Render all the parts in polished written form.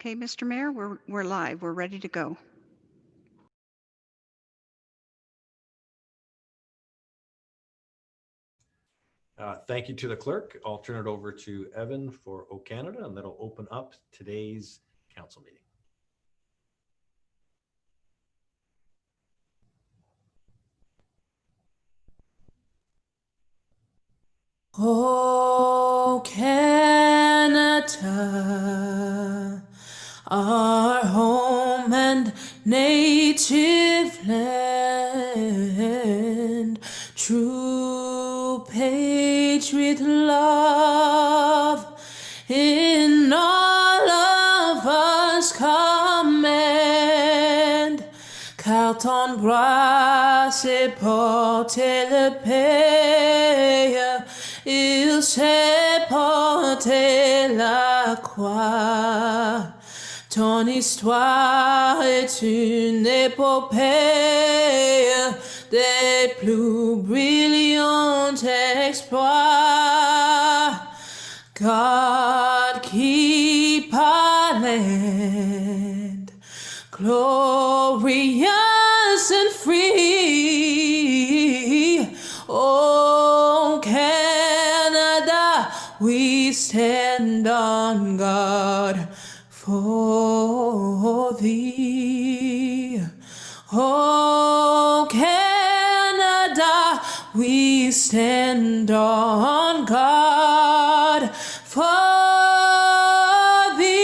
Okay, Mr. Mayor, we're live. We're ready to go. Thank you to the clerk. I'll turn it over to Evan for O Canada, and that'll open up today's council meeting. O Canada, our home and native land, true patriot love in all of us command. Carton brasse porter le paix, il sait porter la croix. Ton histoire est une épopée des plus brillants exploits. God keep our land glorious and free. Oh, Canada, we stand on guard for thee. Oh, Canada, we stand on guard for thee.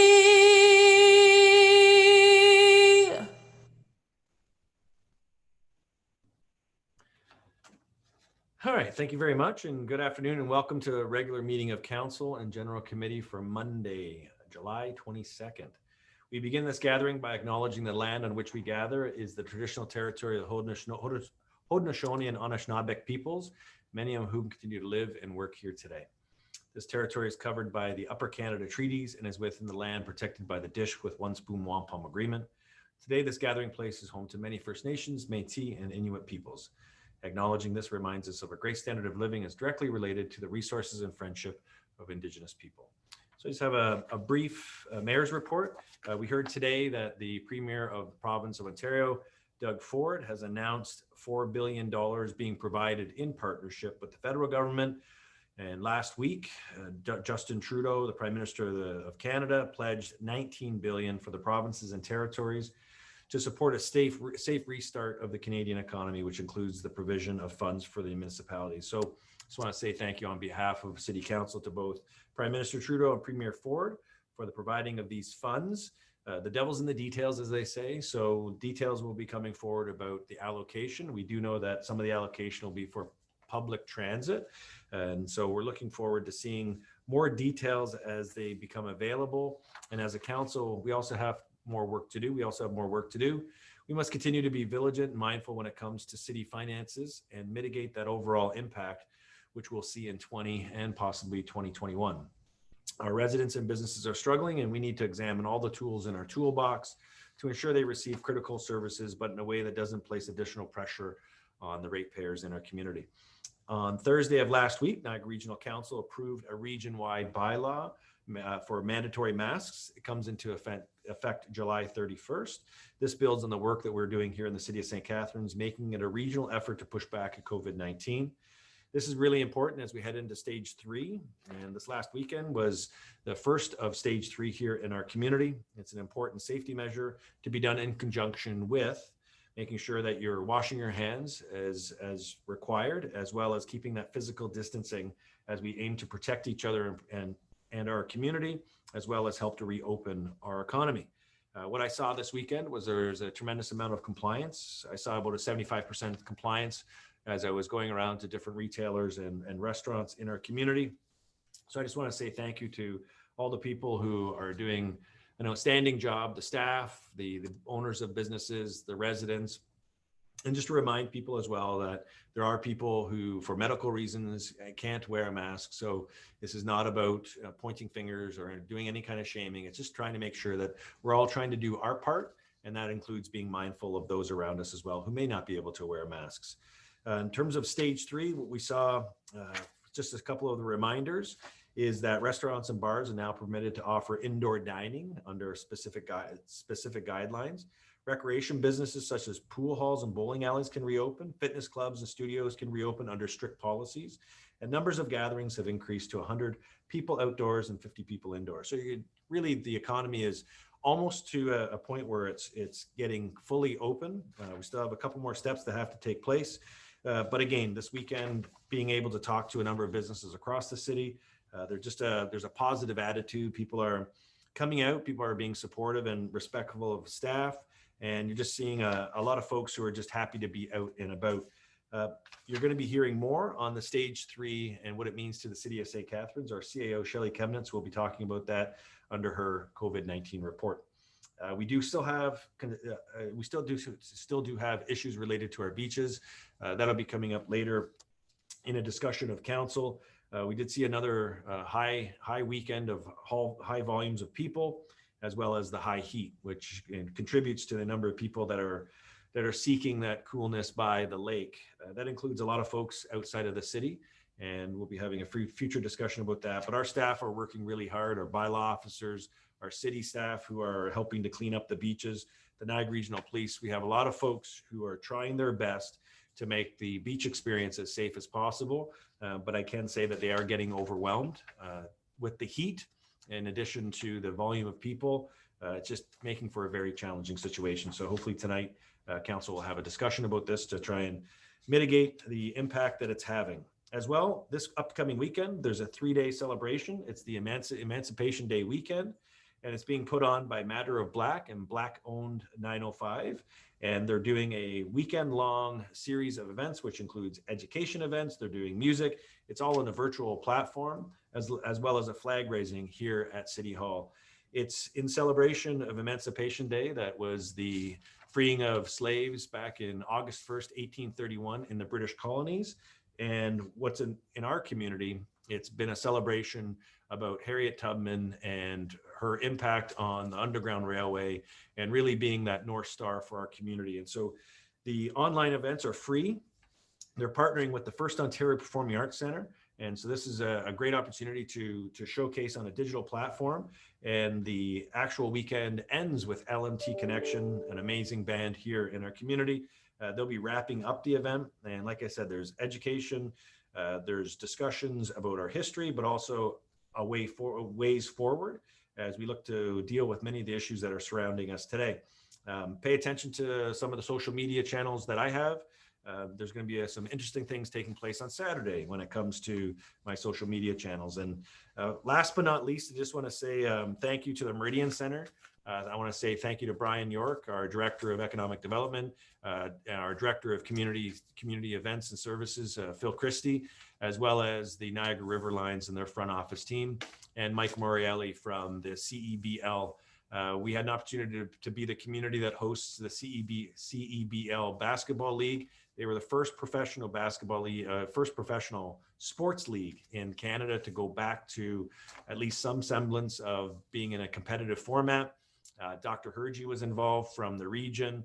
All right, thank you very much, and good afternoon, and welcome to a regular meeting of Council and General Committee for Monday, July 22nd. We begin this gathering by acknowledging the land on which we gather is the traditional territory of the Haudenosaunee and Anishinaabeg peoples, many of whom continue to live and work here today. This territory is covered by the Upper Canada Treaties and is within the land protected by the Dish with One Spoon Wampum Agreement. Today, this gathering place is home to many First Nations, Métis, and Inuit peoples. Acknowledging this reminds us of a great standard of living is directly related to the resources and friendship of Indigenous people. So I just have a brief mayor's report. We heard today that the Premier of the province of Ontario, Doug Ford, has announced $4 billion being provided in partnership with the federal government. And last week, Justin Trudeau, the Prime Minister of Canada, pledged $19 billion for the provinces and territories to support a safe restart of the Canadian economy, which includes the provision of funds for the municipalities. So I just want to say thank you on behalf of City Council to both Prime Minister Trudeau and Premier Ford for the providing of these funds. The devil's in the details, as they say. So details will be coming forward about the allocation. We do know that some of the allocation will be for public transit. And so we're looking forward to seeing more details as they become available. And as a council, we also have more work to do. We also have more work to do. We must continue to be vigilant and mindful when it comes to city finances and mitigate that overall impact, which we'll see in 20 and possibly 2021. Our residents and businesses are struggling, and we need to examine all the tools in our toolbox to ensure they receive critical services, but in a way that doesn't place additional pressure on the ratepayers in our community. On Thursday of last week, Niagara Regional Council approved a region-wide bylaw for mandatory masks. It comes into effect July 31st. This builds on the work that we're doing here in the city of St. Catharines, making it a regional effort to push back at COVID-19. This is really important as we head into stage 3. And this last weekend was the first of stage 3 here in our community. It's an important safety measure to be done in conjunction with making sure that you're washing your hands as required, as well as keeping that physical distancing as we aim to protect each other and our community, as well as help to reopen our economy. What I saw this weekend was there's a tremendous amount of compliance. I saw about a 75% compliance as I was going around to different retailers and restaurants in our community. So I just want to say thank you to all the people who are doing an outstanding job, the staff, the owners of businesses, the residents, and just to remind people as well that there are people who, for medical reasons, can't wear a mask. So this is not about pointing fingers or doing any kind of shaming. It's just trying to make sure that we're all trying to do our part. And that includes being mindful of those around us as well who may not be able to wear masks. In terms of stage 3, what we saw, just a couple of the reminders, is that restaurants and bars are now permitted to offer indoor dining under specific guidelines. Recreation businesses such as pool halls and bowling alleys can reopen. Fitness clubs and studios can reopen under strict policies. And numbers of gatherings have increased to 100 people outdoors and 50 people indoors. So really, the economy is almost to a point where it's getting fully open. We still have a couple more steps that have to take place. But again, this weekend, being able to talk to a number of businesses across the city, there's a positive attitude. People are coming out, people are being supportive and respectful of staff. And you're just seeing a lot of folks who are just happy to be out and about. You're going to be hearing more on the stage 3 and what it means to the city of St. Catharines. Our CAO, Shelley Kemnitz, will be talking about that under her COVID-19 report. We still do have issues related to our beaches. That'll be coming up later in a discussion of council. We did see another high weekend of high volumes of people, as well as the high heat, which contributes to the number of people that are seeking that coolness by the lake. That includes a lot of folks outside of the city, and we'll be having a future discussion about that. But our staff are working really hard, our bylaw officers, our city staff who are helping to clean up the beaches, the Niagara Regional Police. We have a lot of folks who are trying their best to make the beach experience as safe as possible. But I can say that they are getting overwhelmed with the heat, in addition to the volume of people. It's just making for a very challenging situation. So hopefully tonight, council will have a discussion about this to try and mitigate the impact that it's having. As well, this upcoming weekend, there's a 3-day celebration. It's the Emancipation Day weekend, and it's being put on by Matter of Black and Black Owned 905. And they're doing a weekend-long series of events, which includes education events. They're doing music. It's all on a virtual platform, as well as a flag raising here at City Hall. It's in celebration of Emancipation Day. That was the freeing of slaves back in August 1st, 1831 in the British colonies. And what's in our community, it's been a celebration about Harriet Tubman and her impact on the Underground Railway, and really being that North Star for our community. And so the online events are free. They're partnering with the First Ontario Performing Arts Centre. And so this is a great opportunity to showcase on a digital platform. And the actual weekend ends with LMT Connection, an amazing band here in our community. They'll be wrapping up the event. And like I said, there's education, there's discussions about our history, but also ways forward as we look to deal with many of the issues that are surrounding us today. Pay attention to some of the social media channels that I have. There's going to be some interesting things taking place on Saturday when it comes to my social media channels. And last but not least, I just want to say thank you to the Meridian Center. I want to say thank you to Brian York, our Director of Economic Development, our Director of Community Events and Services, Phil Christie, as well as the Niagara River Lines and their front office team, and Mike Morielli from the CEBL. We had an opportunity to be the community that hosts the CEBL Basketball League. They were the first professional basketball league, first professional sports league in Canada to go back to at least some semblance of being in a competitive format. Dr. Hergy was involved from the region.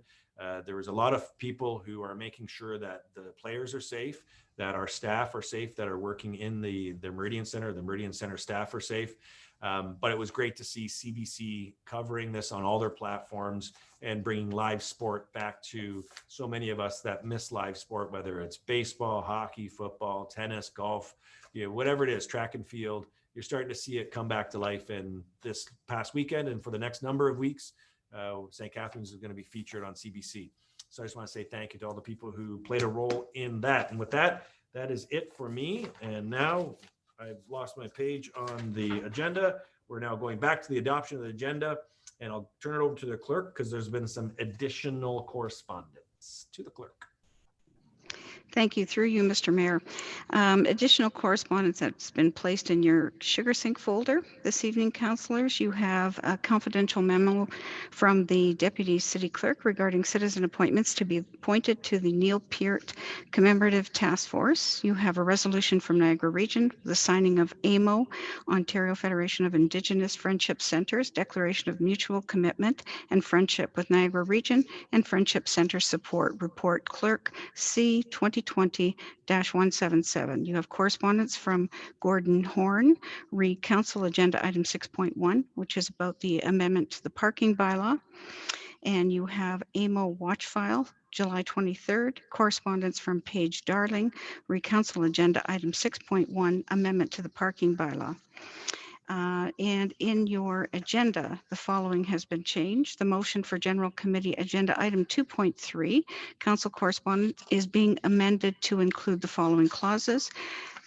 There was a lot of people who are making sure that the players are safe, that our staff are safe, that are working in the Meridian Center. The Meridian Center staff are safe. But it was great to see CBC covering this on all their platforms and bringing live sport back to so many of us that miss live sport, whether it's baseball, hockey, football, tennis, golf, whatever it is, track and field. You're starting to see it come back to life. And this past weekend and for the next number of weeks, St. Catharines is going to be featured on CBC. So I just want to say thank you to all the people who played a role in that. And with that, that is it for me. And now I've lost my page on the agenda. We're now going back to the adoption of the agenda, and I'll turn it over to the clerk because there's been some additional correspondence. To the clerk. Thank you. Through you, Mr. Mayor. Additional correspondence that's been placed in your sugar sink folder this evening, councillors. You have a confidential memo from the Deputy City Clerk regarding citizen appointments to be appointed to the Neil Peart Commemorative Task Force. You have a resolution from Niagara Region, the signing of AMO, Ontario Federation of Indigenous Friendship Centres, declaration of mutual commitment and friendship with Niagara Region and Friendship Centre support. Report Clerk C 2020 2020-177. You have correspondence from Gordon Horn, read Council Agenda Item 6.1, which is about the amendment to the parking bylaw. And you have AMO watch file, July 23rd, correspondence from Paige Darling, read Council Agenda Item 6.1, amendment to the parking bylaw. And in your agenda, the following has been changed. The motion for General Committee Agenda Item 2.3, Council Correspondence, is being amended to include the following clauses.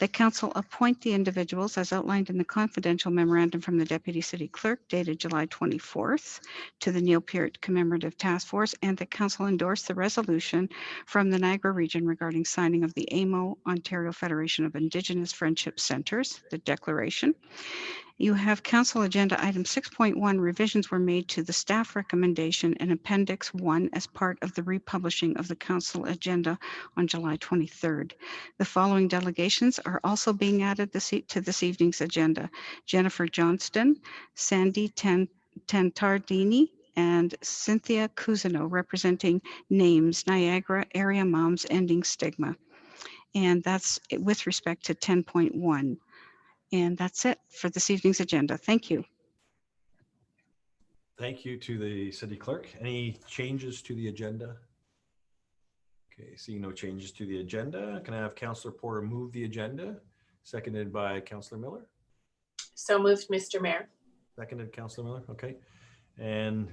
That Council appoint the individuals as outlined in the confidential memorandum from the Deputy City Clerk dated July 24th to the Neil Peart Commemorative Task Force, and that Council endorse the resolution from the Niagara region regarding signing of the AMO, Ontario Federation of Indigenous Friendship Centres, the declaration. You have Council Agenda Item 6.1, revisions were made to the staff recommendation in Appendix 1 as part of the republishing of the Council Agenda on July 23rd. The following delegations are also being added to this evening's agenda. Jennifer Johnston, Sandy Tantardini, and Cynthia Cousineau, representing NAMES, Niagara Area Moms Ending Stigma. And that's with respect to 10.1. And that's it for this evening's agenda. Thank you. Thank you to the city clerk. Any changes to the agenda? Okay, seeing no changes to the agenda, can I have Councillor Porter move the agenda? Seconded by Councillor Miller. So moved, Mr. Mayor. Seconded, Councillor Miller. Okay. And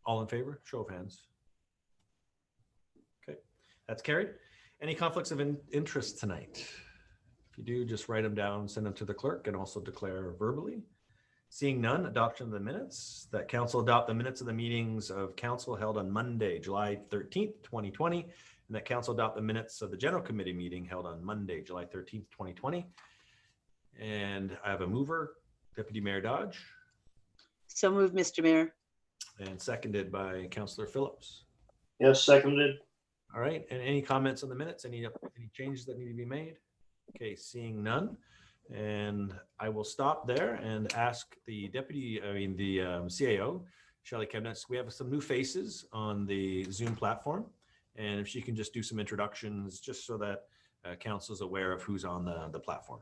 all in favor? Show of hands. Okay, that's carried. Any conflicts of interest tonight? If you do, just write them down, send them to the clerk, and also declare verbally. Seeing none, adoption of the minutes. That council adopt the minutes of the meetings of council held on Monday, July 13th, 2020, and that council adopt the minutes of the general committee meeting held on Monday, July 13th, 2020. And I have a mover, Deputy Mayor Dodge. So moved, Mr. Mayor. And seconded by Councillor Phillips. Yes, seconded. All right, and any comments on the minutes? Any changes that need to be made? Okay, seeing none, and I will stop there and ask the CAO, Shelley Kemnitz. We have some new faces on the Zoom platform, and if she can just do some introductions, just so that council is aware of who's on the platform.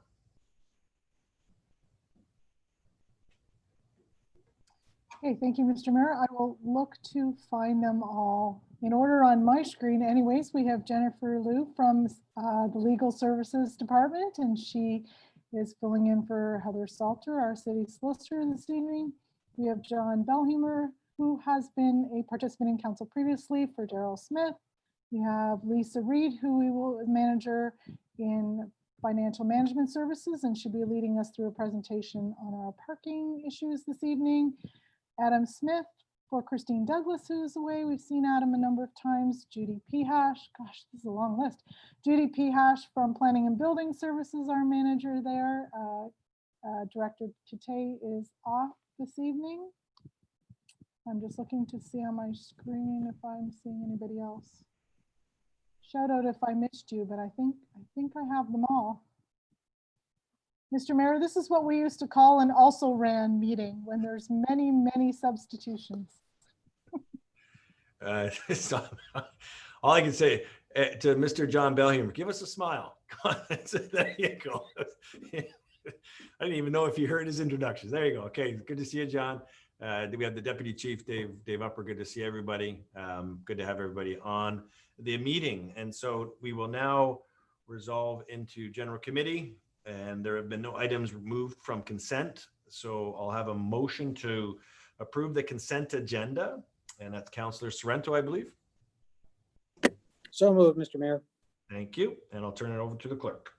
Okay, thank you, Mr. Mayor. I will look to find them all in order on my screen. Anyways, we have Jennifer Liu from the Legal Services Department, and she is filling in for Heather Salter, our city solicitor, this evening. We have John Belheimer, who has been a participant in council previously, for Daryl Smith. We have Lisa Reed, who we will manager in financial management services, and she'll be leading us through a presentation on our parking issues this evening. Adam Smith for Christine Douglas, who's away. We've seen Adam a number of times. Judy Pehash, gosh, this is a long list. Judy Pehash from Planning and Building Services, our manager there. Director Kite is off this evening. I'm just looking to see on my screen if I'm seeing anybody else. Shout out if I missed you, but I think I have them all. Mr. Mayor, this is what we used to call an also ran meeting when there's many, many substitutions. All I can say to Mr. John Belheimer, give us a smile. There you go. I didn't even know if you heard his introductions. There you go. Okay, good to see you, John. We have the Deputy Chief, Dave Upper. Good to see everybody. Good to have everybody on the meeting. And so we will now resolve into general committee. And there have been no items removed from consent. So I'll have a motion to approve the consent agenda. And that's Councillor Sorrento, I believe. So moved, Mr. Mayor. Thank you. And I'll turn it over to the clerk.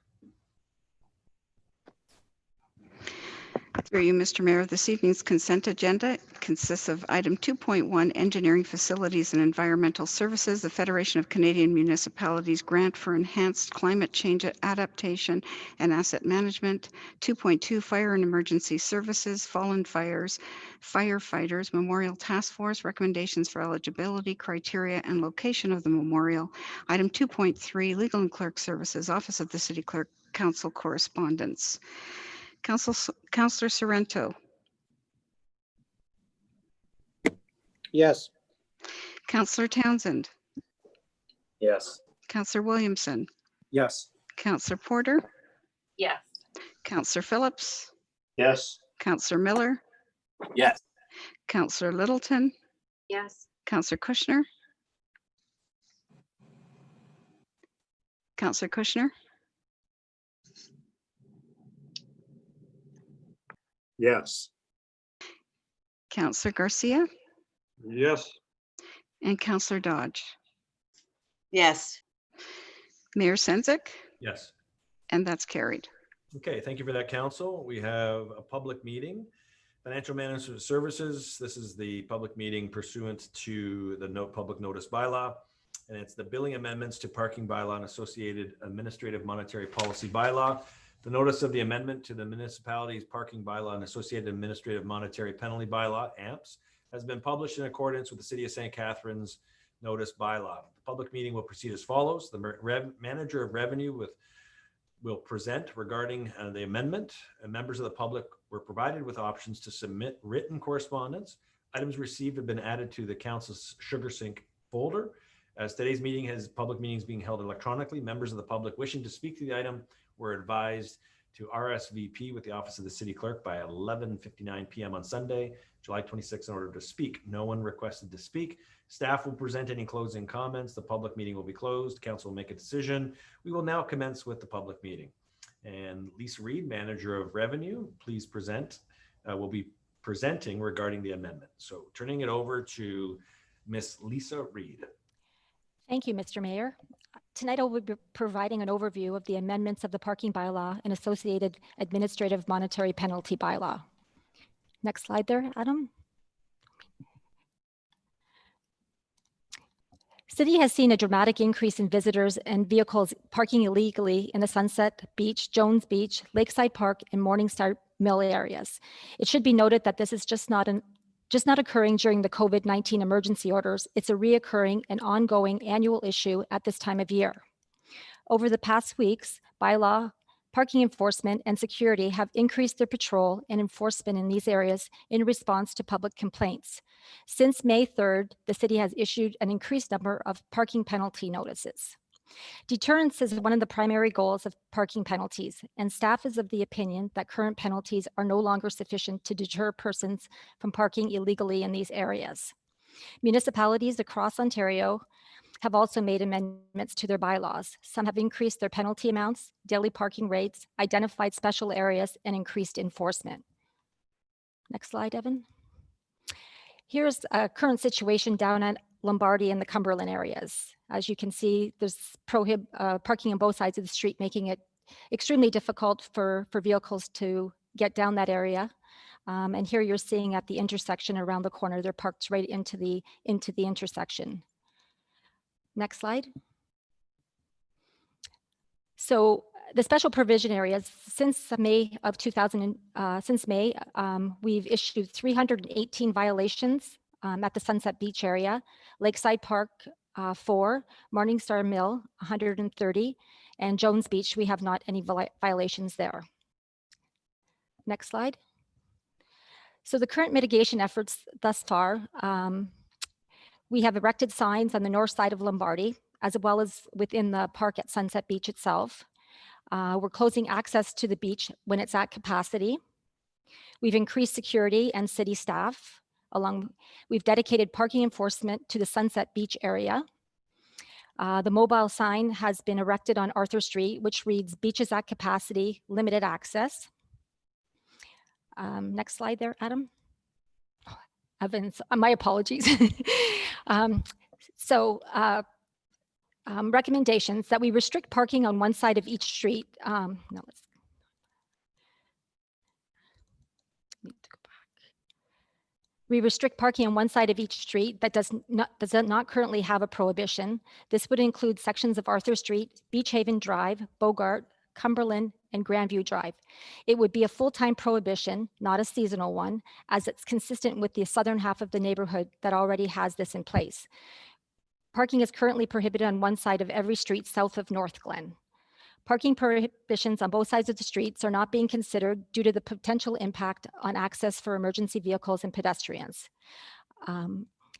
Through you, Mr. Mayor, this evening's consent agenda consists of item 2.1, engineering facilities and environmental services, the Federation of Canadian Municipalities grant for enhanced climate change adaptation and asset management. 2.2, fire and emergency services, fallen fires, firefighters, memorial task force, recommendations for eligibility, criteria, and location of the memorial. Item 2.3, legal and clerk services, office of the city clerk, council correspondence. Councillor Sorrento. Yes. Councillor Townsend. Yes. Councillor Williamson. Yes. Counselor Porter, Yes. Counselor Phillips, Yes. Counselor Miller, Yes. Counselor Littleton, Yes. Counselor Kushner, Counselor Kushner, Yes. Counselor Garcia, Yes. and Counselor Dodge. Yes. Mayor Sendzik, Yes. and that's carried. Okay, thank you for that, council. We have a public meeting. Financial Management Services, this is the public meeting pursuant to the public notice bylaw, and it's the billing amendments to parking bylaw and associated administrative monetary policy bylaw. The notice of the amendment to the municipality's parking bylaw and associated administrative monetary penalty bylaw, AMPS, has been published in accordance with the City of St. Catharines notice bylaw. The public meeting will proceed as follows. The manager of revenue will present regarding the amendment, and members of the public were provided with options to submit written correspondence. Items received have been added to the council's SugarSync folder. As today's meeting has public meetings being held electronically, members of the public wishing to speak to the item were advised to RSVP with the Office of the City Clerk by 11:59 p.m. on Sunday, July 26th, in order to speak. No one requested to speak. Staff will present any closing comments. The public meeting will be closed. Council will make a decision. We will now commence with the public meeting. And Lisa Reed, Manager of Revenue, please present. Will be presenting regarding the amendment. So turning it over to Miss Lisa Reed. Thank you, Mr. Mayor. Tonight I will be providing an overview of the amendments of the parking bylaw and associated administrative monetary penalty bylaw. Next slide there, Adam. City has seen a dramatic increase in visitors and vehicles parking illegally in the Sunset Beach, Jones Beach, Lakeside Park, and Morningstar Mill areas. It should be noted that this is just not occurring during the COVID-19 emergency orders. It's a reoccurring and ongoing annual issue at this time of year. Over the past weeks, bylaw, parking enforcement, and security have increased their patrol and enforcement in these areas in response to public complaints. Since May 3rd, the city has issued an increased number of parking penalty notices. Deterrence is one of the primary goals of parking penalties, and staff is of the opinion that current penalties are no longer sufficient to deter persons from parking illegally in these areas. Municipalities across Ontario have also made amendments to their bylaws. Some have increased their penalty amounts, daily parking rates, identified special areas, and increased enforcement. Next slide, Evan. Here's a current situation down at Lombardy and the Cumberland areas. As you can see, there's parking on both sides of the street, making it extremely difficult for vehicles to get down that area. And here you're seeing at the intersection around the corner, they're parked right into the intersection. Next slide. So the special provision areas, since May, we've issued 318 violations at the Sunset Beach area, Lakeside Park 4, Morningstar Mill 130, and Jones Beach, we have not any violations there. Next slide. So the current mitigation efforts thus far, we have erected signs on the north side of Lombardy, as well as within the park at Sunset Beach itself. We're closing access to the beach when it's at capacity. We've increased security and city staff. We've dedicated parking enforcement to the Sunset Beach area. The mobile sign has been erected on Arthur Street, which reads "Beaches at capacity, limited access." Next slide there, Adam. Evans, my apologies. Recommendations that we restrict parking on one side of each street. We restrict parking on one side of each street that does not currently have a prohibition. This would include sections of Arthur Street, Beach Haven Drive, Bogart, Cumberland, and Grandview Drive. It would be a full-time prohibition, not a seasonal one, as it's consistent with the southern half of the neighborhood that already has this in place. Parking is currently prohibited on one side of every street south of North Glen. Parking prohibitions on both sides of the streets are not being considered due to the potential impact on access for emergency vehicles and pedestrians.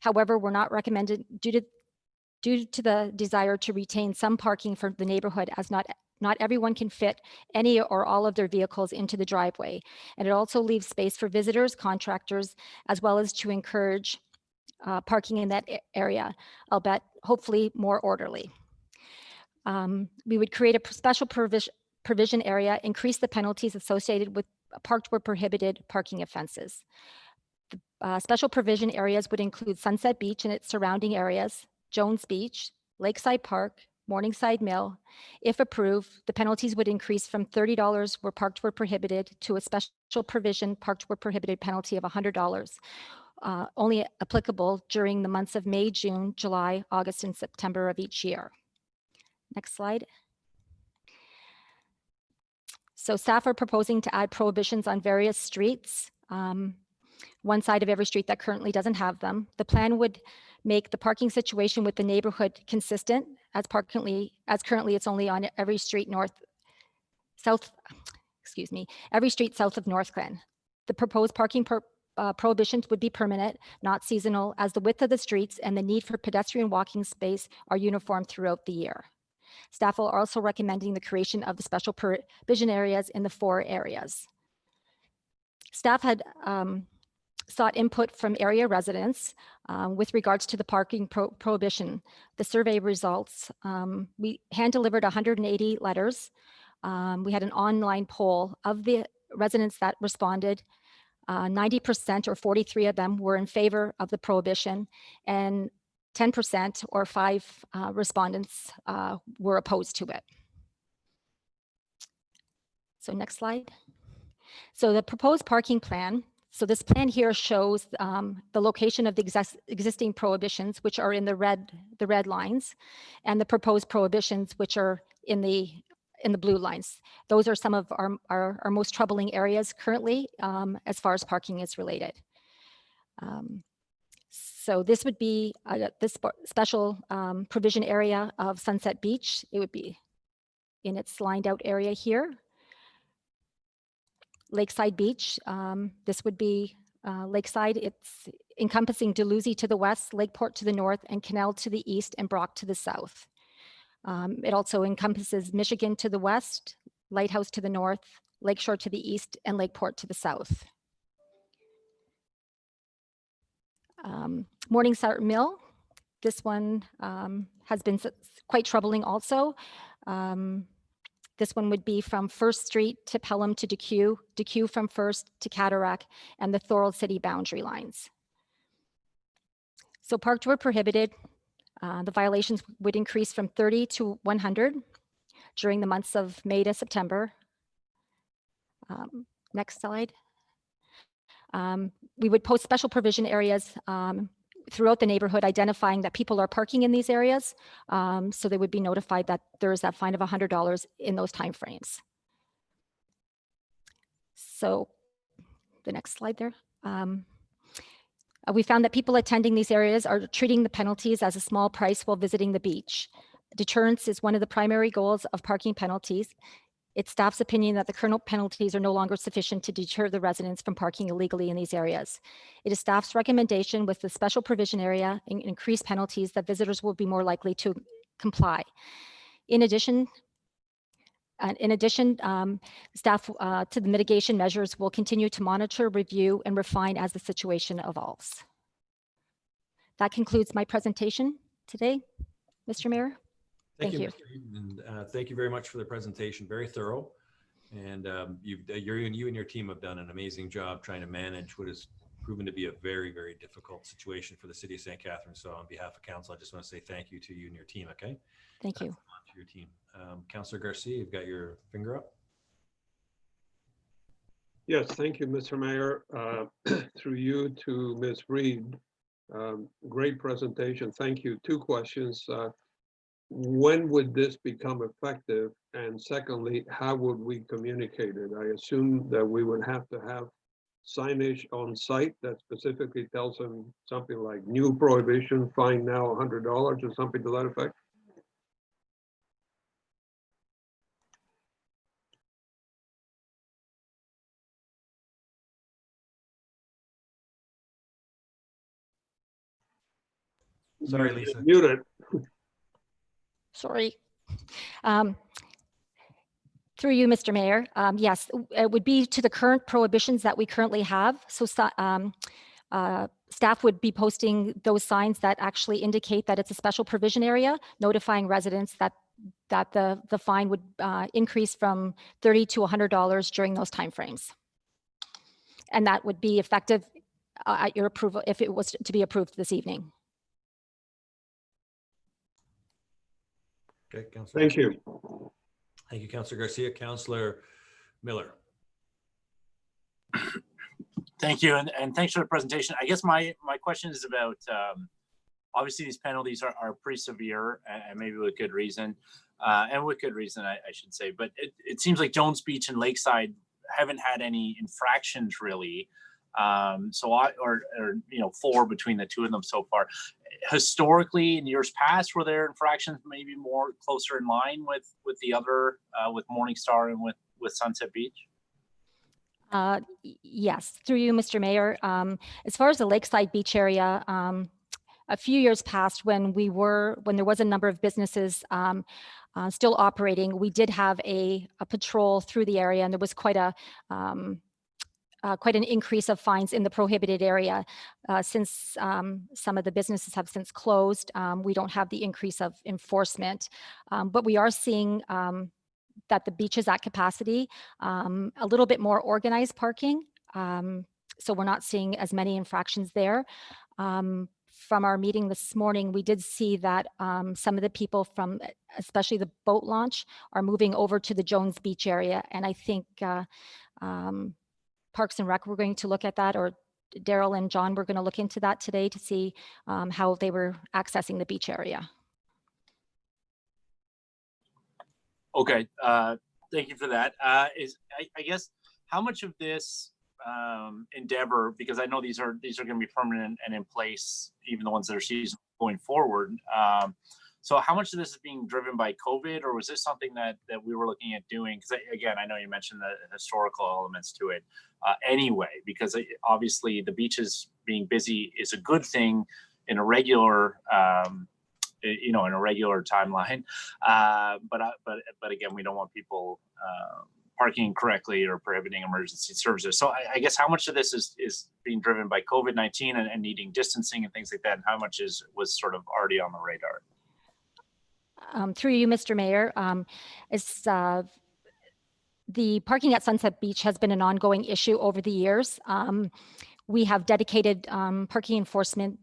However, we're not recommended due to due to the desire to retain some parking for the neighborhood, as not everyone can fit any or all of their vehicles into the driveway. And it also leaves space for visitors, contractors, as well as to encourage parking in that area, albeit hopefully more orderly. We would create a special provision area, increase the penalties associated with parked where prohibited parking offenses. The special provision areas would include Sunset Beach and its surrounding areas, Jones Beach, Lakeside Park, Morningside Mill. If approved, the penalties would increase from $30 where parked where prohibited to a special provision parked where prohibited penalty of $100, only applicable during the months of May, June, July, August, and September of each year. Next slide. So staff are proposing to add prohibitions on various streets, one side of every street that currently doesn't have them. The plan would make the parking situation with the neighborhood consistent, as currently it's only on every street every street south of North Glen. The proposed parking prohibitions would be permanent, not seasonal, as the width of the streets and the need for pedestrian walking space are uniform throughout the year. Staff are also recommending the creation of the special provision areas in the 4 areas. Staff had sought input from area residents with regards to the parking prohibition. The survey results, we hand-delivered 180 letters. We had an online poll of the residents that responded. 90% or 43 of them were in favor of the prohibition, and 10% or 5 respondents were opposed to it. So next slide. So the proposed parking plan. So this plan here shows the location of the existing prohibitions, which are in the red lines, and the proposed prohibitions, which are in the blue lines. Those are some of our most troubling areas currently as far as parking is related. So this would be this special provision area of Sunset Beach. It would be in its lined out area here. Lakeside Beach, this would be Lakeside. It's encompassing Dalhousie to the west, Lakeport to the north, and Canal to the east, and Brock to the south. It also encompasses Michigan to the west, Lighthouse to the north, Lakeshore to the east, and Lakeport to the south. Morningside Mill, this one has been quite troubling also. This one would be from First Street to Pelham to Deque, Deque from First to Cataract, and the Thorold City boundary lines. So parked where prohibited, the violations would increase from 30 to 100 during the months of May to September. Next slide. We would post special provision areas throughout the neighborhood, identifying that people are parking in these areas. So they would be notified that there is that fine of $100 in those timeframes. So the next slide there. We found that people attending these areas are treating the penalties as a small price while visiting the beach. Deterrence is one of the primary goals of parking penalties. It's staff's opinion that the current penalties are no longer sufficient to deter the residents from parking illegally in these areas. It is staff's recommendation with the special provision area and increased penalties that visitors will be more likely to comply. In addition, staff to the mitigation measures will continue to monitor, review, and refine as the situation evolves. That concludes my presentation today, Mr. Mayor. Thank you. Mr. Eden, and thank you very much for the presentation. Very thorough. And you and your team have done an amazing job trying to manage what has proven to be a very, very difficult situation for the city of St. Catharines. So on behalf of council, I just want to say thank you to you and your team. Okay. Thank you. To your team. Councillor Garcia, you've got your finger up. Yes, thank you, Mr. Mayor. Through you to Ms. Reed. Great presentation. Thank you. 2 questions. When would this become effective? And secondly, how would we communicate it? I assume that we would have to have signage on site that specifically tells them something like new prohibition, fine now $100 or something to that effect. Sorry, Lisa. Mute it. Sorry. Um, Through you, Mr. Mayor, yes, it would be to the current prohibitions that we currently have. So staff would be posting those signs that actually indicate that it's a special provision area, notifying residents that the fine would increase from $30 to $100 during those timeframes. And that would be effective at your approval if it was to be approved this evening. Okay, Councillor. Thank you. Thank you, Councillor Garcia. Councillor Miller. Thank you, and thanks for the presentation. I guess my question is about, obviously these penalties are pretty severe, and maybe with good reason, I should say, but it seems like Jones Beach and Lakeside haven't had any infractions really. Or 4 between the two of them so far. Historically, in years past, were there infractions maybe more closer in line with the other, with Morningstar and with Sunset Beach? Yes, through you, Mr. Mayor. As far as the Lakeside Beach area, a few years past when there was a number of businesses still operating, we did have a patrol through the area, and there was quite an increase of fines in the prohibited area. Since some of the businesses have since closed, we don't have the increase of enforcement, but we are seeing that the beach is at capacity, a little bit more organized parking. So we're not seeing as many infractions there. From our meeting this morning, we did see that some of the people from, especially the boat launch, are moving over to the Jones Beach area. And I think Parks and Rec, we're going to look at that, or Daryl and John, we're going to look into that today to see how they were accessing the beach area. Okay, thank you for that. I guess how much of this endeavor, because I know these are going to be permanent and in place, even the ones that are seasonal going forward. So how much of this is being driven by COVID, or was this something that we were looking at doing? Because again, I know you mentioned the historical elements to it anyway, because obviously the beaches being busy is a good thing in a regular, in a regular timeline. But again, we don't want people parking incorrectly or prohibiting emergency services. So I guess how much of this is being driven by COVID-19 and needing distancing and things like that, and how much was sort of already on the radar? Through you, Mr. Mayor, the parking at Sunset Beach has been an ongoing issue over the years. We have dedicated parking enforcement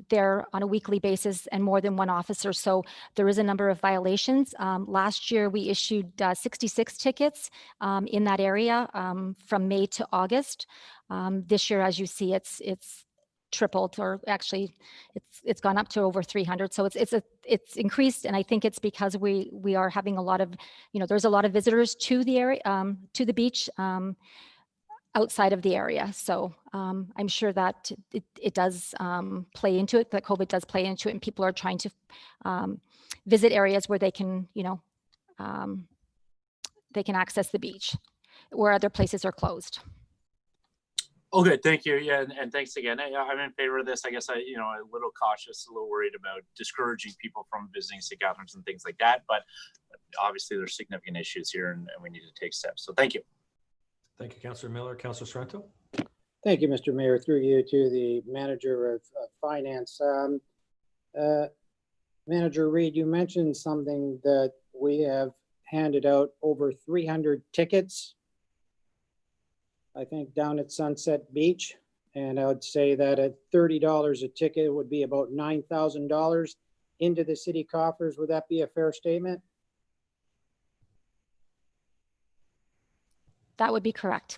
there on a weekly basis and more than one officer. So there is a number of violations. Last year, we issued 66 tickets in that area from May to August. This year, as you see, it's tripled, or actually it's gone up to over 300. So it's increased, and I think it's because we are having a lot of, there's a lot of visitors to the area, to the beach outside of the area. So I'm sure that it does play into it, that COVID does play into it, and people are trying to visit areas where they can, they can access the beach where other places are closed. Okay, thank you. Yeah, and thanks again. I'm in favor of this. I guess a little cautious, a little worried about discouraging people from visiting St. Catharines and things like that. But obviously, there's significant issues here, and we need to take steps. So thank you. Thank you, Councillor Miller. Councillor Sorrento. Thank you, Mr. Mayor. Through you to the Manager of Finance. Manager Reid, you mentioned something that we have handed out over 300 tickets, I think, down at Sunset Beach. And I would say that at $30 a ticket would be about $9,000 into the city coffers. Would that be a fair statement? That would be correct.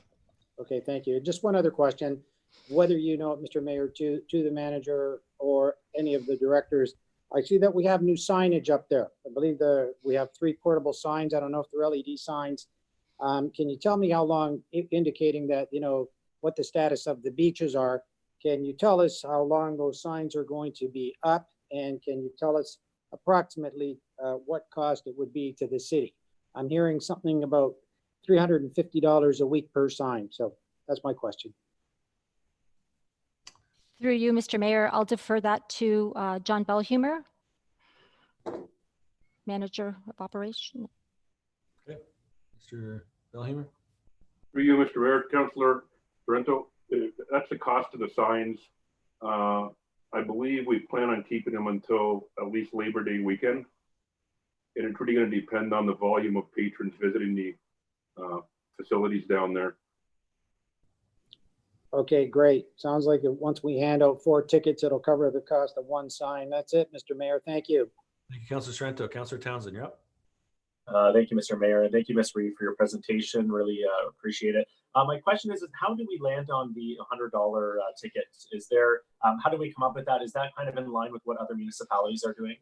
Okay, thank you. Just one other question. Whether you know, Mr. Mayor, to the manager or any of the directors, I see that we have new signage up there. I believe we have 3 portable signs. I don't know if they're LED signs. Can you tell me how long, indicating that, what the status of the beaches are? Can you tell us how long those signs are going to be up? And can you tell us approximately what cost it would be to the city? I'm hearing something about $350 a week per sign. So that's my question. Through you, Mr. Mayor, I'll defer that to John Bellhumer. Manager of Operation. Okay. Mr. Bellhammer? For you, Mr. Mayor, Councillor Sorrento, that's the cost of the signs. I believe we plan on keeping them until at least Labor Day weekend. And it's really going to depend on the volume of patrons visiting the facilities down there. Okay, great. Sounds like once we hand out 4 tickets, it'll cover the cost of 1 sign. That's it, Mr. Mayor. Thank you. Thank you, Councillor Sorrento. Councillor Townsend, you're up. Thank you, Mr. Mayor, and thank you, Ms. Reed, for your presentation. Really appreciate it. My question is how do we land on the $100 tickets? Is there, how do we come up with that? Is that kind of in line with what other municipalities are doing?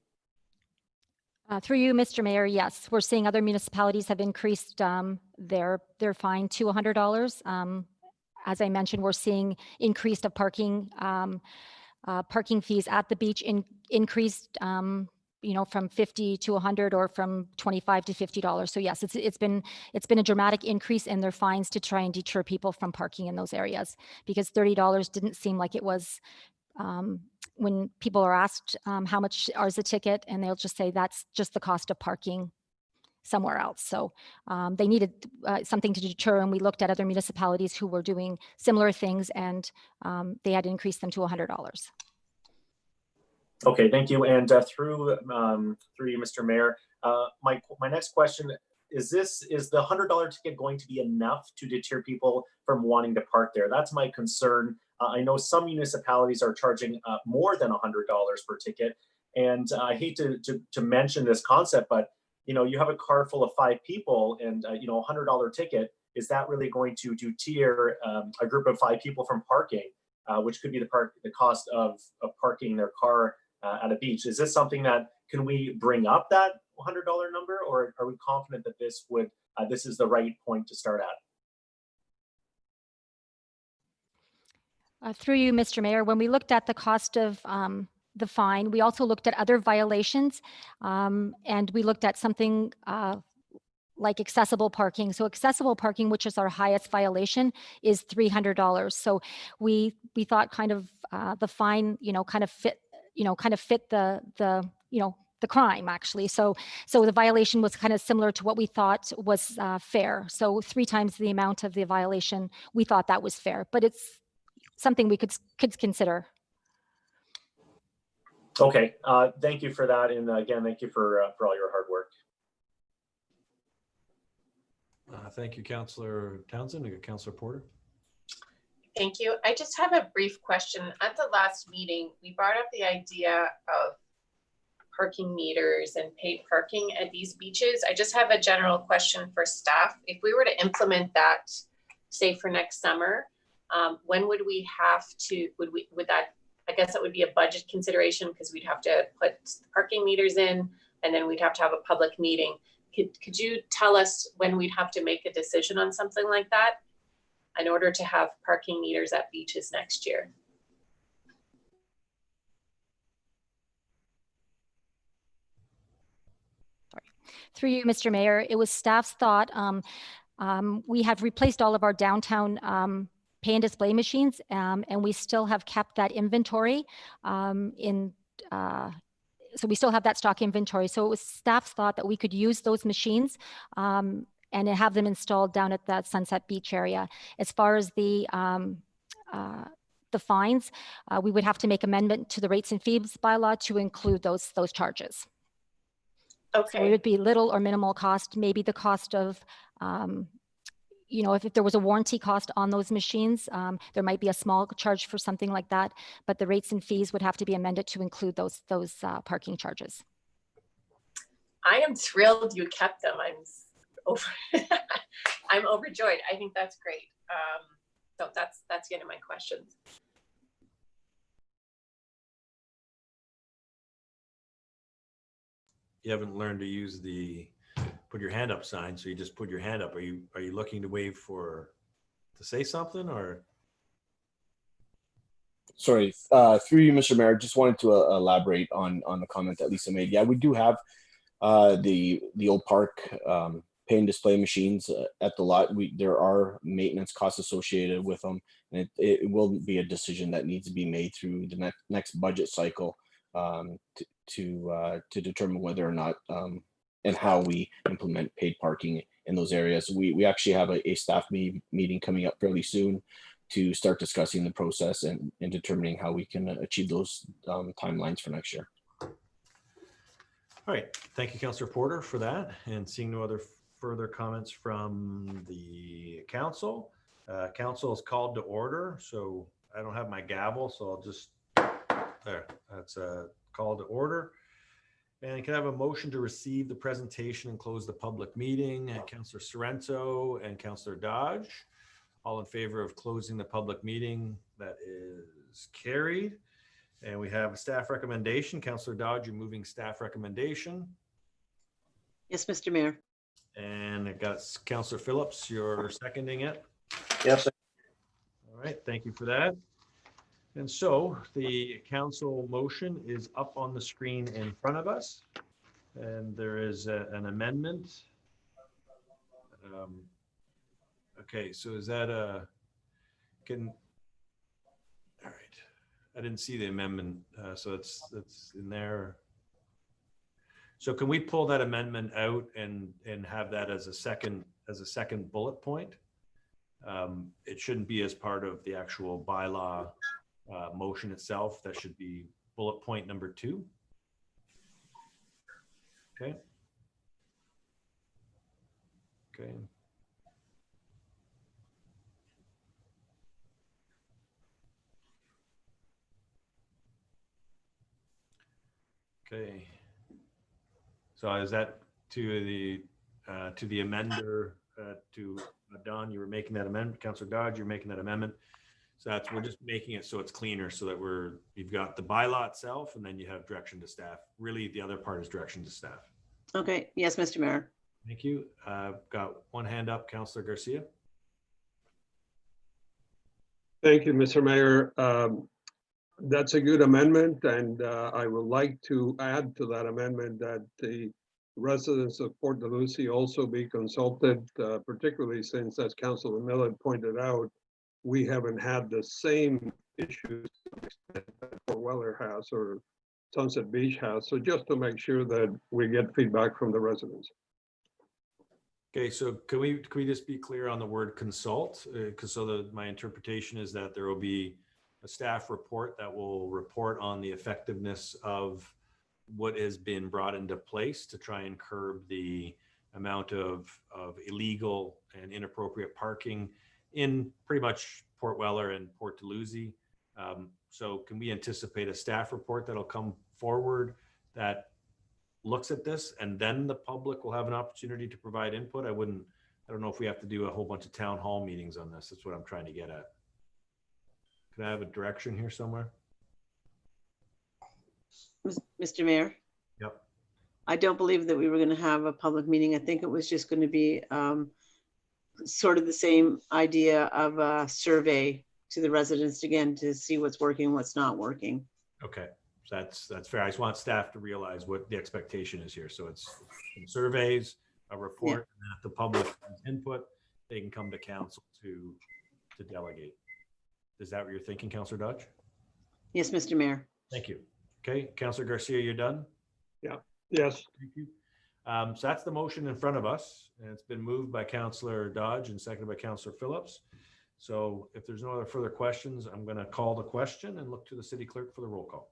Through you, Mr. Mayor, yes, we're seeing other municipalities have increased their fine to $100. As I mentioned, we're seeing increased of parking fees at the beach increased, from 50 to 100 or from 25 to $50. So yes, it's been a dramatic increase in their fines to try and deter people from parking in those areas, because $30 didn't seem like it was. When people are asked how much is the ticket, and they'll just say that's just the cost of parking somewhere else. So they needed something to deter, and we looked at other municipalities who were doing similar things, and they had increased them to $100. Okay, thank you. And through you, Mr. Mayor, my next question is the $100 ticket going to be enough to deter people from wanting to park there? That's my concern. I know some municipalities are charging more than $100 per ticket, and I hate to mention this concept, but you have a car full of 5 people, and $100 ticket, is that really going to deter a group of 5 people from parking, which could be the cost of parking their car at a beach? Is this something that can we bring up that $100 number, or are we confident that this is the right point to start at? Through you, Mr. Mayor, when we looked at the cost of the fine, we also looked at other violations, and we looked at something like accessible parking. So accessible parking, which is our highest violation, is $300. So we thought kind of the fine, kind of fit the crime, actually. So the violation was kind of similar to what we thought was fair. So 3 times the amount of the violation, we thought that was fair, but it's something we could consider. Okay, thank you for that, and again, thank you for all your hard work. Thank you, Councillor Townsend. We got Councillor Porter. Thank you. I just have a brief question. At the last meeting, we brought up the idea of parking meters and paid parking at these beaches. I just have a general question for staff. If we were to implement that, say for next summer, when would we have to, would that, I guess that would be a budget consideration, because we'd have to put parking meters in, and then we'd have to have a public meeting. Could you tell us when we'd have to make a decision on something like that in order to have parking meters at beaches next year? Sorry. Through you, Mr. Mayor, it was staff's thought. We have replaced all of our downtown pay and display machines, and we still have kept that inventory so we still have that stock inventory. So it was staff's thought that we could use those machines and have them installed down at that Sunset Beach area. As far as the fines, we would have to make amendment to the rates and fees bylaw to include those charges. Okay. So it would be little or minimal cost, maybe the cost of if there was a warranty cost on those machines, there might be a small charge for something like that, but the rates and fees would have to be amended to include those parking charges. I am thrilled you kept them. I'm overjoyed. I think that's great. So that's the end of my questions. You haven't learned to use the put your hand up sign, so you just put your hand up. Are you looking to wave to say something, or? Sorry, through you, Mr. Mayor, just wanted to elaborate on the comment that Lisa made. Yeah, we do have the old park pay and display machines at the lot. There are maintenance costs associated with them, and it will be a decision that needs to be made through the next budget cycle to determine whether or not and how we implement paid parking in those areas. We actually have a staff meeting coming up fairly soon to start discussing the process and determining how we can achieve those timelines for next year. All right, thank you, Councillor Porter, for that. And seeing no other further comments from the council, council is called to order. So I don't have my gavel, so I'll just, there, that's a call to order. And can I have a motion to receive the presentation and close the public meeting? Councillor Sorrento and Councillor Dodge, all in favor of closing the public meeting? That is carried. And we have a staff recommendation. Councillor Dodge, you're moving staff recommendation. Yes, Mr. Mayor. And I got Councillor Phillips, you're seconding it. Yes. All right, thank you for that. And so the council motion is up on the screen in front of us. And there is an amendment. Okay, so is that all right. I didn't see the amendment, so it's in there. So can we pull that amendment out and have that as a second bullet point? It shouldn't be as part of the actual bylaw motion itself. That should be bullet point number 2. Okay. Okay. Okay. So is that to the amender, to Don, you were making that amendment, Councillor Dodge, you're making that amendment. So we're just making it so it's cleaner, so that you've got the bylaw itself and then you have direction to staff. Really, the other part is direction to staff. Okay. Yes, Mr. Mayor. Thank you. Got one hand up, Councillor Garcia. Thank you, Mr. Mayor. That's a good amendment, and I would like to add to that amendment that the residents of Port Dalhousie also be consulted, particularly since, as Councilor Miller pointed out, we haven't had the same issues that Port Weller has or Sunset Beach has. So just to make sure that we get feedback from the residents. Okay, so can we just be clear on the word consult? Because my interpretation is that there will be a staff report that will report on the effectiveness of what has been brought into place to try and curb the amount of illegal and inappropriate parking in pretty much Port Weller and Port Dalhousie. So can we anticipate a staff report that'll come forward that looks at this, and then the public will have an opportunity to provide input? I don't know if we have to do a whole bunch of town hall meetings on this. That's what I'm trying to get at. Can I have a direction here somewhere? Mr. Mayor. Yep. I don't believe that we were going to have a public meeting. I think it was just going to be sort of the same idea of a survey to the residents, again, to see what's working, what's not working. Okay, so that's fair. I just want staff to realize what the expectation is here. So it's some surveys, a report, and then if the public has input, they can come to council to delegate. Is that what you're thinking, Councillor Dodge? Yes, Mr. Mayor. Thank you. Okay, Councillor Garcia, you're done? Yeah. Yes. Thank you. So that's the motion in front of us, and it's been moved by Councillor Dodge and seconded by Councillor Phillips. So if there's no other further questions, I'm going to call the question and look to the city clerk for the roll call.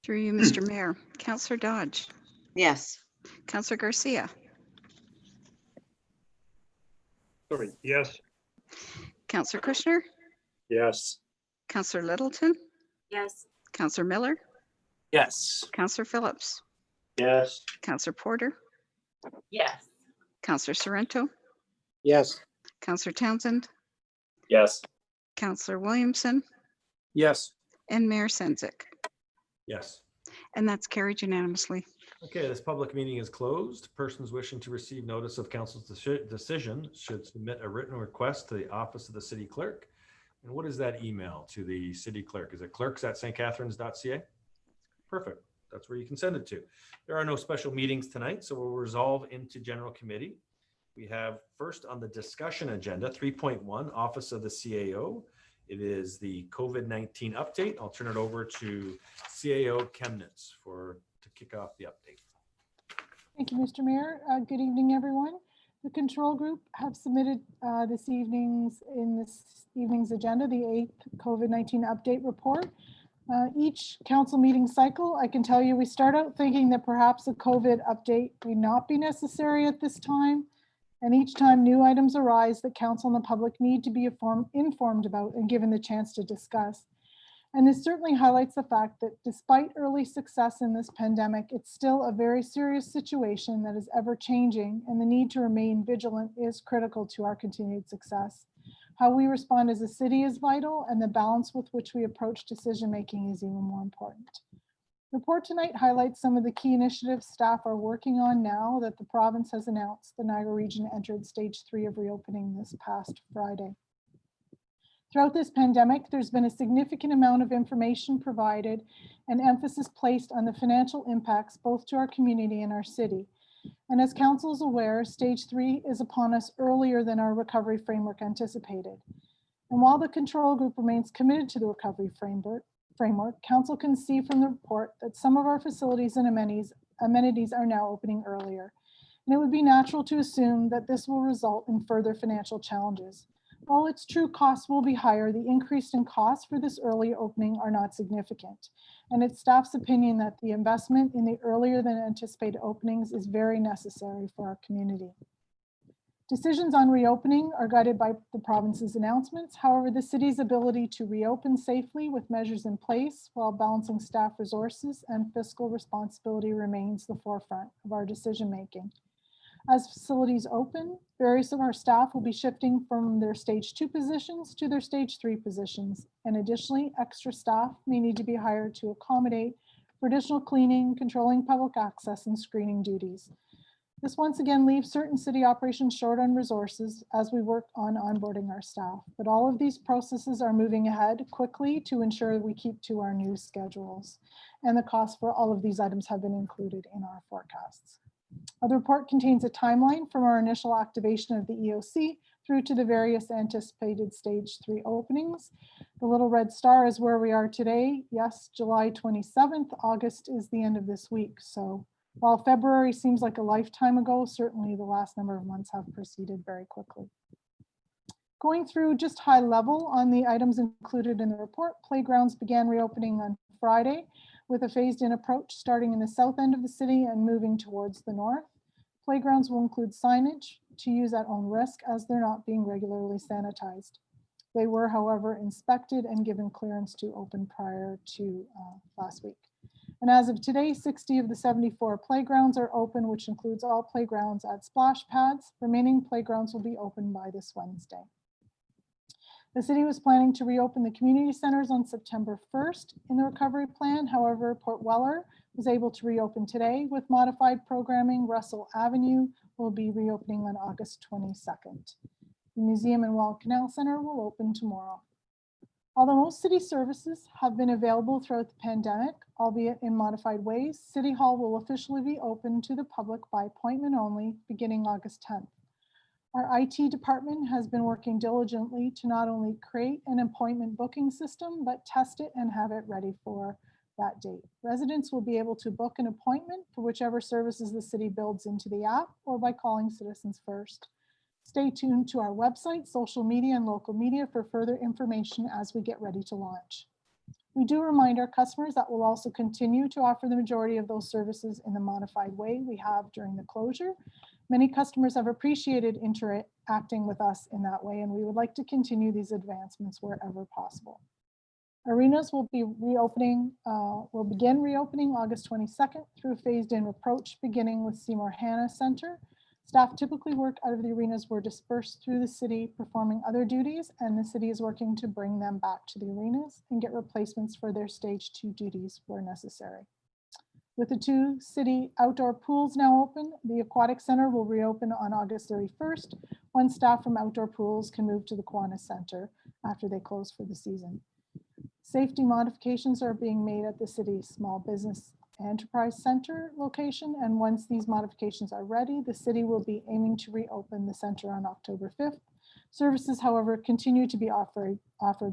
Through you, Mr. Mayor. Councillor Dodge. Yes. Councillor Garcia. Sorry. Yes. Councillor Kushner. Yes. Councillor Littleton. Yes. Councillor Miller. Yes. Councillor Phillips. Yes. Councillor Porter. Yes. Councillor Sorrento. Yes. Councillor Townsend. Yes. Councillor Williamson. Yes. And Mayor Sendzik. Yes. And that's carried unanimously. Okay, this public meeting is closed. Persons wishing to receive notice of council's decision should submit a written request to the office of the city clerk. And what is that email to the city clerk? Is it clerks@stcatharines.ca? Perfect. That's where you can send it to. There are no special meetings tonight, so we'll resolve into general committee. We have first on the discussion agenda, 3.1, Office of the CAO. It is the COVID-19 update. I'll turn it over to CAO Chemnitz to kick off the update. Thank you, Mr. Mayor. Good evening, everyone. The control group have submitted this evening's agenda, the 8th COVID-19 update report. Each council meeting cycle, I can tell you, we start out thinking that perhaps a COVID update may not be necessary at this time. And each time new items arise that council and the public need to be informed about and given the chance to discuss. And this certainly highlights the fact that despite early success in this pandemic, it's still a very serious situation that is ever changing, and the need to remain vigilant is critical to our continued success. How we respond as a city is vital, and the balance with which we approach decision-making is even more important. The report tonight highlights some of the key initiatives staff are working on now that the province has announced the Niagara region entered stage 3 of reopening this past Friday. Throughout this pandemic, there's been a significant amount of information provided and emphasis placed on the financial impacts both to our community and our city. And as council is aware, stage 3 is upon us earlier than our recovery framework anticipated. And while the control group remains committed to the recovery framework, council can see from the report that some of our facilities and amenities are now opening earlier. And it would be natural to assume that this will result in further financial challenges. While its true costs will be higher, the increase in costs for this early opening are not significant. And it's staff's opinion that the investment in the earlier than anticipated openings is very necessary for our community. Decisions on reopening are guided by the province's announcements. However, the city's ability to reopen safely with measures in place while balancing staff resources and fiscal responsibility remains the forefront of our decision-making. As facilities open, various of our staff will be shifting from their stage 2 positions to their stage 3 positions. And additionally, extra staff may need to be hired to accommodate for additional cleaning, controlling public access, and screening duties. This once again leaves certain city operations short on resources as we work on onboarding our staff. But all of these processes are moving ahead quickly to ensure we keep to our new schedules. And the costs for all of these items have been included in our forecasts. The report contains a timeline from our initial activation of the EOC through to the various anticipated stage 3 openings. The little red star is where we are today. Yes, July 27th, August is the end of this week. So while February seems like a lifetime ago, certainly the last number of months have proceeded very quickly. Going through just high level on the items included in the report, playgrounds began reopening on Friday, with a phased-in approach starting in the south end of the city and moving towards the north. Playgrounds will include signage to use at own risk as they're not being regularly sanitized. They were, however, inspected and given clearance to open prior to last week. And as of today, 60 of the 74 playgrounds are open, which includes all playgrounds at splash pads. Remaining playgrounds will be open by this Wednesday. The city was planning to reopen the community centers on September 1st in the recovery plan. However, Port Weller was able to reopen today with modified programming. Russell Avenue will be reopening on August 22nd. The Museum and Wall Canal Center will open tomorrow. Although most city services have been available throughout the pandemic, albeit in modified ways, City Hall will officially be open to the public by appointment only beginning August 10th. Our IT department has been working diligently to not only create an appointment booking system, but test it and have it ready for that date. Residents will be able to book an appointment for whichever services the city builds into the app or by calling Citizens First. Stay tuned to our website, social media, and local media for further information as we get ready to launch. We do remind our customers that we'll also continue to offer the majority of those services in the modified way we have during the closure. Many customers have appreciated interacting with us in that way, and we would like to continue these advancements wherever possible. Arenas will begin reopening August 22nd through a phased-in approach, beginning with Seymour Hanna Center. Staff typically work out of the arenas were dispersed through the city performing other duties, and the city is working to bring them back to the arenas and get replacements for their stage 2 duties where necessary. With the 2 city outdoor pools now open, the Aquatic Center will reopen on August 31st, when staff from outdoor pools can move to the Kiwanis Center after they close for the season. Safety modifications are being made at the city's Small Business Enterprise Center location, and once these modifications are ready, the city will be aiming to reopen the center on October 5th. Services, however, continue to be offered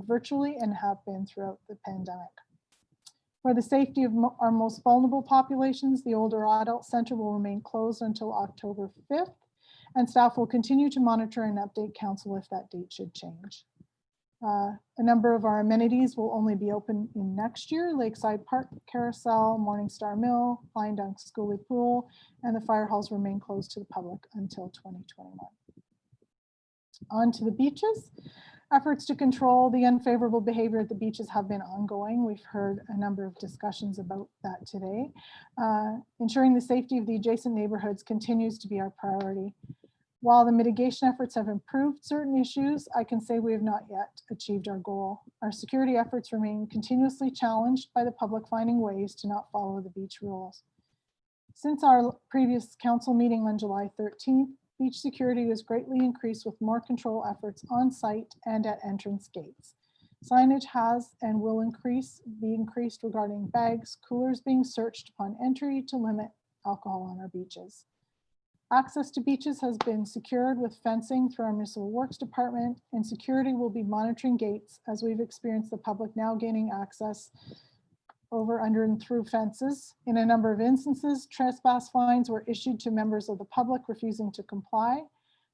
virtually and have been throughout the pandemic. For the safety of our most vulnerable populations, the older adult center will remain closed until October 5th, and staff will continue to monitor and update council if that date should change. A number of our amenities will only be open in next year: Lakeside Park, Carousel, Morningstar Mill, Flying Dunk Schoolie Pool, and the fire halls remain closed to the public until 2021. On to the beaches. Efforts to control the unfavorable behavior at the beaches have been ongoing. We've heard a number of discussions about that today. Ensuring the safety of the adjacent neighborhoods continues to be our priority. While the mitigation efforts have improved certain issues, I can say we have not yet achieved our goal. Our security efforts remain continuously challenged by the public finding ways to not follow the beach rules. Since our previous council meeting on July 13th, beach security was greatly increased with more control efforts on site and at entrance gates. Signage has and will be increased regarding bags, coolers being searched upon entry to limit alcohol on our beaches. Access to beaches has been secured with fencing through our Municipal Works Department, and security will be monitoring gates as we've experienced the public now gaining access over, under, and through fences. In a number of instances, trespass fines were issued to members of the public refusing to comply.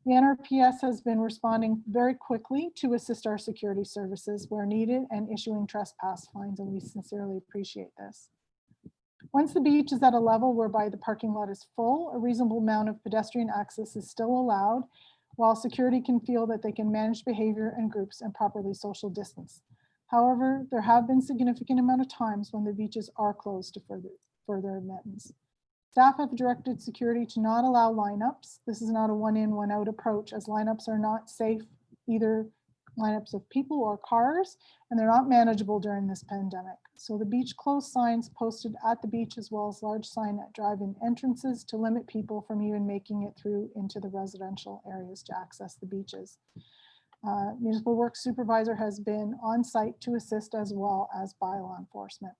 The NRPS has been responding very quickly to assist our security services where needed and issuing trespass fines, and we sincerely appreciate this. Once the beach is at a level whereby the parking lot is full, a reasonable amount of pedestrian access is still allowed, while security can feel that they can manage behavior in groups and properly social distance. However, there have been significant amount of times when the beaches are closed to further admittance. Staff have directed security to not allow lineups. This is not a one-in, one-out approach, as lineups are not safe, either lineups of people or cars, and they're not manageable during this pandemic. So the beach closed signs posted at the beach, as well as large sign at drive-in entrances to limit people from even making it through into the residential areas to access the beaches. Municipal Works Supervisor has been on site to assist, as well as by law enforcement.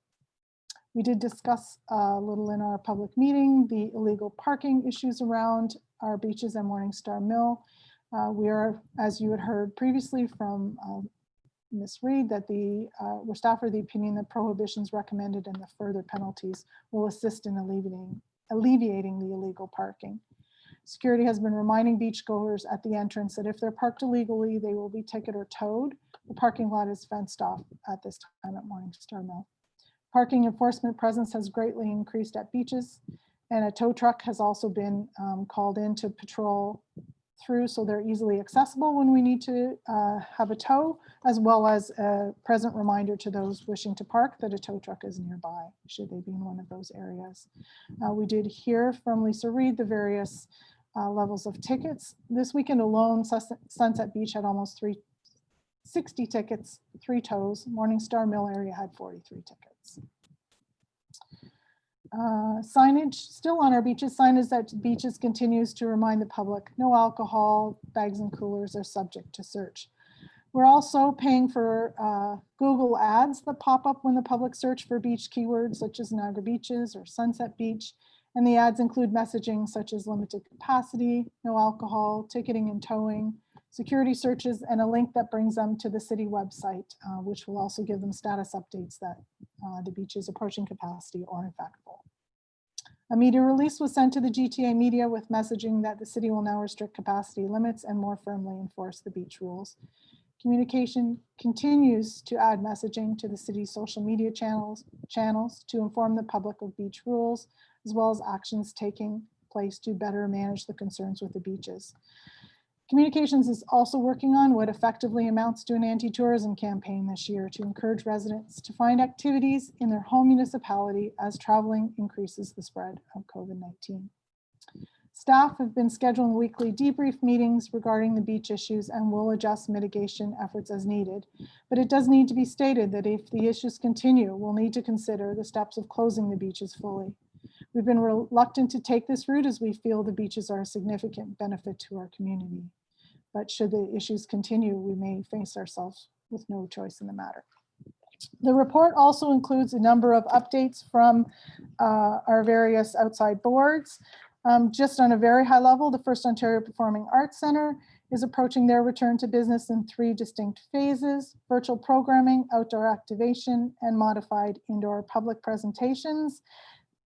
We did discuss a little in our public meeting the illegal parking issues around our beaches and Morningstar Mill. We are, as you had heard previously from Ms. Reed, that we're staff are the opinion that prohibitions recommended and the further penalties will assist in alleviating the illegal parking. Security has been reminding beachgoers at the entrance that if they're parked illegally, they will be ticketed or towed. The parking lot is fenced off at this time at Morningstar Mill. Parking enforcement presence has greatly increased at beaches, and a tow truck has also been called in to patrol through, so they're easily accessible when we need to have a tow, as well as a present reminder to those wishing to park that a tow truck is nearby, should they be in one of those areas. We did hear from Lisa Reed the various levels of tickets. This weekend alone, Sunset Beach had almost 360 tickets, 3 tows. Morningstar Mill area had 43 tickets. Signage still on our beaches. Signage at beaches continues to remind the public no alcohol, bags and coolers are subject to search. We're also paying for Google ads that pop up when the public search for beach keywords such as Niagara Beaches or Sunset Beach. And the ads include messaging such as limited capacity, no alcohol, ticketing and towing, security searches, and a link that brings them to the city website, which will also give them status updates that the beach is approaching capacity or in fact full. A media release was sent to the GTA media with messaging that the city will now restrict capacity limits and more firmly enforce the beach rules. Communication continues to add messaging to the city's social media channels to inform the public of beach rules, as well as actions taking place to better manage the concerns with the beaches. Communications is also working on what effectively amounts to an anti-tourism campaign this year to encourage residents to find activities in their home municipality as traveling increases the spread of COVID-19. Staff have been scheduling weekly debrief meetings regarding the beach issues and will adjust mitigation efforts as needed. But it does need to be stated that if the issues continue, we'll need to consider the steps of closing the beaches fully. We've been reluctant to take this route as we feel the beaches are a significant benefit to our community. But should the issues continue, we may face ourselves with no choice in the matter. The report also includes a number of updates from our various outside boards. Just on a very high level, the First Ontario Performing Arts Centre is approaching their return to business in 3 distinct phases: virtual programming, outdoor activation, and modified indoor public presentations.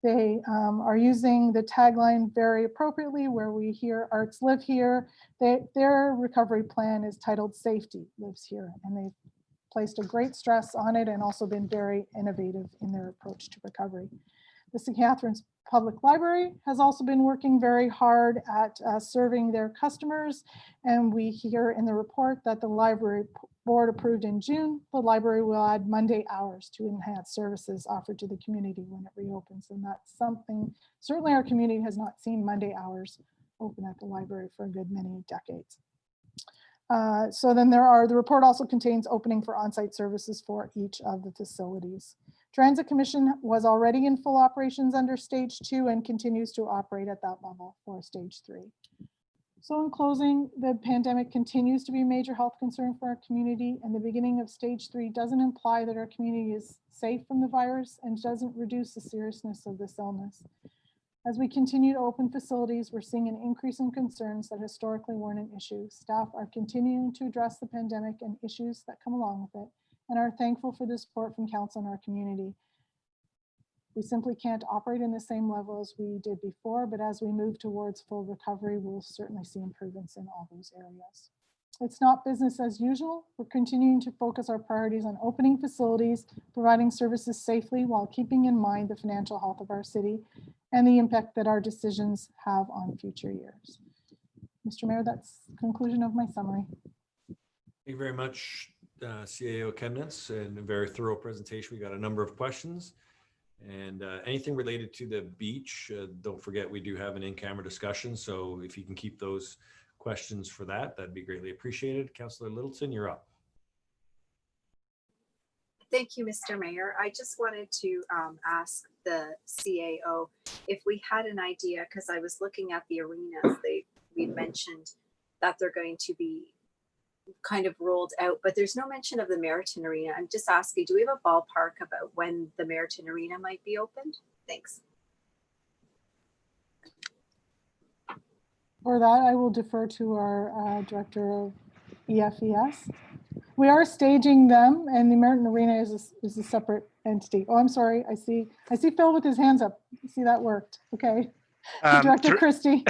They are using the tagline very appropriately, where we hear arts live here. Their recovery plan is titled Safety Lives Here, and they've placed a great stress on it and also been very innovative in their approach to recovery. The St. Catharines Public Library has also been working very hard at serving their customers. And we hear in the report that the library board approved in June, the library will add Monday hours to enhance services offered to the community when it reopens. And that's something, certainly our community has not seen Monday hours open at the library for a good many decades. So then the report also contains opening for on-site services for each of the facilities. Transit Commission was already in full operations under stage 2 and continues to operate at that level for stage 3. So in closing, the pandemic continues to be a major health concern for our community, and the beginning of stage 3 doesn't imply that our community is safe from the virus and doesn't reduce the seriousness of this illness. As we continue to open facilities, we're seeing an increase in concerns that historically weren't an issue. Staff are continuing to address the pandemic and issues that come along with it, and are thankful for the support from council and our community. We simply can't operate in the same level as we did before, but as we move towards full recovery, we'll certainly see improvements in all those areas. It's not business as usual. We're continuing to focus our priorities on opening facilities, providing services safely while keeping in mind the financial health of our city and the impact that our decisions have on future years. Mr. Mayor, that's the conclusion of my summary. Thank you very much, CAO Chemnitz, and a very thorough presentation. We got a number of questions, and anything related to the beach, don't forget we do have an in-camera discussion, so if you can keep those questions for that, that'd be greatly appreciated. Councillor Littleton, you're up. Thank you, Mr. Mayor. I just wanted to ask the CAO if we had an idea, because I was looking at the arenas. We mentioned that they're going to be kind of rolled out, but there's no mention of the Meriton Arena. I'm just asking, do we have a ballpark about when the Meriton Arena might be opened? Thanks. For that, I will defer to our Director of EFES. We are staging them, and the Meriton Arena is a separate entity. Oh, I'm sorry. I see Phil with his hands up. See, that worked. Okay. Director Christie.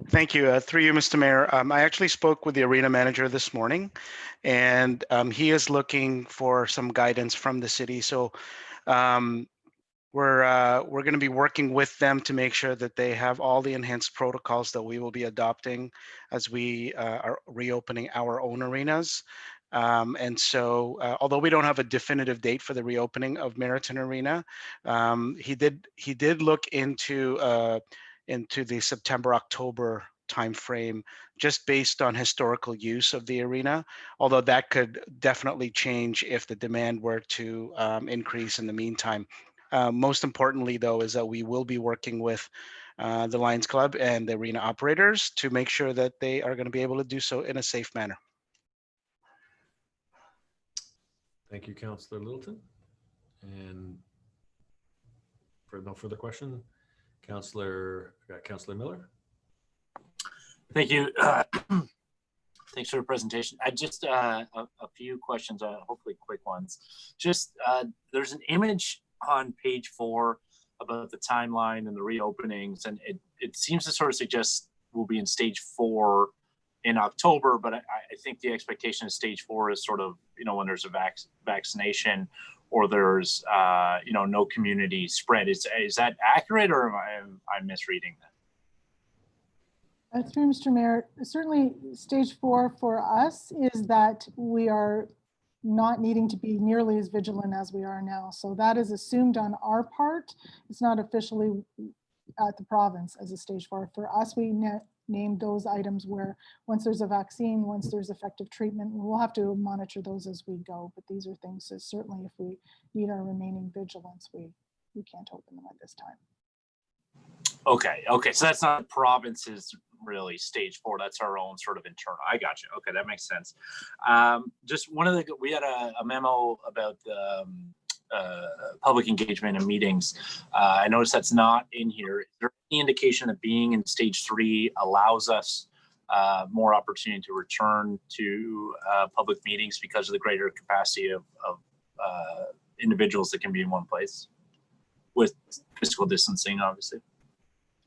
Thank you. Through you, Mr. Mayor. I actually spoke with the arena manager this morning, and he is looking for some guidance from the city. So we're going to be working with them to make sure that they have all the enhanced protocols that we will be adopting as we are reopening our own arenas. And so, although we don't have a definitive date for the reopening of Meriton Arena, he did look into the September-October timeframe, just based on historical use of the arena, although that could definitely change if the demand were to increase in the meantime. Most importantly, though, is that we will be working with the Lions Club and the arena operators to make sure that they are going to be able to do so in a safe manner. Thank you, Councillor Littleton. And for no further question, Councillor Miller. Thank you. Thanks for the presentation. I just a few questions, hopefully quick ones. Just there's an image on page 4 about the timeline and the reopenings, and it seems to sort of suggest we'll be in stage 4 in October, but I think the expectation of stage 4 is sort of, when there's a vaccination or there's no community spread. Is that accurate, or am I misreading that? Through Mr. Mayor, certainly stage 4 for us is that we are not needing to be nearly as vigilant as we are now. So that is assumed on our part. It's not officially at the province as a stage 4. For us, we named those items where once there's a vaccine, once there's effective treatment, we'll have to monitor those as we go. But these are things that certainly if we need our remaining vigilance, we can't open them at this time. Okay. So that's not province's really stage 4. That's our own sort of internal. I got you. Okay, that makes sense. Just we had a memo about the public engagement and meetings. I noticed that's not in here. Is there any indication that being in stage 3 allows us more opportunity to return to public meetings because of the greater capacity of individuals that can be in one place with physical distancing, obviously.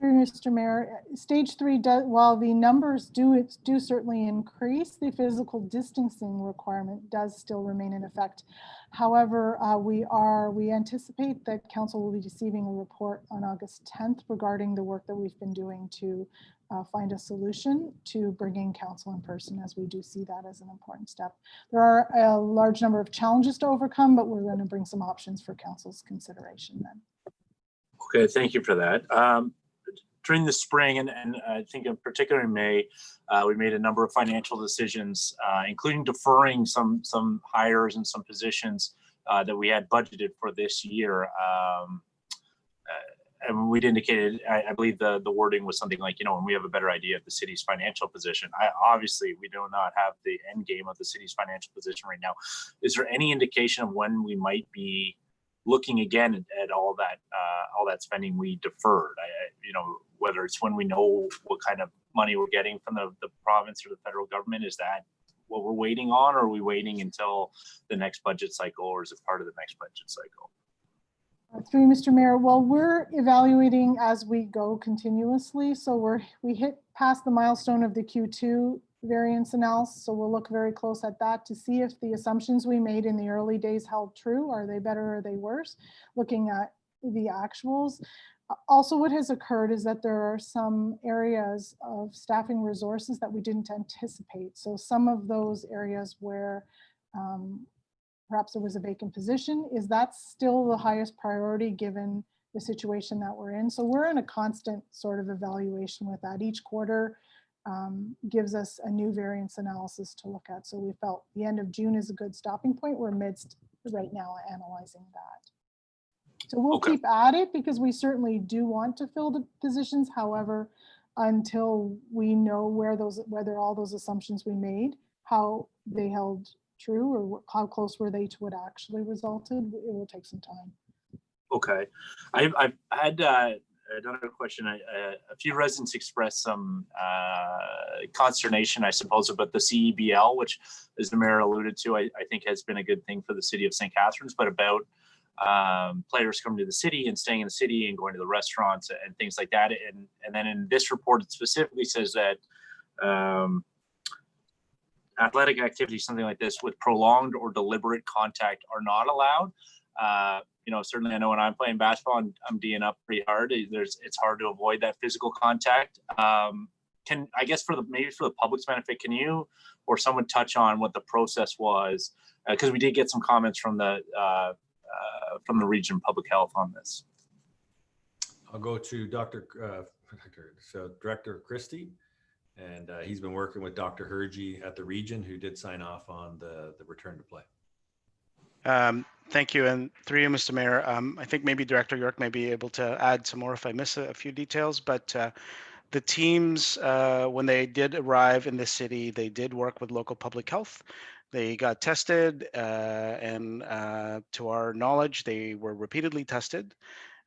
Mr. Mayor, stage 3 does, while the numbers do certainly increase, the physical distancing requirement does still remain in effect. However, we anticipate that council will be receiving a report on August 10th regarding the work that we've been doing to find a solution to bringing council in person, as we do see that as an important step. There are a large number of challenges to overcome, but we're going to bring some options for council's consideration then. Okay, thank you for that. During the spring, and I think in particular in May, we made a number of financial decisions, including deferring some hires and some positions that we had budgeted for this year. And we'd indicated, I believe the wording was something like, when we have a better idea of the city's financial position. Obviously, we do not have the end game of the city's financial position right now. Is there any indication of when we might be looking again at all that spending we deferred? Whether it's when we know what kind of money we're getting from the province or the federal government, is that what we're waiting on, or are we waiting until the next budget cycle, or is it part of the next budget cycle? Through Mr. Mayor, well, we're evaluating as we go continuously. So we hit past the milestone of the Q2 variance analysis. So we'll look very close at that to see if the assumptions we made in the early days held true. Are they better or are they worse? Looking at the actuals. Also, what has occurred is that there are some areas of staffing resources that we didn't anticipate. So some of those areas where perhaps there was a vacant position, is that still the highest priority given the situation that we're in? So we're in a constant sort of evaluation with that. Each quarter gives us a new variance analysis to look at. So we felt the end of June is a good stopping point. We're amidst right now analyzing that. So we'll keep at it because we certainly do want to fill the positions. However, until we know whether all those assumptions we made, how they held true, or how close were they to what actually resulted, it will take some time. Okay, I've had another question. A few residents expressed some consternation, I suppose, about the CEBL, which, as the mayor alluded to, I think has been a good thing for the city of St. Catharines, but about players coming to the city and staying in the city and going to the restaurants and things like that. And then in this report, it specifically says that athletic activities, something like this, with prolonged or deliberate contact are not allowed. Certainly I know when I'm playing basketball, I'm D'ing up pretty hard. It's hard to avoid that physical contact. I guess maybe for the public's benefit, can you or someone touch on what the process was? Because we did get some comments from the region public health on this. I'll go to Director Christie. And he's been working with Dr. Hergy at the region, who did sign off on the return to play. Thank you. And through you, Mr. Mayor, I think maybe Director York may be able to add some more if I miss a few details, but the teams, when they did arrive in the city, they did work with local public health. They got tested, and to our knowledge, they were repeatedly tested.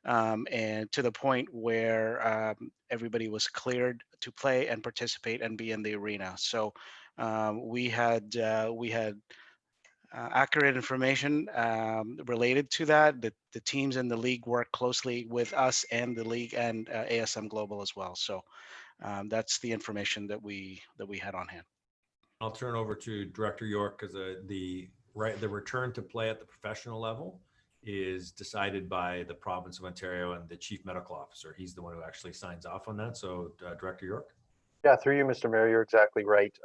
And to the point where everybody was cleared to play and participate and be in the arena. So we had accurate information related to that. The teams in the league work closely with us and the league and ASM Global as well. So that's the information that we had on hand. I'll turn over to Director York, because the return to play at the professional level is decided by the province of Ontario and the chief medical officer. He's the one who actually signs off on that. So Director York. Yeah, through you, Mr. Mayor, you're exactly right.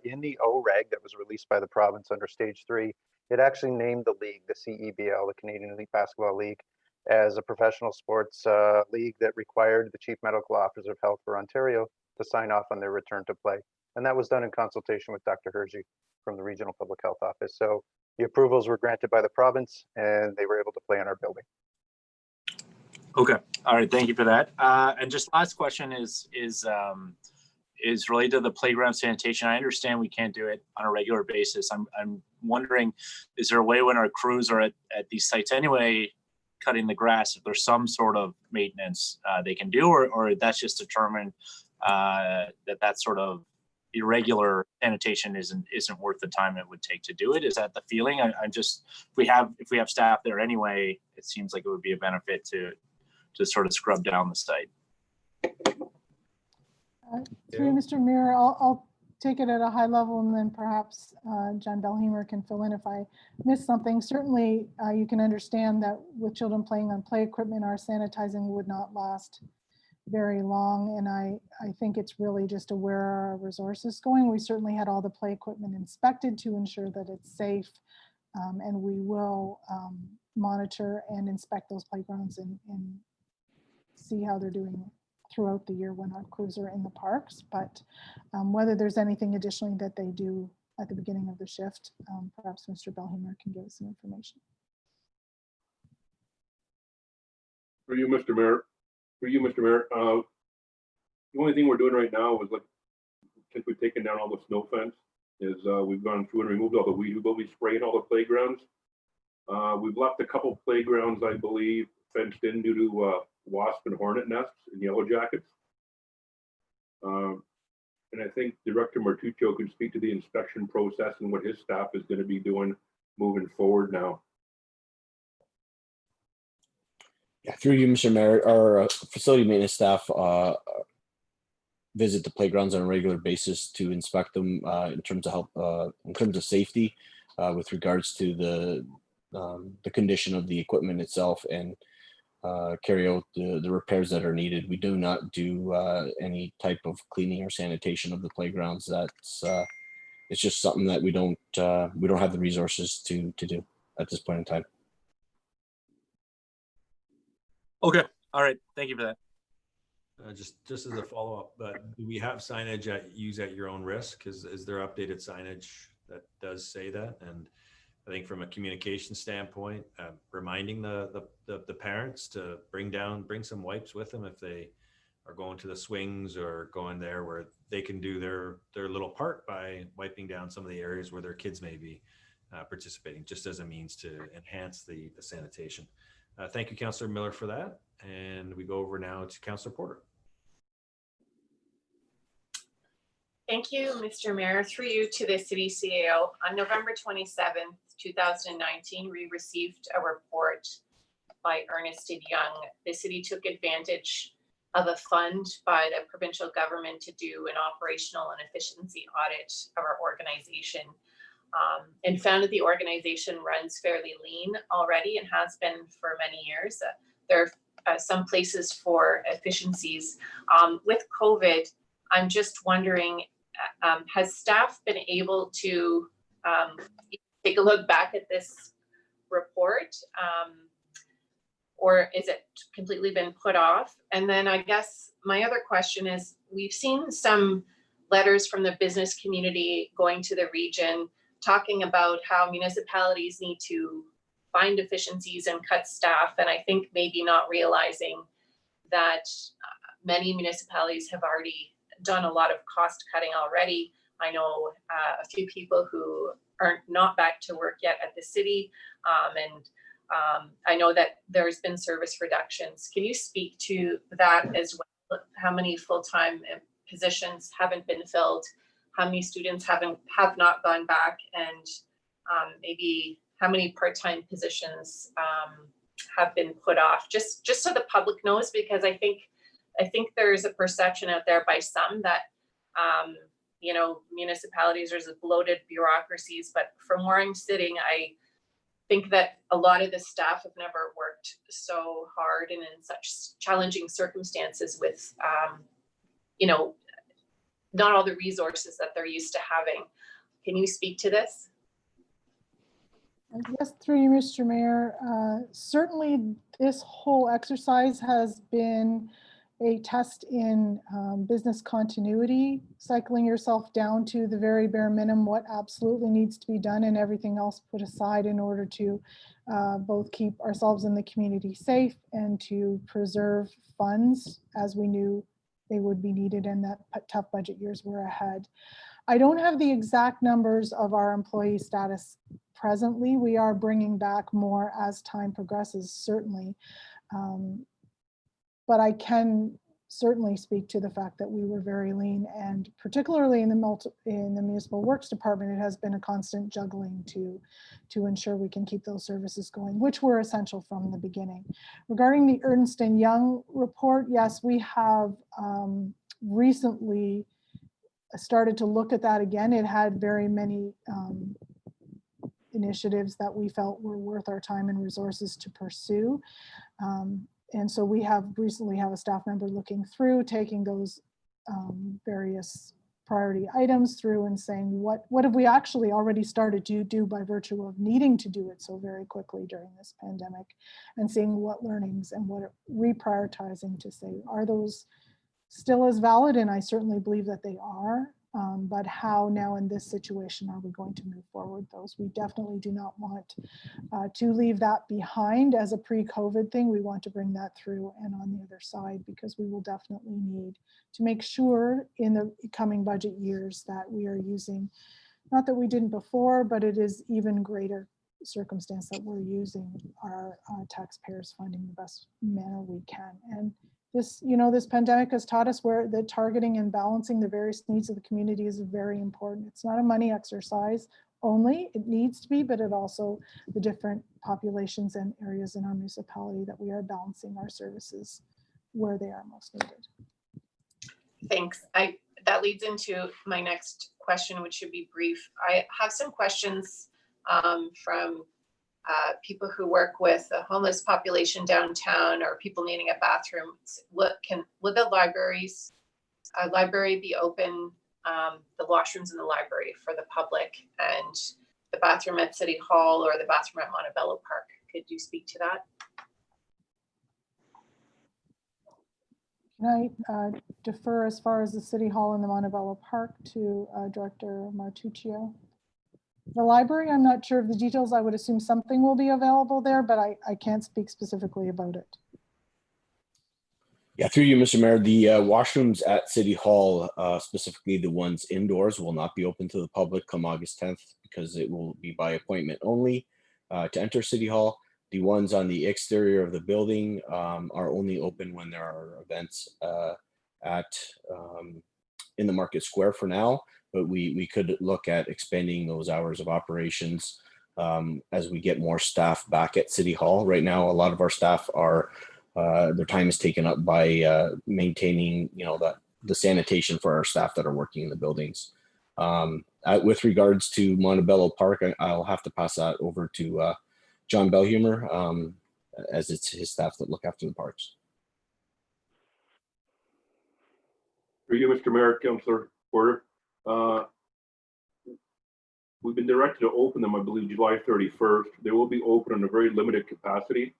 In the OREG that was released by the province under stage 3, it actually named the league, the CEBL, the Canadian Elite Basketball League, as a professional sports league that required the chief medical officer of health for Ontario to sign off on their return to play. And that was done in consultation with Dr. Hergy from the Regional Public Health Office. So the approvals were granted by the province and they were able to play in our building. Okay. All right. Thank you for that. And just last question is related to the playground sanitation. I understand we can't do it on a regular basis. I'm wondering, is there a way when our crews are at these sites anyway, cutting the grass, if there's some sort of maintenance they can do, or that's just determined that sort of irregular sanitation isn't worth the time it would take to do it. Is that the feeling? I'm just, if we have staff there anyway, it seems like it would be a benefit to sort of scrub down the site. Through Mr. Mayor, I'll take it at a high level, and then perhaps John Belheimer can fill in if I miss something. Certainly, you can understand that with children playing on play equipment, our sanitizing would not last very long. And I think it's really just where are our resources going. We certainly had all the play equipment inspected to ensure that it's safe. And we will monitor and inspect those playgrounds and see how they're doing throughout the year when our crews are in the parks. But whether there's anything additionally that they do at the beginning of the shift, perhaps Mr. Belheimer can give us some information. For you, Mr. Mayor. The only thing we're doing right now is, like, since we've taken down all the snow fence, is we've gone through and removed all the weed. We'll be spraying all the playgrounds. We've left a couple playgrounds, I believe, fenced in due to wasp and hornet nests and yellow jackets. And I think Director Martuccio can speak to the inspection process and what his staff is going to be doing moving forward now. Yeah, through you, Mr. Mayor, our facility maintenance staff visit the playgrounds on a regular basis to inspect them in terms of help, in terms of safety, with regards to the condition of the equipment itself, and carry out the repairs that are needed. We do not do any type of cleaning or sanitation of the playgrounds. That's it's just something that we don't have the resources to do at this point in time. Okay. All right. Thank you for that. Just as a follow-up, do we have signage use at your own risk? Is there updated signage that does say that? And I think from a communication standpoint, reminding the parents to bring some wipes with them if they are going to the swings or going there, where they can do their little part by wiping down some of the areas where their kids may be participating, just as a means to enhance the sanitation. Thank you, Councillor Miller, for that. And we go over now to Councillor Porter. Thank you, Mr. Mayor. Through you to the City CAO. On November 27th, 2019, we received a report by Ernst & Young. The city took advantage of a fund by the provincial government to do an operational and efficiency audit of our organization, and found that the organization runs fairly lean already and has been for many years. There are some places for efficiencies. With COVID, I'm just wondering, has staff been able to take a look back at this report, or is it completely been put off? And then I guess my other question is, we've seen some letters from the business community going to the region talking about how municipalities need to find efficiencies and cut staff. And I think maybe not realizing that many municipalities have already done a lot of cost cutting already. I know a few people who are not back to work yet at the city. And I know that there's been service reductions. Can you speak to that as well? How many full-time positions haven't been filled? How many students have not gone back, and maybe how many part-time positions have been put off? Just so the public knows, because I think there's a perception out there by some that you know, municipalities are bloated bureaucracies, but from where I'm sitting, I think that a lot of the staff have never worked so hard and in such challenging circumstances with you know, not all the resources that they're used to having. Can you speak to this? Yes, through you, Mr. Mayor. Certainly this whole exercise has been a test in business continuity, cycling yourself down to the very bare minimum, what absolutely needs to be done, and everything else put aside in order to both keep ourselves and the community safe and to preserve funds as we knew they would be needed and that tough budget years were ahead. I don't have the exact numbers of our employee status presently. We are bringing back more as time progresses, certainly. But I can certainly speak to the fact that we were very lean, and particularly in the municipal works department, it has been a constant juggling to ensure we can keep those services going, which were essential from the beginning. Regarding the Ernst & Young report, yes, we have recently started to look at that again. It had very many initiatives that we felt were worth our time and resources to pursue. And so we have recently have a staff member looking through, taking those various priority items through and saying, what have we actually already started to do by virtue of needing to do it so very quickly during this pandemic, and seeing what learnings and what reprioritizing to say, are those still as valid? And I certainly believe that they are. But how now in this situation are we going to move forward those? We definitely do not want to leave that behind as a pre-COVID thing. We want to bring that through and on the other side, because we will definitely need to make sure in the coming budget years that we are using, not that we didn't before, but it is even greater circumstance that we're using our taxpayers' funding the best manner we can. And this, this pandemic has taught us where the targeting and balancing the various needs of the community is very important. It's not a money exercise only, it needs to be, but it also the different populations and areas in our municipality that we are balancing our services where they are most needed. Thanks. That leads into my next question, which should be brief. I have some questions from people who work with the homeless population downtown, or people needing a bathroom. Would the library be open, the washrooms in the library for the public, and the bathroom at City Hall or the bathroom at Montebello Park? Could you speak to that? Can I defer as far as the City Hall and the Montebello Park to Director Martuccio? The library, I'm not sure of the details. I would assume something will be available there, but I can't speak specifically about it. Yeah, through you, Mr. Mayor, the washrooms at City Hall, specifically the ones indoors, will not be open to the public come August 10th because it will be by appointment only to enter City Hall. The ones on the exterior of the building are only open when there are events in the Market Square for now, but we could look at expanding those hours of operations as we get more staff back at City Hall. Right now, a lot of our staff are, their time is taken up by maintaining, the sanitation for our staff that are working in the buildings. With regards to Montebello Park, I'll have to pass that over to John Bellhumer, as it's his staff that look after the parks. For you, Mr. Mayor, Councillor Porter, we've been directed to open them, I believe, July 31st. They will be open in a very limited capacity,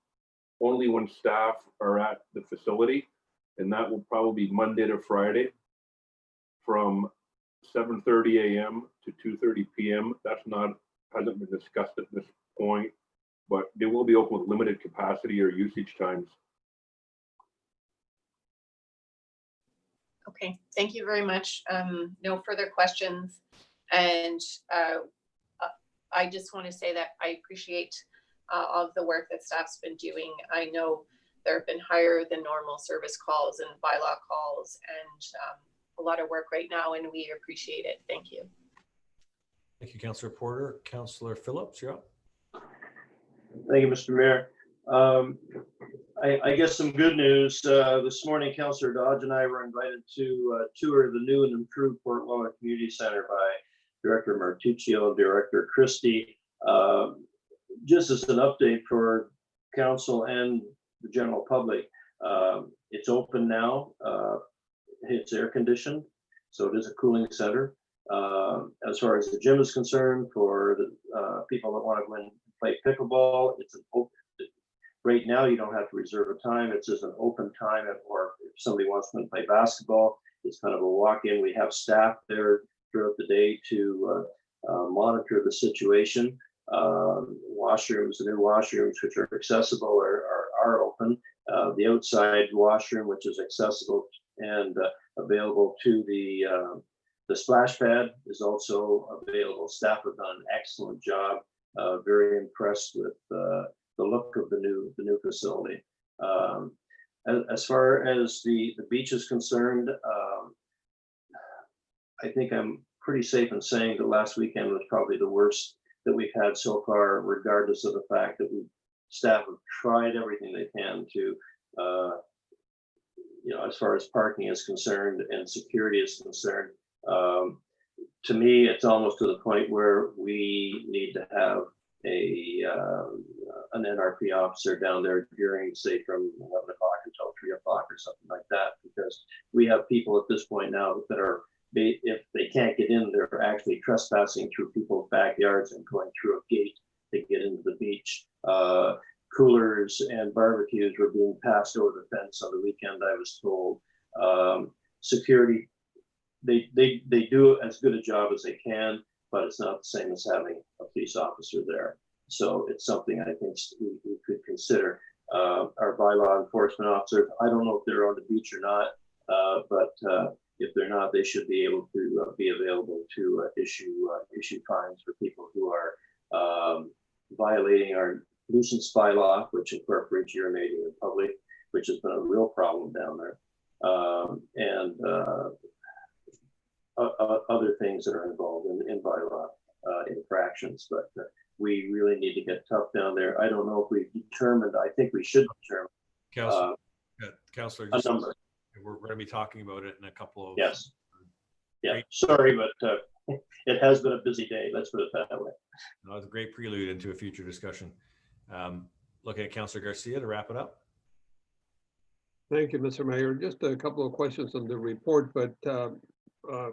only when staff are at the facility, and that will probably be Monday to Friday from 7:30 a.m. to 2:30 p.m. Hasn't been discussed at this point, but they will be open with limited capacity or usage times. Okay, thank you very much. No further questions. And I just want to say that I appreciate all of the work that staff's been doing. I know there have been higher than normal service calls and bylaw calls, and a lot of work right now, and we appreciate it. Thank you. Thank you, Councillor Porter. Councillor Phillips, you're up. Thank you, Mr. Mayor. I guess some good news. This morning, Councillor Dodge and I were invited to tour the new and improved Port Wella Community Center by Director Martuccio, Director Christie. Just as an update for council and the general public, it's open now. It's air conditioned, so it is a cooling center. As far as the gym is concerned, for the people that want to go and play pickleball, it's an open. Right now, you don't have to reserve a time. It's just an open time, or if somebody wants to play basketball, it's kind of a walk-in. We have staff there throughout the day to monitor the situation. Washrooms, the new washrooms, which are accessible, are open. The outside washroom, which is accessible and available to the splash pad, is also available. Staff have done an excellent job very impressed with the look of the new facility. As far as the beach is concerned, I think I'm pretty safe in saying that last weekend was probably the worst that we've had so far, regardless of the fact that staff have tried everything they can to, as far as parking is concerned and security is concerned. To me, it's almost to the point where we need to have an NRP officer down there during, say, from 11 o'clock until 3 o'clock or something like that, because we have people at this point now that are, if they can't get in, they're actually trespassing through people's backyards and going through a gate to get into the beach. Coolers and barbecues were being passed over the fence on the weekend, I was told. Security, they do as good a job as they can, but it's not the same as having a police officer there. So it's something I think we could consider. Our bylaw enforcement officers, I don't know if they're on the beach or not, but if they're not, they should be able to be available to issue fines for people who are violating our nuisance bylaw, which incorporates urinating in public, which has been a real problem down there, and other things that are involved in bylaw infractions. But we really need to get tough down there. I don't know if we've determined, I think we should determine Councillor, a number. We're going to be talking about it in a couple of. Yes. Yeah, sorry, but it has been a busy day. Let's put it that way. No, it's a great prelude into a future discussion. Looking at Councillor Garcia to wrap it up. Thank you, Mr. Mayor. Just a couple of questions on the report, but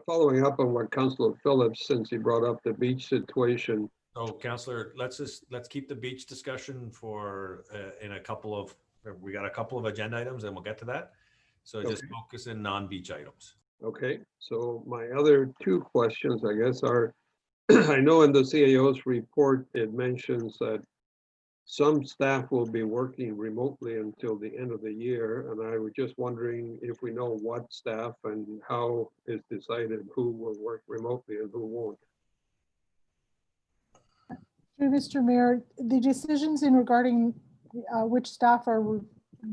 following up on what Councillor Phillips, since he brought up the beach situation. So, Councillor, let's keep the beach discussion for in a couple of. We got a couple of agenda items, and we'll get to that. So just focus in non-beach items. Okay, so my other two questions, I guess, are, I know in the CAO's report, it mentions that some staff will be working remotely until the end of the year. And I was just wondering if we know what staff and how is decided who will work remotely and who won't. Mr. Mayor, the decisions in regarding which staff are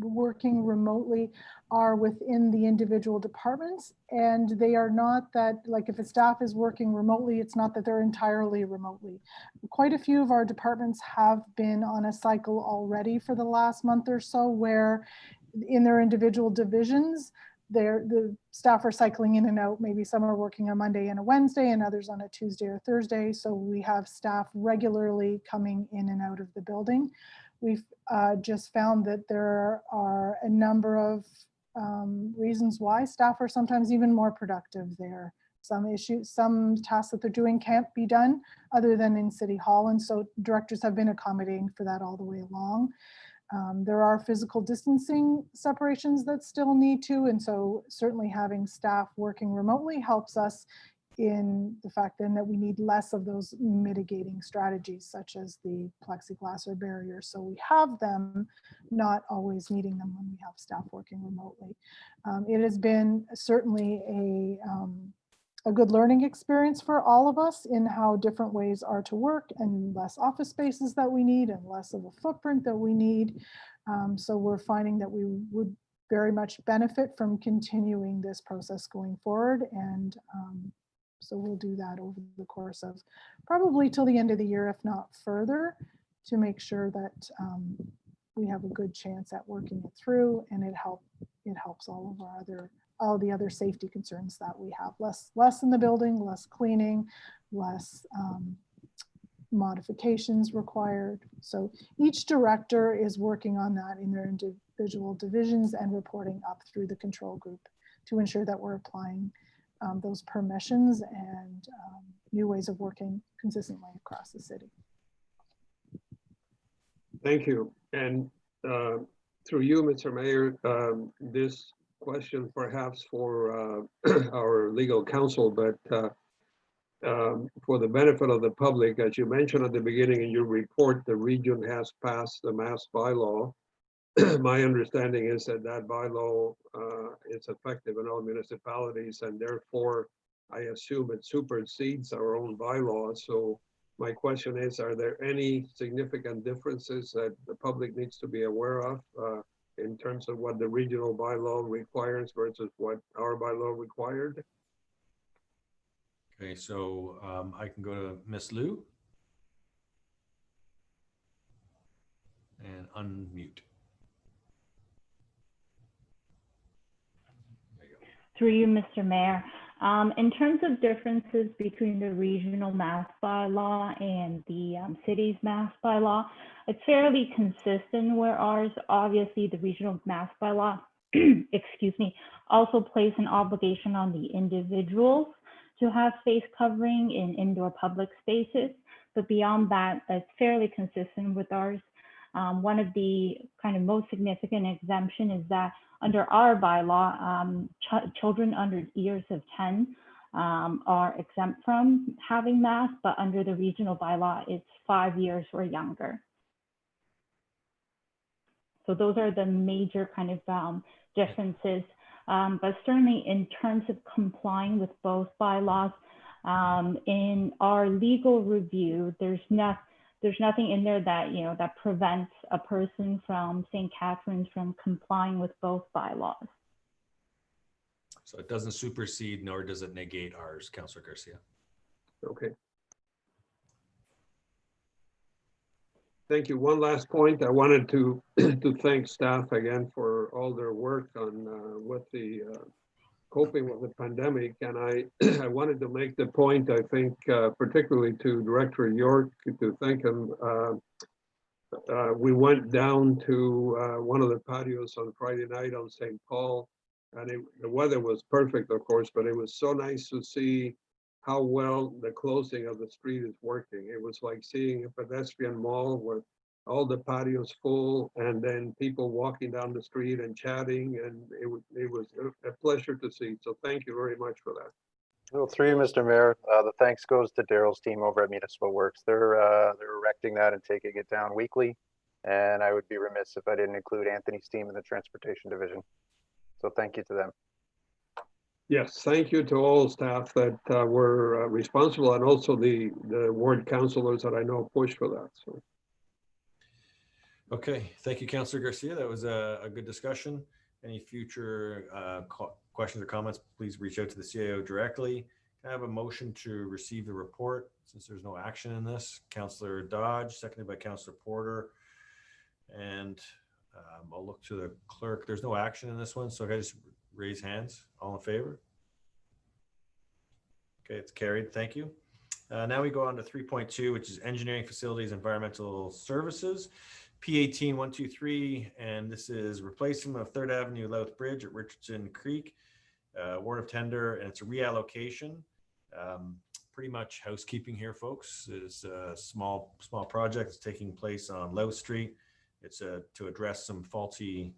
working remotely are within the individual departments, and they are not that, like, if a staff is working remotely, it's not that they're entirely remotely. Quite a few of our departments have been on a cycle already for the last month or so, where in their individual divisions, the staff are cycling in and out. Maybe some are working on Monday and a Wednesday and others on a Tuesday or Thursday. So we have staff regularly coming in and out of the building. We've just found that there are a number of reasons why staff are sometimes even more productive there. Some tasks that they're doing can't be done other than in City Hall. And so directors have been accommodating for that all the way along. There are physical distancing separations that still need to, and so certainly having staff working remotely helps us in the fact then that we need less of those mitigating strategies such as the plexiglass or barriers. So we have them, not always needing them when we have staff working remotely. It has been certainly a good learning experience for all of us in how different ways are to work, and less office spaces that we need and less of a footprint that we need. So we're finding that we would very much benefit from continuing this process going forward. And so we'll do that over the course of probably till the end of the year, if not further, to make sure that we have a good chance at working it through, and it helps all of all the other safety concerns that we have. Less in the building, less cleaning, less modifications required. So each director is working on that in their individual divisions and reporting up through the control group to ensure that we're applying those permissions and new ways of working consistently across the city. Thank you. And through you, Mr. Mayor, this question perhaps for our legal counsel, but for the benefit of the public, as you mentioned at the beginning in your report, the region has passed the mask bylaw. My understanding is that that bylaw is effective in all municipalities, and therefore I assume it supersedes our own bylaws. So My question is, are there any significant differences that the public needs to be aware of in terms of what the regional bylaw requires versus what our bylaw required? Okay, so I can go to Miss Lou and unmute. Through you, Mr. Mayor. In terms of differences between the regional mass bylaw and the city's mass bylaw, it's fairly consistent where ours, obviously the regional mass bylaw, excuse me, also place an obligation on the individuals to have face covering in indoor public spaces. But beyond that, it's fairly consistent with ours. One of the kind of most significant exemption is that under our bylaw, children under years of 10 are exempt from having masks, but under the regional bylaw, it's 5 years or younger. So those are the major kind of differences. But certainly in terms of complying with both bylaws, in our legal review, there's nothing in there that, that prevents a person from St. Catharines from complying with both bylaws. So it doesn't supersede nor does it negate ours, Councillor Garcia. Okay. Thank you. One last point. I wanted to thank staff again for all their work on with the coping with the pandemic. And I wanted to make the point, I think, particularly to Director York, to thank him. We went down to one of the patios on Friday night on St. Paul, and the weather was perfect, of course, but it was so nice to see how well the closing of the street is working. It was like seeing a pedestrian mall with all the patios full and then people walking down the street and chatting, and it was a pleasure to see. So thank you very much for that. Well, through you, Mr. Mayor, the thanks goes to Daryl's team over at Municipal Works. They're erecting that and taking it down weekly. And I would be remiss if I didn't include Anthony's team in the Transportation Division. So thank you to them. Yes, thank you to all staff that were responsible, and also the ward councilors that I know pushed for that. So. Okay, thank you, Councillor Garcia. That was a good discussion. Any future questions or comments, please reach out to the CAO directly. Can I have a motion to receive the report since there's no action in this? Councillor Dodge, seconded by Councillor Porter. And I'll look to the clerk. There's no action in this one, so I just raise hands. All in favor? Okay, it's carried. Thank you. Now we go on to 3.2, which is engineering facilities, environmental services. P18-123, and this is replacement of 3rd Avenue Louth Bridge at Richardson Creek, award of tender, and it's a reallocation. Pretty much housekeeping here, folks. It's a small project that's taking place on Louth Street. It's to address some faulty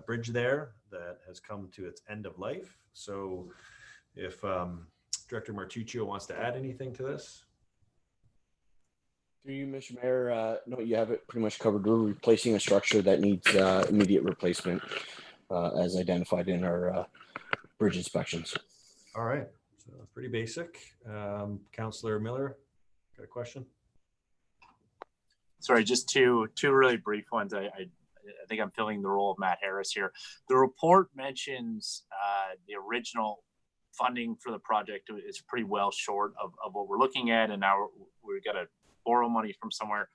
bridge there that has come to its end of life. So if Director Martuccio wants to add anything to this. Through you, Mr. Mayor, no, you have it pretty much covered. We're replacing a structure that needs immediate replacement as identified in our bridge inspections. All right, so pretty basic. Councillor Miller, got a question? Sorry, just two really brief ones. I think I'm filling the role of Matt Harris here. The report mentions the original funding for the project is pretty well short of what we're looking at, and now we've got to borrow money from somewhere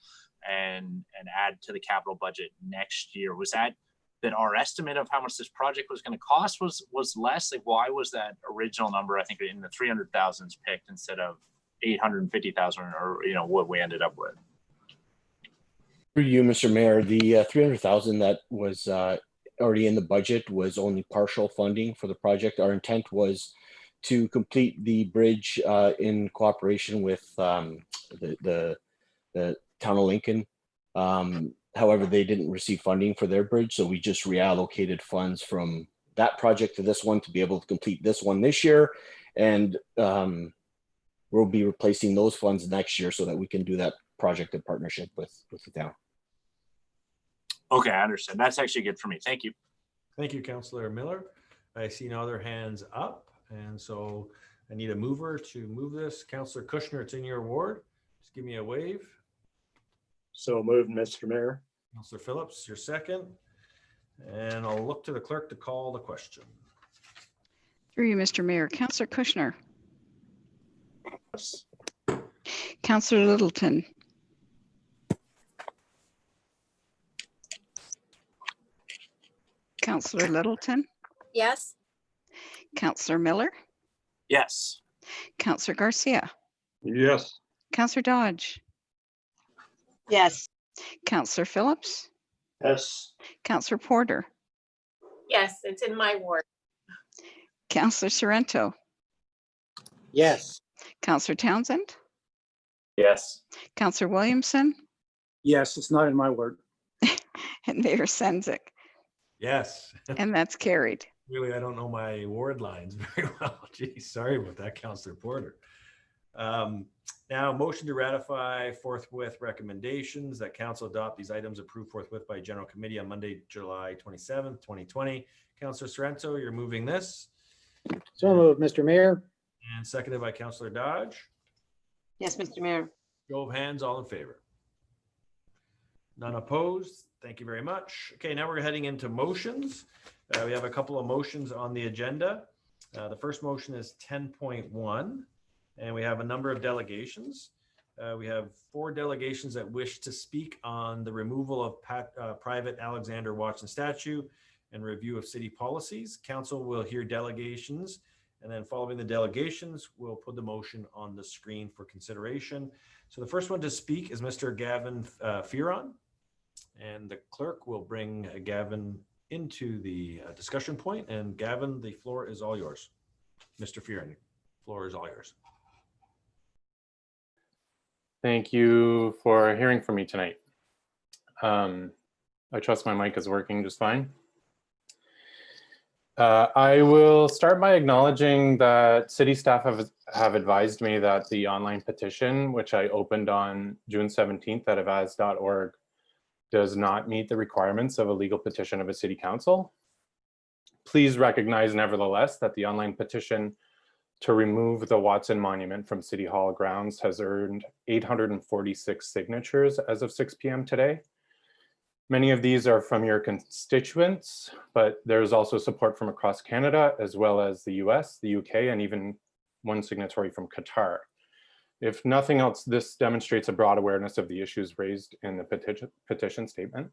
and add to the capital budget next year. Was that our estimate of how much this project was going to cost was less? Like, why was that original number, I think, in the 300,000s picked instead of 850,000, or what we ended up with? Through you, Mr. Mayor, the 300,000 that was already in the budget was only partial funding for the project. Our intent was to complete the bridge in cooperation with the town of Lincoln. However, they didn't receive funding for their bridge, so we just reallocated funds from that project to this one to be able to complete this one this year, and we'll be replacing those funds next year so that we can do that project in partnership with the town. Okay, I understand. That's actually good for me. Thank you. Thank you, Councillor Miller. I see no other hands up, and so I need a mover to move this. Councillor Kushner, it's in your ward. Just give me a wave. So moved, Mr. Mayor. Councillor Phillips, your second. And I'll look to the clerk to call the question. Through you, Mr. Mayor. Councillor Kushner. Yes. Councillor Littleton. Councillor Littleton. Yes. Councillor Miller. Yes. Councillor Garcia. Yes. Councillor Dodge. Yes. Councillor Phillips. Yes. Councillor Porter. Yes, it's in my ward. Councillor Sorrento. Yes. Councillor Townsend. Yes. Councillor Williamson. Yes, it's not in my word. And Mayor Senzik. Yes. And that's carried. Really, I don't know my ward lines very well. Geez, sorry about that, Councillor Porter. Now, motion to ratify forthwith recommendations that council adopt these items approved forthwith by general committee on Monday, July 27th, 2020. Councillor Sorrento, you're moving this. So moved, Mr. Mayor. And seconded by Councillor Dodge. Yes, Mr. Mayor. Show of hands, all in favor. None opposed. Thank you very much. Okay, now we're heading into motions. We have a couple of motions on the agenda. The first motion is 10.1, and we have a number of delegations. We have 4 delegations that wish to speak on the removal of private Alexander Watson statue and review of city policies. Council will hear delegations, and then following the delegations, we'll put the motion on the screen for consideration. So the first one to speak is Mr. Gavin Fearon, and the clerk will bring Gavin into the discussion point. And Gavin, the floor is all yours. Mr. Fearon, the floor is all yours. Thank you for hearing from me tonight. I trust my mic is working just fine. I will start by acknowledging that city staff have advised me that the online petition, which I opened on June 17th at avaz.org, does not meet the requirements of a legal petition of a city council. Please recognize nevertheless that the online petition to remove the Watson Monument from City Hall grounds has earned 846 signatures as of 6 p.m. today. Many of these are from your constituents, but there's also support from across Canada, as well as the US, the UK, and even one signatory from Qatar. If nothing else, this demonstrates a broad awareness of the issues raised in the petition statement.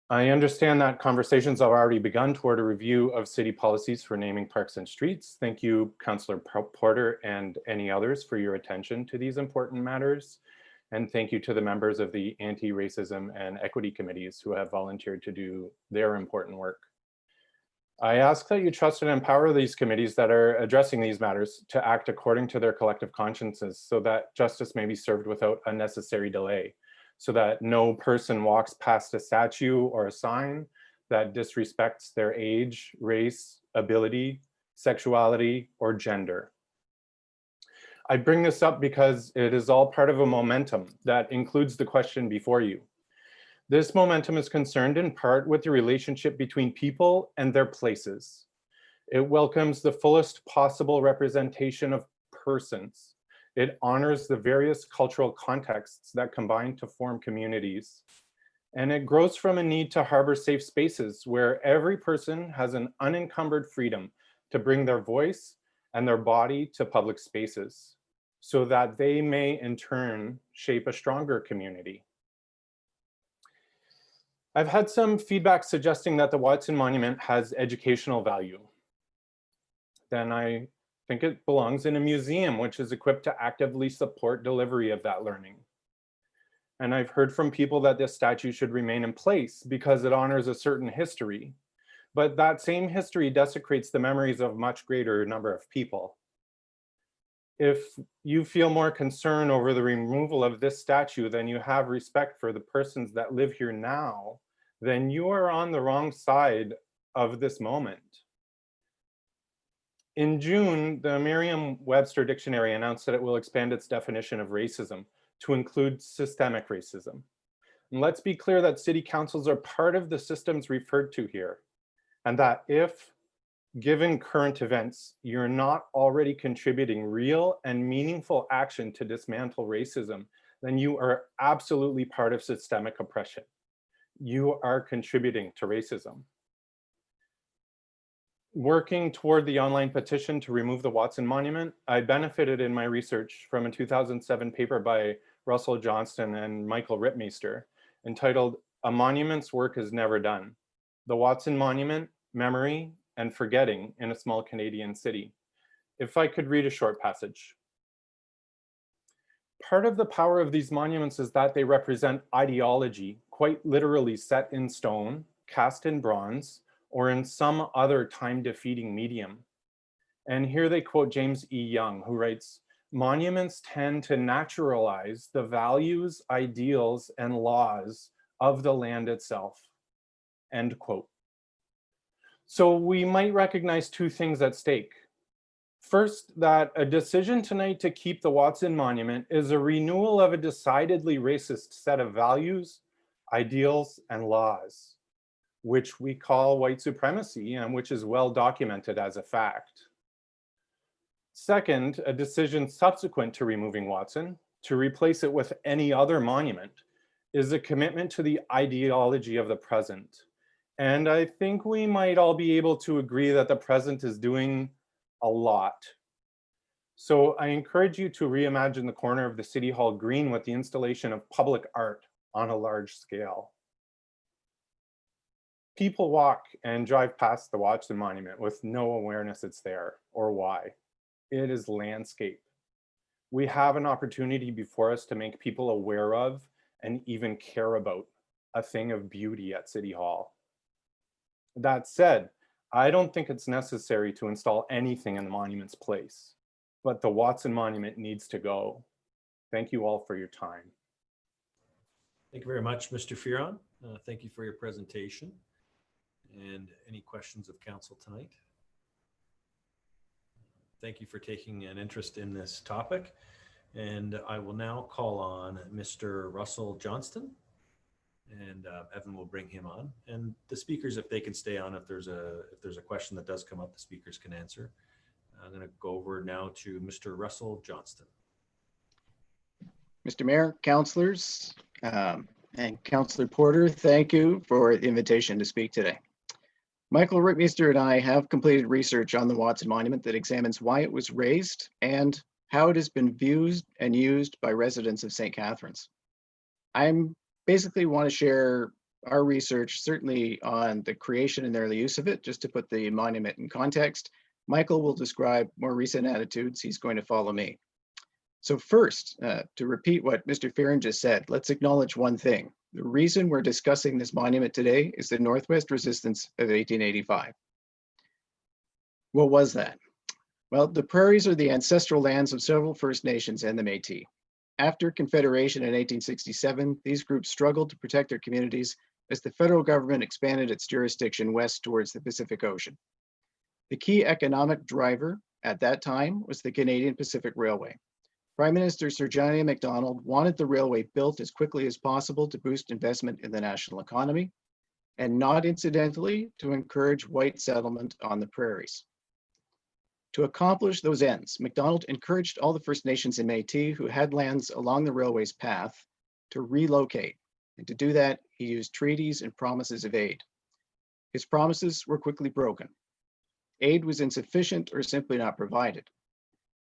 I understand that conversations have already begun toward a review of city policies for naming parks and streets. Thank you, Councillor Porter and any others for your attention to these important matters. And thank you to the members of the anti-racism and equity committees who have volunteered to do their important work. I ask that you trust and empower these committees that are addressing these matters to act according to their collective consciences so that justice may be served without unnecessary delay, so that no person walks past a statue or a sign that disrespects their age, race, ability, sexuality, or gender. I bring this up because it is all part of a momentum that includes the question before you. This momentum is concerned in part with the relationship between people and their places. It welcomes the fullest possible representation of persons. It honors the various cultural contexts that combine to form communities. And it grows from a need to harbor safe spaces where every person has an unencumbered freedom to bring their voice and their body to public spaces, so that they may in turn shape a stronger community. I've had some feedback suggesting that the Watson Monument has educational value. Then I think it belongs in a museum which is equipped to actively support delivery of that learning. And I've heard from people that this statue should remain in place because it honors a certain history, but that same history desecrates the memories of a much greater number of people. If you feel more concern over the removal of this statue than you have respect for the persons that live here now, then you are on the wrong side of this moment. In June, the Merriam-Webster Dictionary announced that it will expand its definition of racism to include systemic racism. And let's be clear that city councils are part of the systems referred to here, and that if Given current events, you're not already contributing real and meaningful action to dismantle racism, then you are absolutely part of systemic oppression. You are contributing to racism. Working toward the online petition to remove the Watson Monument, I benefited in my research from a 2007 paper by Russell Johnston and Michael Rittmeister entitled "A Monument's Work is Never Done: The Watson Monument, Memory, and Forgetting in a Small Canadian City." If I could read a short passage. Part of the power of these monuments is that they represent ideology, quite literally set in stone, cast in bronze, or in some other time-defeating medium. And here they quote James E. Young, who writes, "Monuments tend to naturalize the values, ideals, and laws of the land itself." End quote. So we might recognize two things at stake. First, that a decision tonight to keep the Watson Monument is a renewal of a decidedly racist set of values, ideals, and laws, which we call white supremacy and which is well documented as a fact. Second, a decision subsequent to removing Watson to replace it with any other monument is a commitment to the ideology of the present. And I think we might all be able to agree that the present is doing a lot. So I encourage you to reimagine the corner of the City Hall green with the installation of public art on a large scale. People walk and drive past the Watson Monument with no awareness it's there or why. It is landscape. We have an opportunity before us to make people aware of and even care about a thing of beauty at City Hall. That said, I don't think it's necessary to install anything in the monument's place, but the Watson Monument needs to go. Thank you all for your time. Thank you very much, Mr. Fearon. Thank you for your presentation. And any questions of council tonight? Thank you for taking an interest in this topic. And I will now call on Mr. Russell Johnston, and Evan will bring him on. And the speakers, if they can stay on, if there's a question that does come up, the speakers can answer. I'm going to go over now to Mr. Russell Johnston. Mr. Mayor, councilors, and Councillor Porter, thank you for the invitation to speak today. Michael Rittmeister and I have completed research on the Watson Monument that examines why it was raised and how it has been viewed and used by residents of St. Catharines. I'm basically want to share our research, certainly on the creation and early use of it, just to put the monument in context. Michael will describe more recent attitudes. He's going to follow me. So first, to repeat what Mr. Fearon just said, let's acknowledge one thing. The reason we're discussing this monument today is the Northwest Resistance of 1885. What was that? Well, the prairies are the ancestral lands of several First Nations and the Métis. After Confederation in 1867, these groups struggled to protect their communities as the federal government expanded its jurisdiction west towards the Pacific Ocean. The key economic driver at that time was the Canadian Pacific Railway. Prime Minister Sir John A. Macdonald wanted the railway built as quickly as possible to boost investment in the national economy, and not incidentally to encourage white settlement on the prairies. To accomplish those ends, Macdonald encouraged all the First Nations and Métis who had lands along the railway's path to relocate. And to do that, he used treaties and promises of aid. His promises were quickly broken. Aid was insufficient or simply not provided.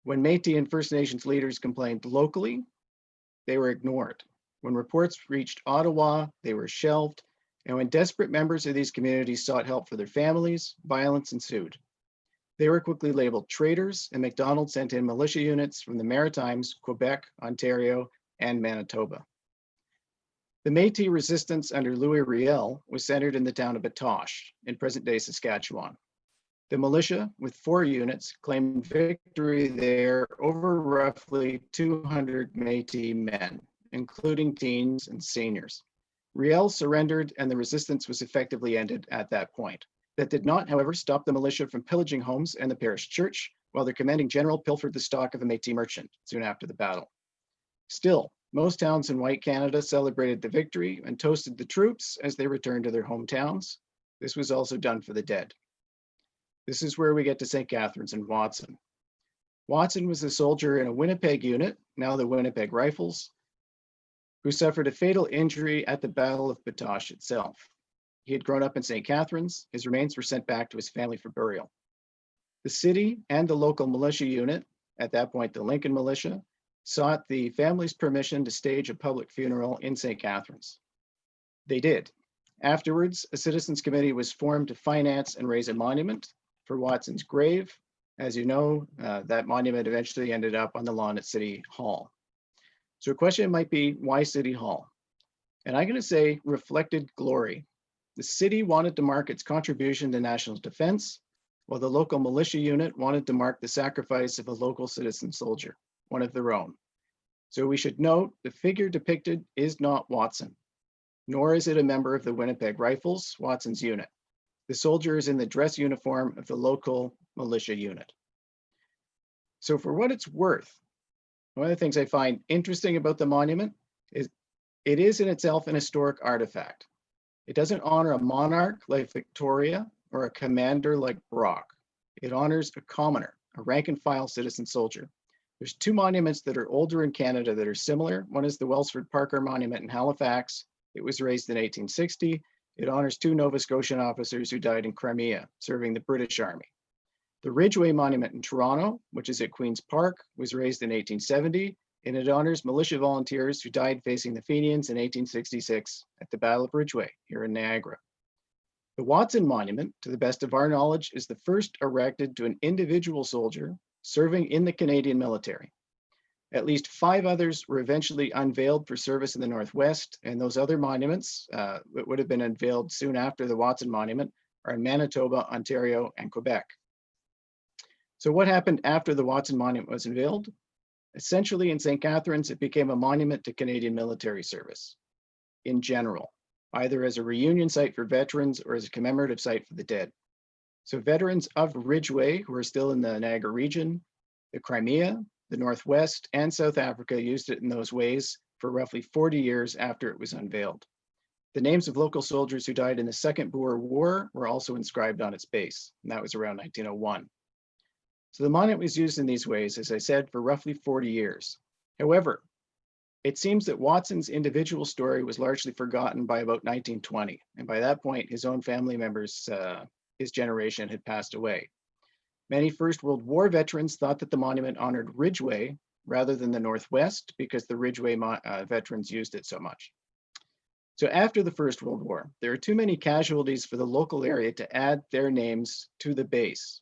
When Métis and First Nations leaders complained locally, they were ignored. When reports reached Ottawa, they were shelved. And when desperate members of these communities sought help for their families, violence ensued. They were quickly labeled traitors, and Macdonald sent in militia units from the Maritimes, Quebec, Ontario, and Manitoba. The Métis resistance under Louis Riel was centered in the town of Batoche in present-day Saskatchewan. The militia, with 4 units, claimed victory there over roughly 200 Métis men, including teens and seniors. Riel surrendered, and the resistance was effectively ended at that point. That did not, however, stop the militia from pillaging homes and the parish church, while their commanding general pilfered the stock of a Métis merchant soon after the battle. Still, most towns in White Canada celebrated the victory and toasted the troops as they returned to their hometowns. This was also done for the dead. This is where we get to St. Catharines and Watson. Watson was a soldier in a Winnipeg unit, now the Winnipeg Rifles, who suffered a fatal injury at the Battle of Batoche itself. He had grown up in St. Catharines. His remains were sent back to his family for burial. The city and the local militia unit, at that point the Lincoln Militia, sought the family's permission to stage a public funeral in St. Catharines. They did. Afterwards, a citizens committee was formed to finance and raise a monument for Watson's grave. As you know, that monument eventually ended up on the lawn at City Hall. So a question might be, why City Hall? And I'm going to say reflected glory. The city wanted to mark its contribution to national defense, while the local militia unit wanted to mark the sacrifice of a local citizen soldier, one of their own. So we should note the figure depicted is not Watson, nor is it a member of the Winnipeg Rifles, Watson's unit. The soldier is in the dress uniform of the local militia unit. So for what it's worth, one of the things I find interesting about the monument is it is in itself an historic artifact. It doesn't honor a monarch like Victoria or a commander like Brock. It honors a commoner, a rank and file citizen soldier. There's two monuments that are older in Canada that are similar. One is the Welsford Parker Monument in Halifax. It was raised in 1860. It honors two Nova Scotian officers who died in Crimea, serving the British Army. The Ridgeway Monument in Toronto, which is at Queen's Park, was raised in 1870, and it honors militia volunteers who died facing the Fenians in 1866 at the Battle of Ridgeway here in Niagara. The Watson Monument, to the best of our knowledge, is the first erected to an individual soldier serving in the Canadian military. At least 5 others were eventually unveiled for service in the Northwest, and those other monuments that would have been unveiled soon after the Watson Monument are in Manitoba, Ontario, and Quebec. So what happened after the Watson Monument was unveiled? Essentially in St. Catharines, it became a monument to Canadian military service in general, either as a reunion site for veterans or as a commemorative site for the dead. So veterans of Ridgeway, who are still in the Niagara region, the Crimea, the Northwest, and South Africa used it in those ways for roughly 40 years after it was unveiled. The names of local soldiers who died in the Second Boer War were also inscribed on its base, and that was around 1901. So the monument was used in these ways, as I said, for roughly 40 years. However, it seems that Watson's individual story was largely forgotten by about 1920. And by that point, his own family members, his generation had passed away. Many First World War veterans thought that the monument honored Ridgeway rather than the Northwest because the Ridgeway veterans used it so much. So after the First World War, there are too many casualties for the local area to add their names to the base,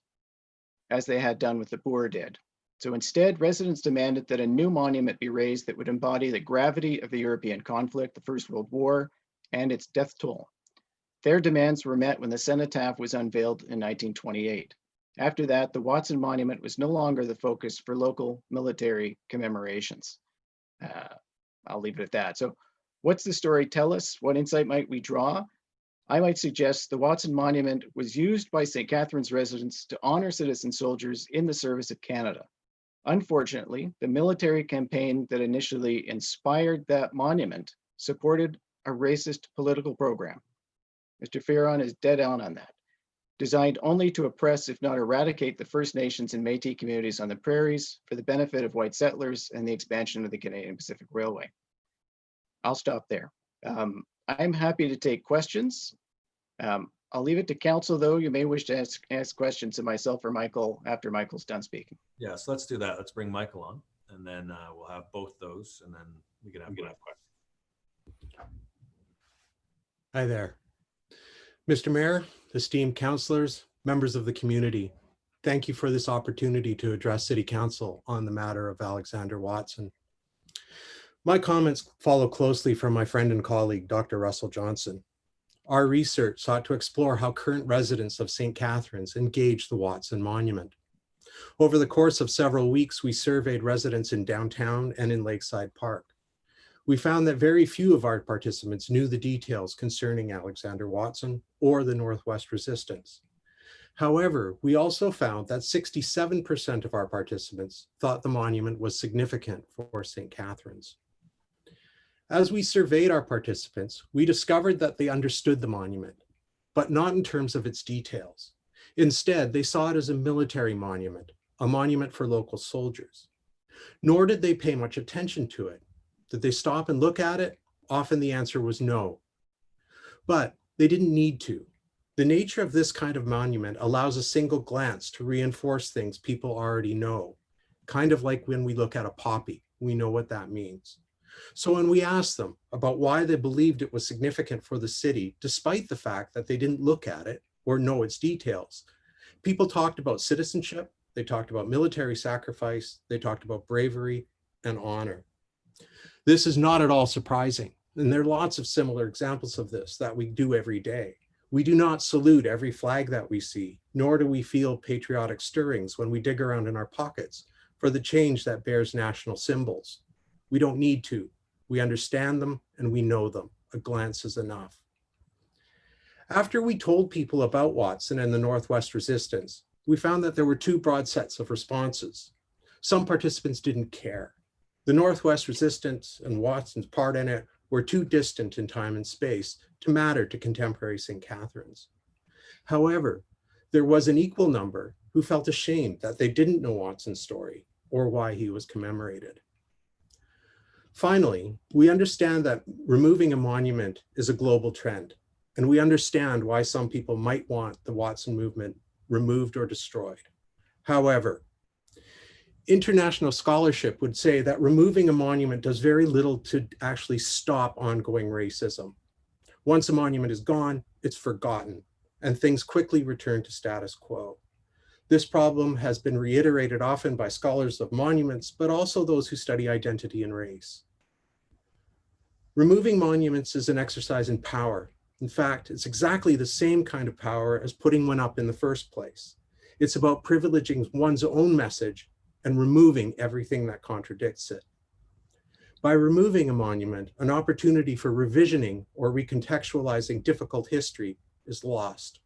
as they had done with the Boer dead. So instead, residents demanded that a new monument be raised that would embody the gravity of the European conflict, the First World War, and its death toll. Their demands were met when the cenotaph was unveiled in 1928. After that, the Watson Monument was no longer the focus for local military commemorations. I'll leave it at that. So what's the story tell us? What insight might we draw? I might suggest the Watson Monument was used by St. Catharines residents to honor citizen soldiers in the service of Canada. Unfortunately, the military campaign that initially inspired that monument supported a racist political program. Mr. Fearon is dead on that. Designed only to oppress, if not eradicate, the First Nations and Métis communities on the prairies for the benefit of white settlers and the expansion of the Canadian Pacific Railway. I'll stop there. I'm happy to take questions. I'll leave it to council, though. You may wish to ask questions of myself or Michael after Michael's done speaking. Yes, let's do that. Let's bring Michael on, and then we'll have both those, and then we can have questions. Hi there. Mr. Mayor, esteemed councillors, members of the community, thank you for this opportunity to address City Council on the matter of Alexander Watson. My comments follow closely from my friend and colleague, Dr. Russell Johnson. Our research sought to explore how current residents of St. Catharines engage the Watson Monument. Over the course of several weeks, we surveyed residents in downtown and in Lakeside Park. We found that very few of our participants knew the details concerning Alexander Watson or the Northwest Resistance. However, we also found that 67% of our participants thought the monument was significant for St. Catharines. As we surveyed our participants, we discovered that they understood the monument, but not in terms of its details. Instead, they saw it as a military monument, a monument for local soldiers. Nor did they pay much attention to it. Did they stop and look at it? Often the answer was no. But they didn't need to. The nature of this kind of monument allows a single glance to reinforce things people already know, kind of like when we look at a poppy. We know what that means. So when we asked them about why they believed it was significant for the city, despite the fact that they didn't look at it or know its details, people talked about citizenship, they talked about military sacrifice, they talked about bravery and honor. This is not at all surprising, and there are lots of similar examples of this that we do every day. We do not salute every flag that we see, nor do we feel patriotic stirrings when we dig around in our pockets for the change that bears national symbols. We don't need to. We understand them and we know them. A glance is enough. After we told people about Watson and the Northwest Resistance, we found that there were two broad sets of responses. Some participants didn't care. The Northwest Resistance and Watson's part in it were too distant in time and space to matter to contemporary St. Catharines. However, there was an equal number who felt ashamed that they didn't know Watson's story or why he was commemorated. Finally, we understand that removing a monument is a global trend, and we understand why some people might want the Watson movement removed or destroyed. However, international scholarship would say that removing a monument does very little to actually stop ongoing racism. Once a monument is gone, it's forgotten, and things quickly return to status quo. This problem has been reiterated often by scholars of monuments, but also those who study identity and race. Removing monuments is an exercise in power. In fact, it's exactly the same kind of power as putting one up in the first place. It's about privileging one's own message and removing everything that contradicts it. By removing a monument, an opportunity for revisioning or recontextualizing difficult history is lost.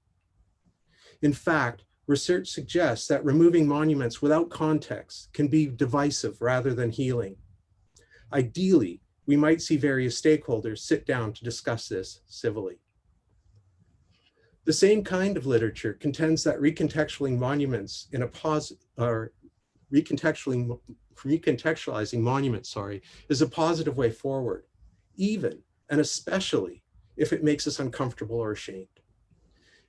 In fact, research suggests that removing monuments without context can be divisive rather than healing. Ideally, we might see various stakeholders sit down to discuss this civilly. The same kind of literature contends that recontextualizing monuments in a recontextualizing monuments, is a positive way forward, even and especially if it makes us uncomfortable or ashamed.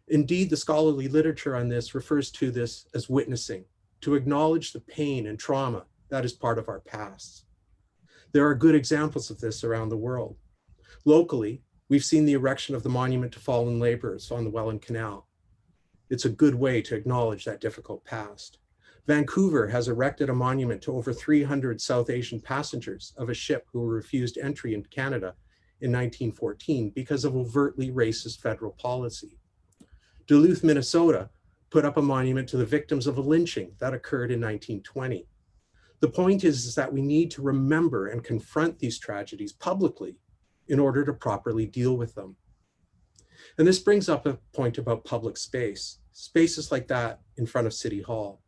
Indeed, the scholarly literature on this refers to this as witnessing, to acknowledge the pain and trauma that is part of our past. There are good examples of this around the world. Locally, we've seen the erection of the monument to fallen laborers on the Welland Canal. It's a good way to acknowledge that difficult past. Vancouver has erected a monument to over 300 South Asian passengers of a ship who were refused entry in Canada in 1914 because of overtly racist federal policy. Duluth, Minnesota put up a monument to the victims of a lynching that occurred in 1920. The point is that we need to remember and confront these tragedies publicly in order to properly deal with them. And this brings up a point about public space, spaces like that in front of City Hall.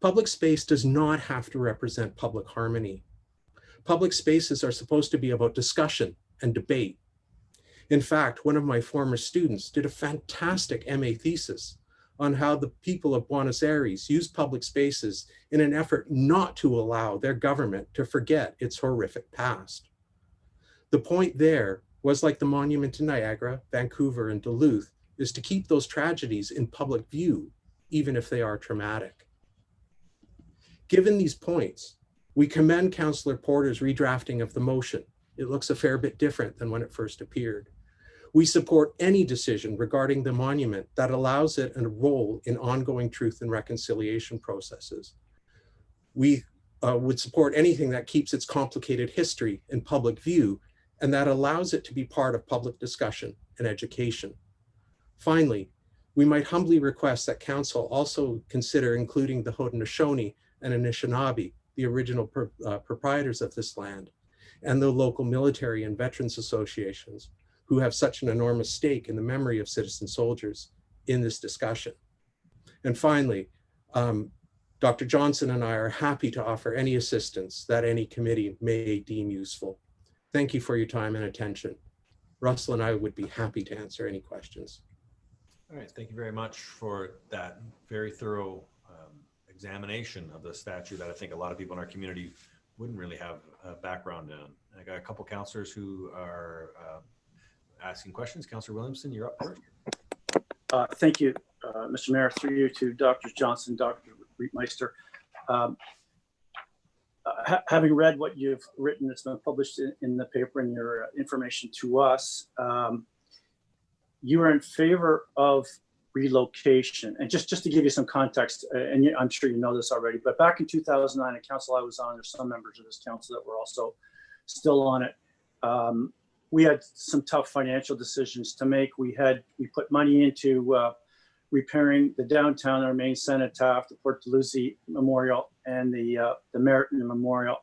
Public space does not have to represent public harmony. Public spaces are supposed to be about discussion and debate. In fact, one of my former students did a fantastic MA thesis on how the people of Buenos Aires use public spaces in an effort not to allow their government to forget its horrific past. The point there was, like the monument to Niagara, Vancouver, and Duluth, is to keep those tragedies in public view, even if they are traumatic. Given these points, we commend Councillor Porter's redrafting of the motion. It looks a fair bit different than when it first appeared. We support any decision regarding the monument that allows it a role in ongoing truth and reconciliation processes. We would support anything that keeps its complicated history in public view and that allows it to be part of public discussion and education. Finally, we might humbly request that Council also consider including the Haudenosaunee and Anishinaabe, the original proprietors of this land, and the local military and veterans associations who have such an enormous stake in the memory of citizen soldiers in this discussion. And finally, Dr. Johnson and I are happy to offer any assistance that any committee may deem useful. Thank you for your time and attention. Russell and I would be happy to answer any questions. All right, thank you very much for that very thorough examination of the statute that I think a lot of people in our community wouldn't really have a background in. I got a couple counselors who are asking questions. Councillor Williamson, you're up first. Thank you, Mr. Mayor, through you to Dr. Johnson, Dr. Rietmeister. Having read what you've written that's been published in the paper and your information to us, you are in favor of relocation. And just to give you some context, and I'm sure you know this already, but back in 2009, a council I was on, there's some members of this council that were also still on it. We had some tough financial decisions to make. We put money into repairing the downtown, our main cenotaph, the Port Dalhousie Memorial, and the Meriton Memorial.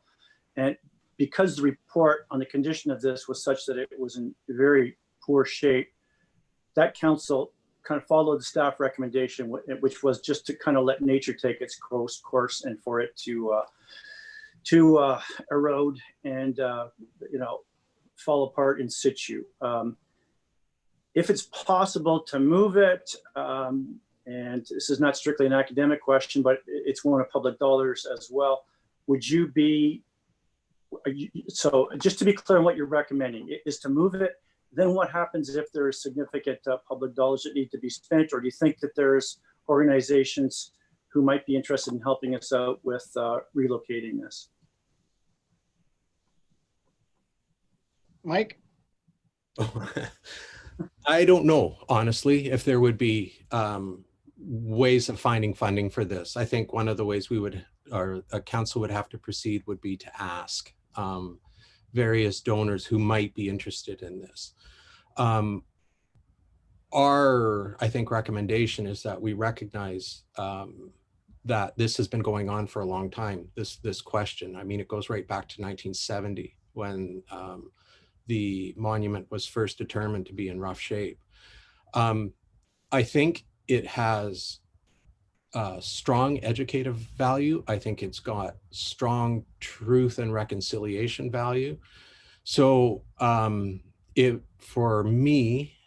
And because the report on the condition of this was such that it was in very poor shape, that council kind of followed the staff recommendation, which was just to kind of let nature take its course and for it to erode and fall apart in situ. If it's possible to move it, and this is not strictly an academic question, but it's one of public dollars as well, would you be, so just to be clear on what you're recommending, is to move it, then what happens if there is significant public dollars that need to be spent, or do you think that there's organizations who might be interested in helping us out with relocating this? Mike? I don't know, honestly, if there would be ways of finding funding for this. I think one of the ways we would, or a council would have to proceed would be to ask various donors who might be interested in this. Our, I think, recommendation is that we recognize that this has been going on for a long time, this question. I mean, it goes right back to 1970 when the monument was first determined to be in rough shape. I think it has strong educative value. I think it's got strong truth and reconciliation value. So for me,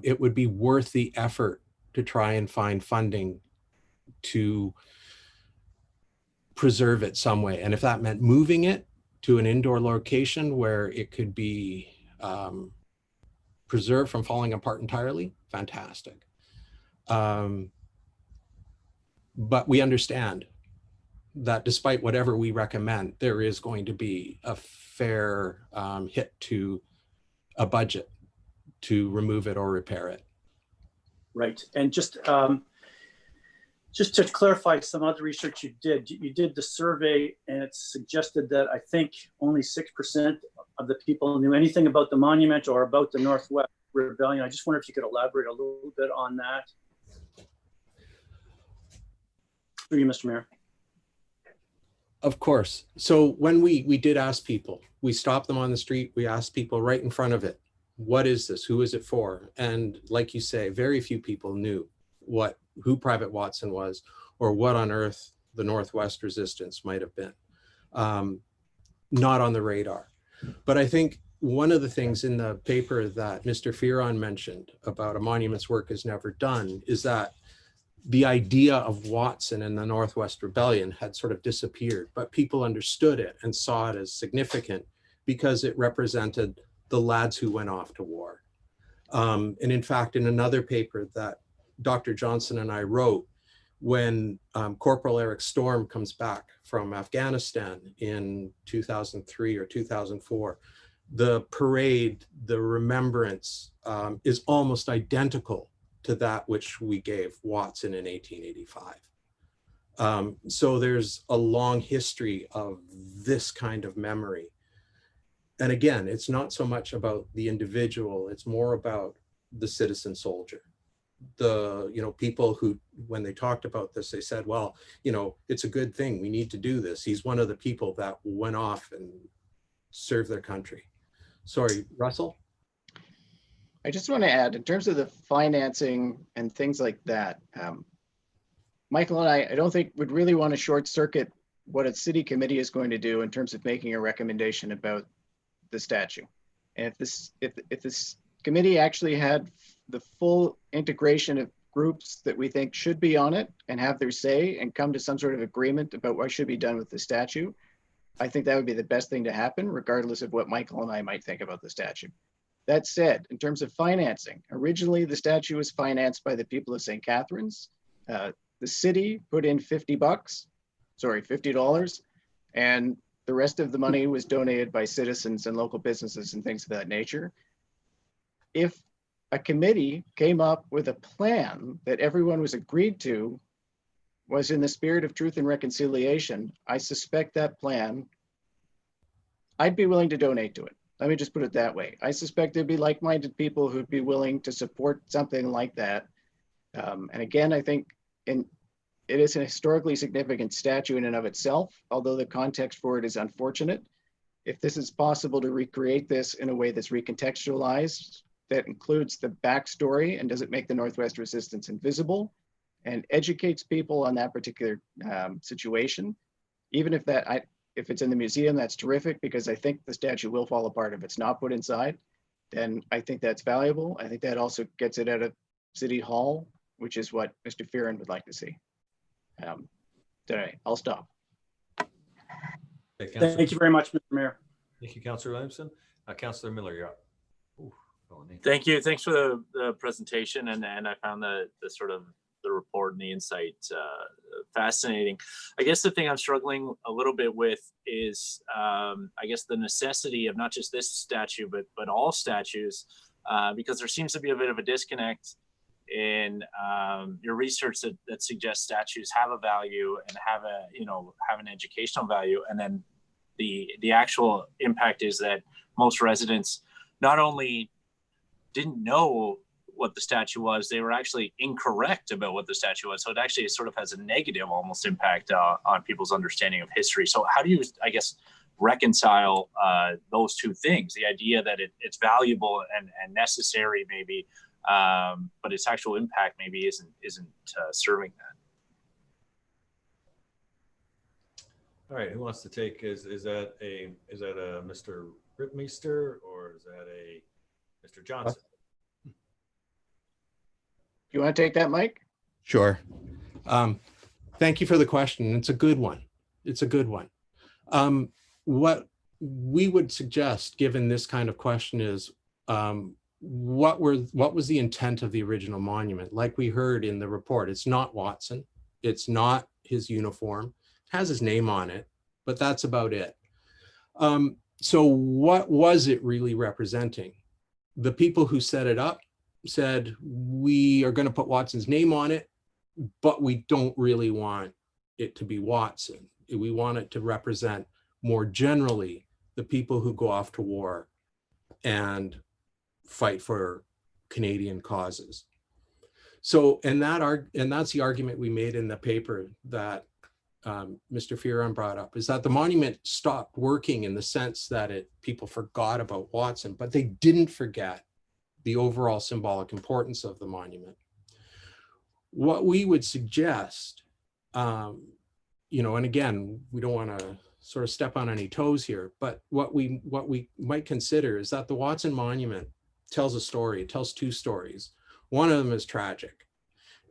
it would be worth the effort to try and find funding to preserve it some way. And if that meant moving it to an indoor location where it could be preserved from falling apart entirely, fantastic. But we understand that despite whatever we recommend, there is going to be a fair hit to a budget to remove it or repair it. Right, and just to clarify some other research you did the survey, and it suggested that I think only 6% of the people knew anything about the monument or about the Northwest Rebellion. I just wonder if you could elaborate a little bit on that. Through you, Mr. Mayor. Of course. So when we did ask people, we stopped them on the street, we asked people right in front of it, what is this? Who is it for? And like you say, very few people knew who Private Watson was or what on earth the Northwest Resistance might have been. Not on the radar. But I think one of the things in the paper that Mr. Fearon mentioned about a monument's work is never done is that the idea of Watson and the Northwest Rebellion had sort of disappeared, but people understood it and saw it as significant because it represented the lads who went off to war. And in fact, in another paper that Dr. Johnson and I wrote, when Corporal Eric Storm comes back from Afghanistan in 2003 or 2004, the parade, the remembrance is almost identical to that which we gave Watson in 1885. So there's a long history of this kind of memory. And again, it's not so much about the individual, it's more about the citizen soldier. People who, when they talked about this, they said, well, it's a good thing, we need to do this. He's one of the people that went off and served their country. Sorry, Russell? I just want to add, in terms of the financing and things like that, Michael and I don't think would really want to short circuit what a city committee is going to do in terms of making a recommendation about the statue. And if this committee actually had the full integration of groups that we think should be on it and have their say and come to some sort of agreement about what should be done with the statute, I think that would be the best thing to happen, regardless of what Michael and I might think about the statute. That said, in terms of financing, originally the statue was financed by the people of St. Catharines. The city put in $50, and the rest of the money was donated by citizens and local businesses and things of that nature. If a committee came up with a plan that everyone was agreed to, was in the spirit of truth and reconciliation, I suspect that plan, I'd be willing to donate to it. Let me just put it that way. I suspect there'd be like-minded people who'd be willing to support something like that. And again, I think it is a historically significant statue in and of itself, although the context for it is unfortunate. If this is possible to recreate this in a way that's recontextualized, that includes the backstory and doesn't make the Northwest Resistance invisible and educates people on that particular situation, even if if it's in the museum, that's terrific, because I think the statue will fall apart if it's not put inside. Then I think that's valuable. I think that also gets it out of City Hall, which is what Mr. Fearon would like to see. I'll stop. Okay, Thank you very much, Mr. Mayor. Thank you, Councillor Williamson. Councillor Miller, you're up. Thank you. Thanks for the presentation, and I found the sort of the report and the insight fascinating. I guess the thing I'm struggling a little bit with is I guess the necessity of not just this statue but all statues, because there seems to be a bit of a disconnect in your research that suggests statues have a value and have an educational value, and then the actual impact is that most residents not only didn't know what the statue was, they were actually incorrect about what the statue was. So it actually sort of has a negative almost impact on people's understanding of history. So how do you, I guess, reconcile those two things? The idea that it's valuable and necessary maybe, but its actual impact maybe isn't serving that. All right, who wants to take, is that a Mr. Ripmeister or is that a Mr. Johnson? You want to take that, Mike? Sure. Thank you for the question. It's a good one. It's a good one. What we would suggest, given this kind of question, is what was the intent of the original monument? Like we heard in the report, it's not Watson. It's not his uniform. It has his name on it, but that's about it. So what was it really representing? The people who set it up said, we are going to put Watson's name on it, but we don't really want it to be Watson. We want it to represent more generally the people who go off to war and fight for Canadian causes. So, and that's the argument we made in the paper that Mr. Fearon brought up, is that the monument stopped working in the sense that people forgot about Watson, but they didn't forget the overall symbolic importance of the monument. What we would suggest, and again, we don't want to sort of step on any toes here, but what we might consider is that the Watson Monument tells a story. It tells two stories. One of them is tragic.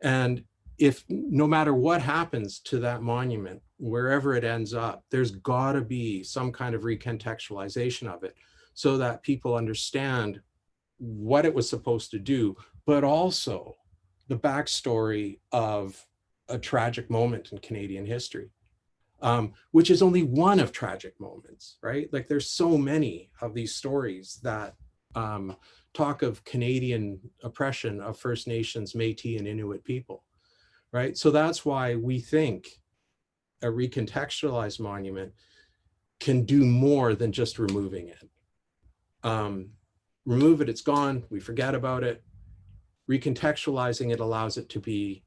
And if no matter what happens to that monument, wherever it ends up, there's got to be some kind of recontextualization of it so that people understand what it was supposed to do, but also the backstory of a tragic moment in Canadian history, which is only one of tragic moments, right? Like there's so many of these stories that talk of Canadian oppression of First Nations, Métis, and Inuit people, right? So that's why we think a recontextualized monument can do more than just removing it. Remove it, it's gone, we forget about it. Recontextualizing it allows it to be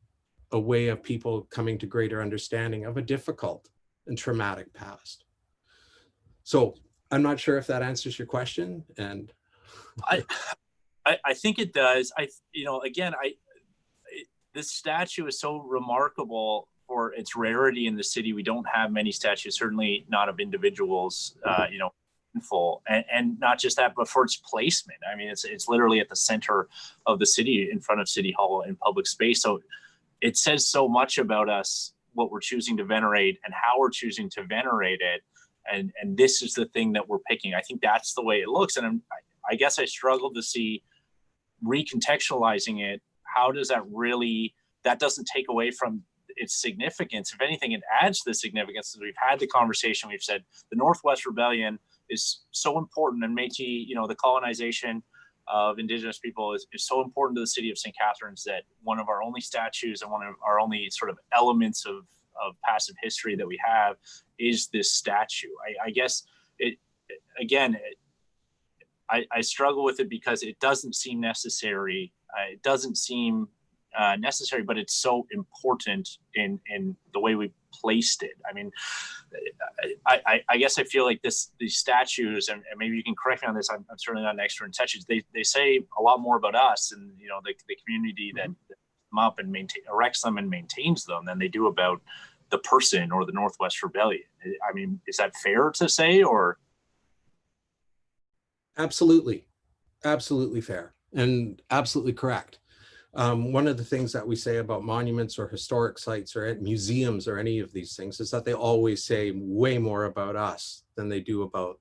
a way of people coming to greater understanding of a difficult and traumatic past. So I'm not sure if that answers your question. And I think it does. This statue is so remarkable for its rarity in the city. We don't have many statues, certainly not of individuals, meaningful, and not just that, but for its placement. I mean, it's literally at the center of the city, in front of City Hall in public space. So it says so much about us, what we're choosing to venerate and how we're choosing to venerate it. And this is the thing that we're picking. I think that's the way it looks. And I guess I struggle to see recontextualizing it. How does that really, that doesn't take away from its significance. If anything, it adds to the significance. As we've had the conversation, we've said the Northwest Rebellion is so important, and Métis, the colonization of Indigenous people is so important to the city of St. Catharines that one of our only statues and one of our only sort of elements of passive history that we have is this statue. I guess I struggle with it because it doesn't seem necessary. It doesn't seem necessary, but it's so important in the way we placed it. I mean, I guess I feel like these statues, and maybe you can correct me on this, I'm certainly not an expert in statues, they say a lot more about us and the community that them up and erects them and maintains them than they do about the person or the Northwest Rebellion. I mean, is that fair to say, or? Absolutely. Absolutely fair and absolutely correct. One of the things that we say about monuments or historic sites or museums or any of these things is that they always say way more about us than they do about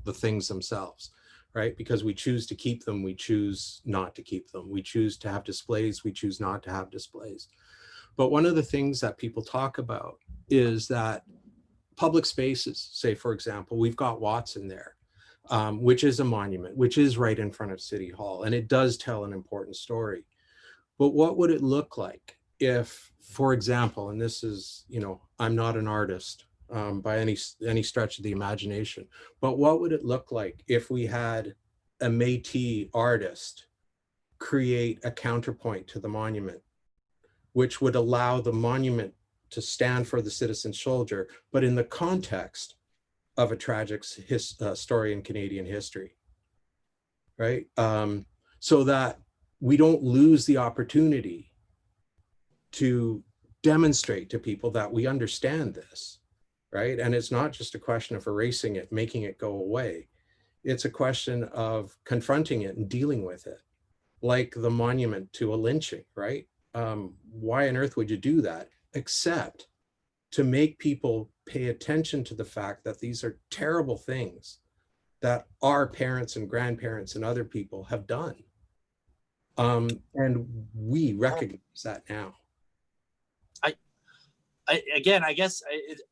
the things themselves, right? Because we choose to keep them, we choose not to keep them. We choose to have displays, we choose not to have displays. But one of the things that people talk about is that public spaces, say, for example, we've got Watson there, which is a monument, which is right in front of City Hall, and it does tell an important story. But what would it look like if, for example, and this is, I'm not an artist by any stretch of the imagination, but what would it look like if we had a Métis artist create a counterpoint to the monument, which would allow the monument to stand for the citizen soldier, but in the context of a tragic story in Canadian history, right? So that we don't lose the opportunity to demonstrate to people that we understand this, right? And it's not just a question of erasing it, making it go away. It's a question of confronting it and dealing with it, like the monument to a lynching, right? Why on earth would you do that? Except to make people pay attention to the fact that these are terrible things that our parents and grandparents and other people have done. And we recognize that now. I guess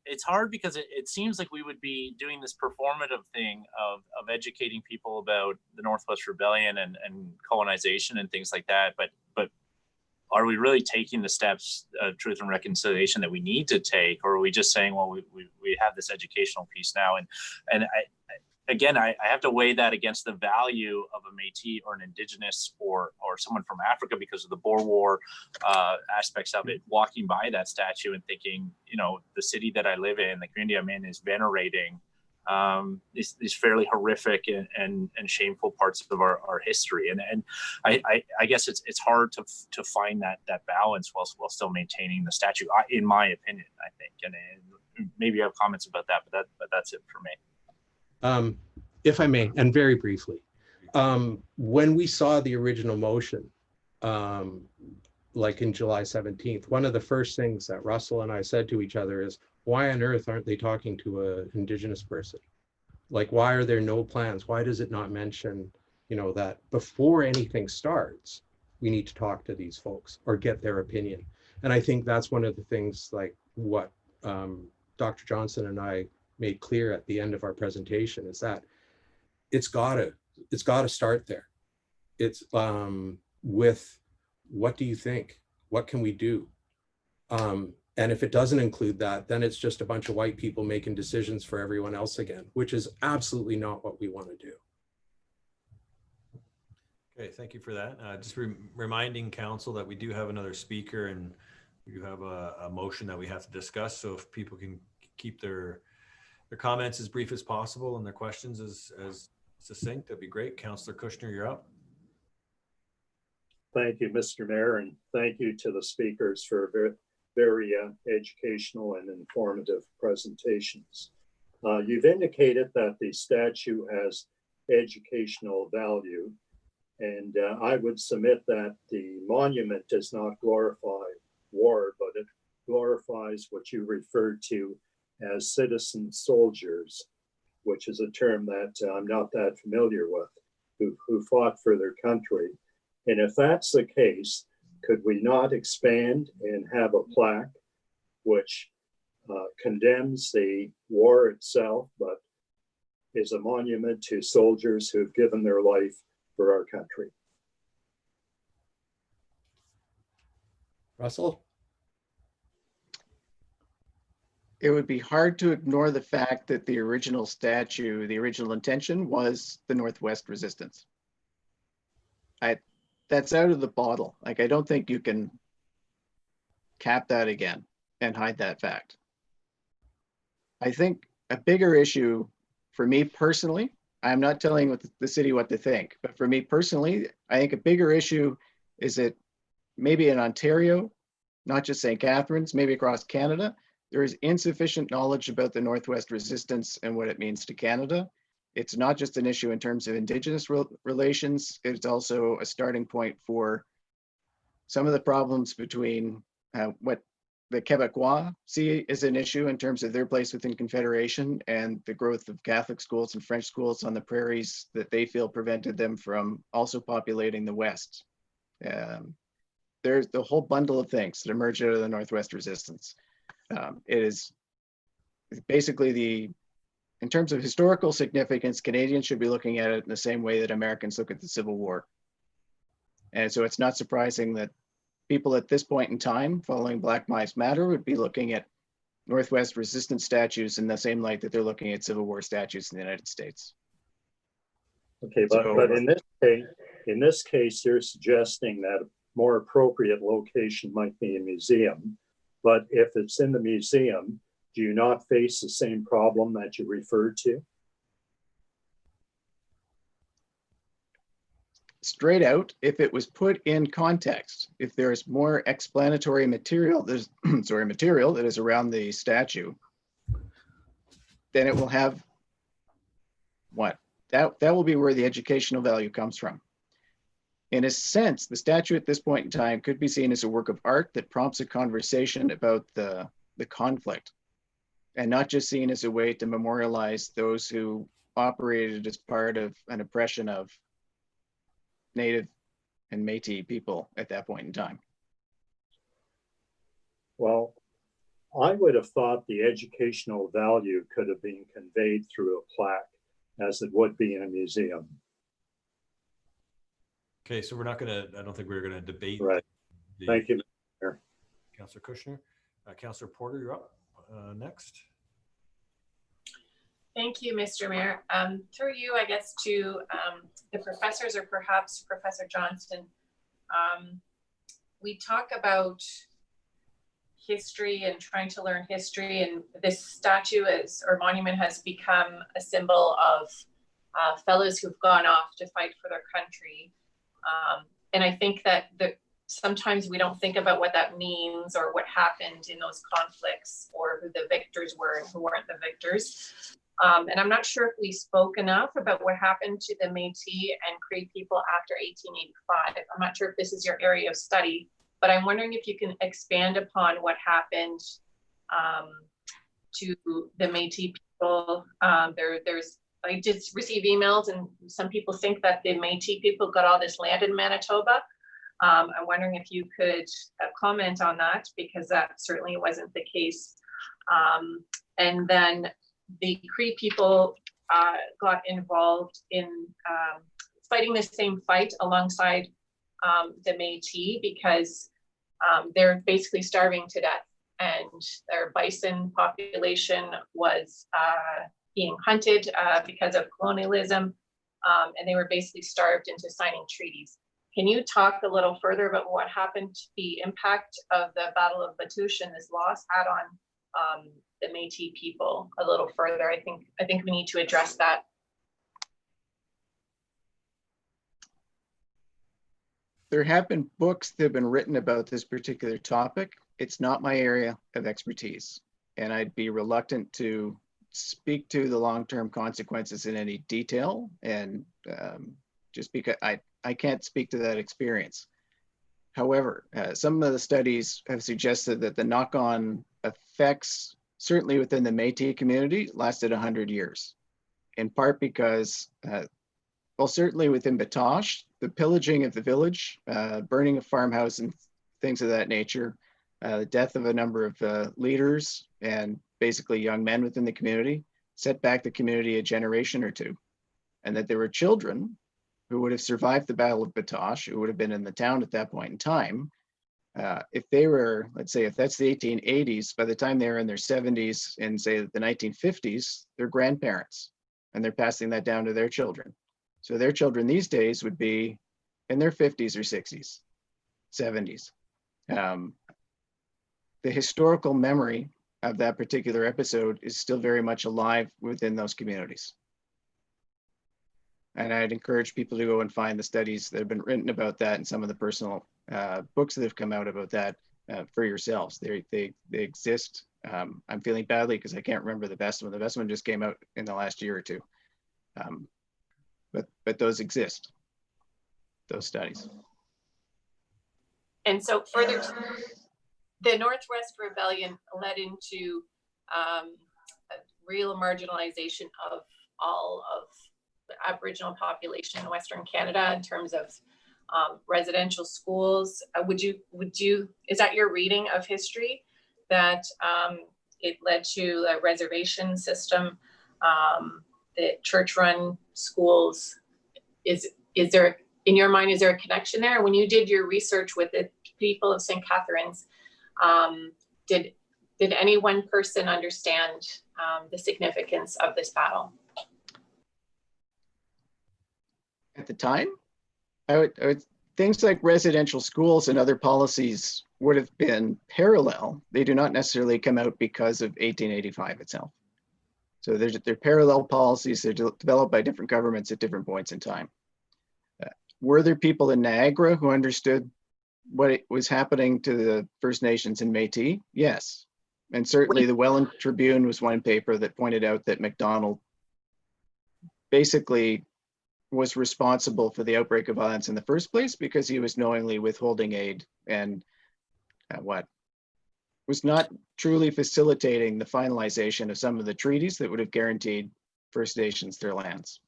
it's hard because it seems like we would be doing this performative thing of educating people about the Northwest Rebellion and colonization and things like that. But are we really taking the steps of truth and reconciliation that we need to take? Or are we just saying, well, we have this educational piece now? And I have to weigh that against the value of a Métis or an Indigenous or someone from Africa because of the Boer War aspects of it, walking by that statue and thinking, the city that I live in, the community I'm in is venerating these fairly horrific and shameful parts of our history. And I guess it's hard to find that balance while still maintaining the statue, in my opinion, I think. And maybe you have comments about that, but that's it for me. If I may, and very briefly, when we saw the original motion, like in July 17th, one of the first things that Russell and I said to each other is, why on earth aren't they talking to an Indigenous person? Like, why are there no plans? Why does it not mention, that before anything starts, we need to talk to these folks or get their opinion? And I think that's one of the things, like what Dr. Johnson and I made clear at the end of our presentation, is that it's gotta start there. It's with, what do you think? What can we do? And if it doesn't include that, then it's just a bunch of white people making decisions for everyone else again, which is absolutely not what we want to do. Okay, thank you for that. Just reminding council that we do have another speaker and we do have a motion that we have to discuss. So if people can keep their comments as brief as possible and their questions as succinct, that'd be great. Councillor Kushner, you're up. Thank you, Mr. Mayor, and thank you to the speakers for very educational and informative presentations. You've indicated that the statue has educational value, and I would submit that the monument does not glorify war, but it glorifies what you referred to as citizen soldiers, which is a term that I'm not that familiar with, who fought for their country. And if that's the case, could we not expand and have a plaque which condemns the war itself, but is a monument to soldiers who've given their life for our country? Russell? It would be hard to ignore the fact that the original statue, the original intention was the Northwest Resistance. That's out of the bottle. Like, I don't think you can cap that again and hide that fact. I think a bigger issue for me personally, I'm not telling the city what to think, but for me personally, I think a bigger issue is that maybe in Ontario, not just St. Catharines, maybe across Canada, there is insufficient knowledge about the Northwest Resistance and what it means to Canada. It's not just an issue in terms of Indigenous relations, it's also a starting point for some of the problems between what the Quebecois see as an issue in terms of their place within Confederation and the growth of Catholic schools and French schools on the prairies that they feel prevented them from also populating the West. There's the whole bundle of things that emerge out of the Northwest Resistance. It is basically in terms of historical significance, Canadians should be looking at it in the same way that Americans look at the Civil War. And so it's not surprising that people at this point in time, following Black Lives Matter, would be looking at Northwest Resistance statues in the same light that they're looking at Civil War statues in the United States. Okay, but in this case, you're suggesting that a more appropriate location might be a museum. But if it's in the museum, do you not face the same problem that you referred to? Straight out, if it was put in context, if there's more explanatory material, material that is around the statue, then it will have what? That will be where the educational value comes from. In a sense, the statue at this point in time could be seen as a work of art that prompts a conversation about the conflict, and not just seen as a way to memorialize those who operated as part of an oppression of Native and Métis people at that point in time. Well, I would have thought the educational value could have been conveyed through a plaque as it would be in a museum. Okay, so we're not going to, I don't think we're going to debate. Right. Thank you, Mayor. Councillor Kushner. Councillor Porter, you're up next. Thank you, Mr. Mayor. Through you, I guess, to the professors or perhaps Professor Johnston. We talk about history and trying to learn history, and this statue or monument has become a symbol of fellows who've gone off to fight for their country. And I think that sometimes we don't think about what that means or what happened in those conflicts or who the victors were and who weren't the victors. And I'm not sure if we spoke enough about what happened to the Métis and Cree people after 1885. I'm not sure if this is your area of study, but I'm wondering if you can expand upon what happened to the Métis people. I did receive emails, and some people think that the Métis people got all this land in Manitoba. I'm wondering if you could comment on that, because that certainly wasn't the case. And then the Cree people got involved in fighting the same fight alongside the Métis, because they're basically starving to death, and their bison population was being hunted because of colonialism, and they were basically starved into signing treaties. Can you talk a little further about what happened, the impact of the Battle of Batoche and this loss had on the Métis people a little further? I think we need to address that. There have been books that have been written about this particular topic. It's not my area of expertise, and I'd be reluctant to speak to the long-term consequences in any detail, and just because I can't speak to that experience. However, some of the studies have suggested that the knock-on effects, certainly within the Métis community, lasted 100 years, in part because, well, certainly within Batoche, the pillaging of the village, burning of farmhouse and things of that nature, the death of a number of leaders and basically young men within the community set back the community a generation or two. And that there were children who would have survived the Battle of Batoche, who would have been in the town at that point in time. If they were, let's say, if that's the 1880s, by the time they were in their 70s and say the 1950s, they're grandparents, and they're passing that down to their children. So their children these days would be in their 50s or 60s, 70s. The historical memory of that particular episode is still very much alive within those communities. And I'd encourage people to go and find the studies that have been written about that and some of the personal books that have come out about that for yourselves. They exist. I'm feeling badly because I can't remember the best one. The best one just came out in the last year or two. But those exist, those studies. And so further, the Northwest Rebellion led into real marginalization of all of the Aboriginal population in Western Canada in terms of residential schools. Is that your reading of history, that it led to a reservation system, the church-run schools? Is there, in your mind, is there a connection there? When you did your research with the people of St. Catharines, did any one person understand the significance of this battle? At the time, I would things like residential schools and other policies would have been parallel. They do not necessarily come out because of 1885 itself. So they're parallel policies. They're developed by different governments at different points in time. Were there people in Niagara who understood what was happening to the First Nations in Métis? Yes. And certainly the Welland Tribune was one paper that pointed out that MacDonald basically was responsible for the outbreak of violence in the first place because he was knowingly withholding aid and was not truly facilitating the finalization of some of the treaties that would have guaranteed First Nations their lands.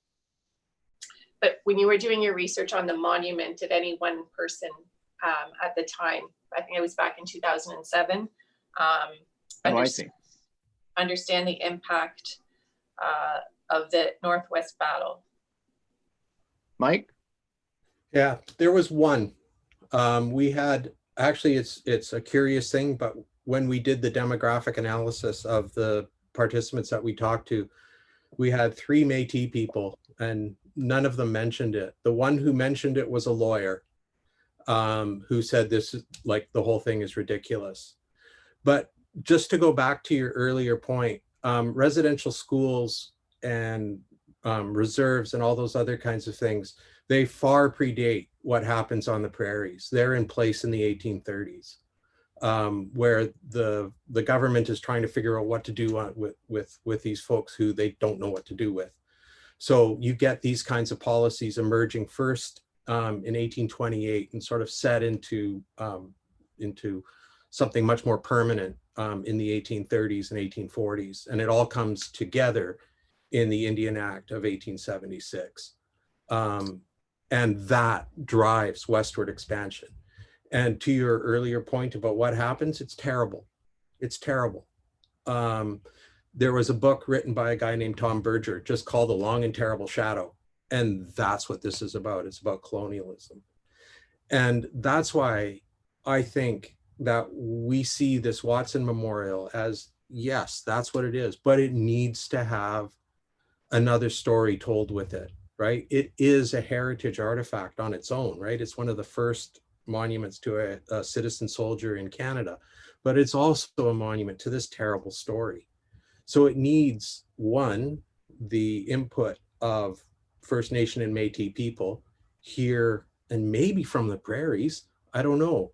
But when you were doing your research on the monument, did any one person at the time, I think it was back in 2007, I see. Understand the impact of the Northwest battle? Mike? Yeah, there was one. We had, actually it's a curious thing, but when we did the demographic analysis of the participants that we talked to, we had 3 Métis people and none of them mentioned it. The one who mentioned it was a lawyer who said this is like the whole thing is ridiculous. But just to go back to your earlier point, residential schools and reserves and all those other kinds of things, they far predate what happens on the prairies. They're in place in the 1830s, where the government is trying to figure out what to do with these folks who they don't know what to do with. So you get these kinds of policies emerging first in 1828 and sort of set into something much more permanent in the 1830s and 1840s. And it all comes together in the Indian Act of 1876. And that drives westward expansion. And to your earlier point about what happens, it's terrible. It's terrible. There was a book written by a guy named Tom Berger just called A Long and Terrible Shadow. And that's what this is about. It's about colonialism. And that's why I think that we see this Watson Memorial as, yes, that's what it is, but it needs to have another story told with it, right? It is a heritage artifact on its own, right? It's one of the first monuments to a citizen soldier in Canada, but it's also a monument to this terrible story. So it needs, one, the input of First Nation and Métis people here and maybe from the prairies, I don't know.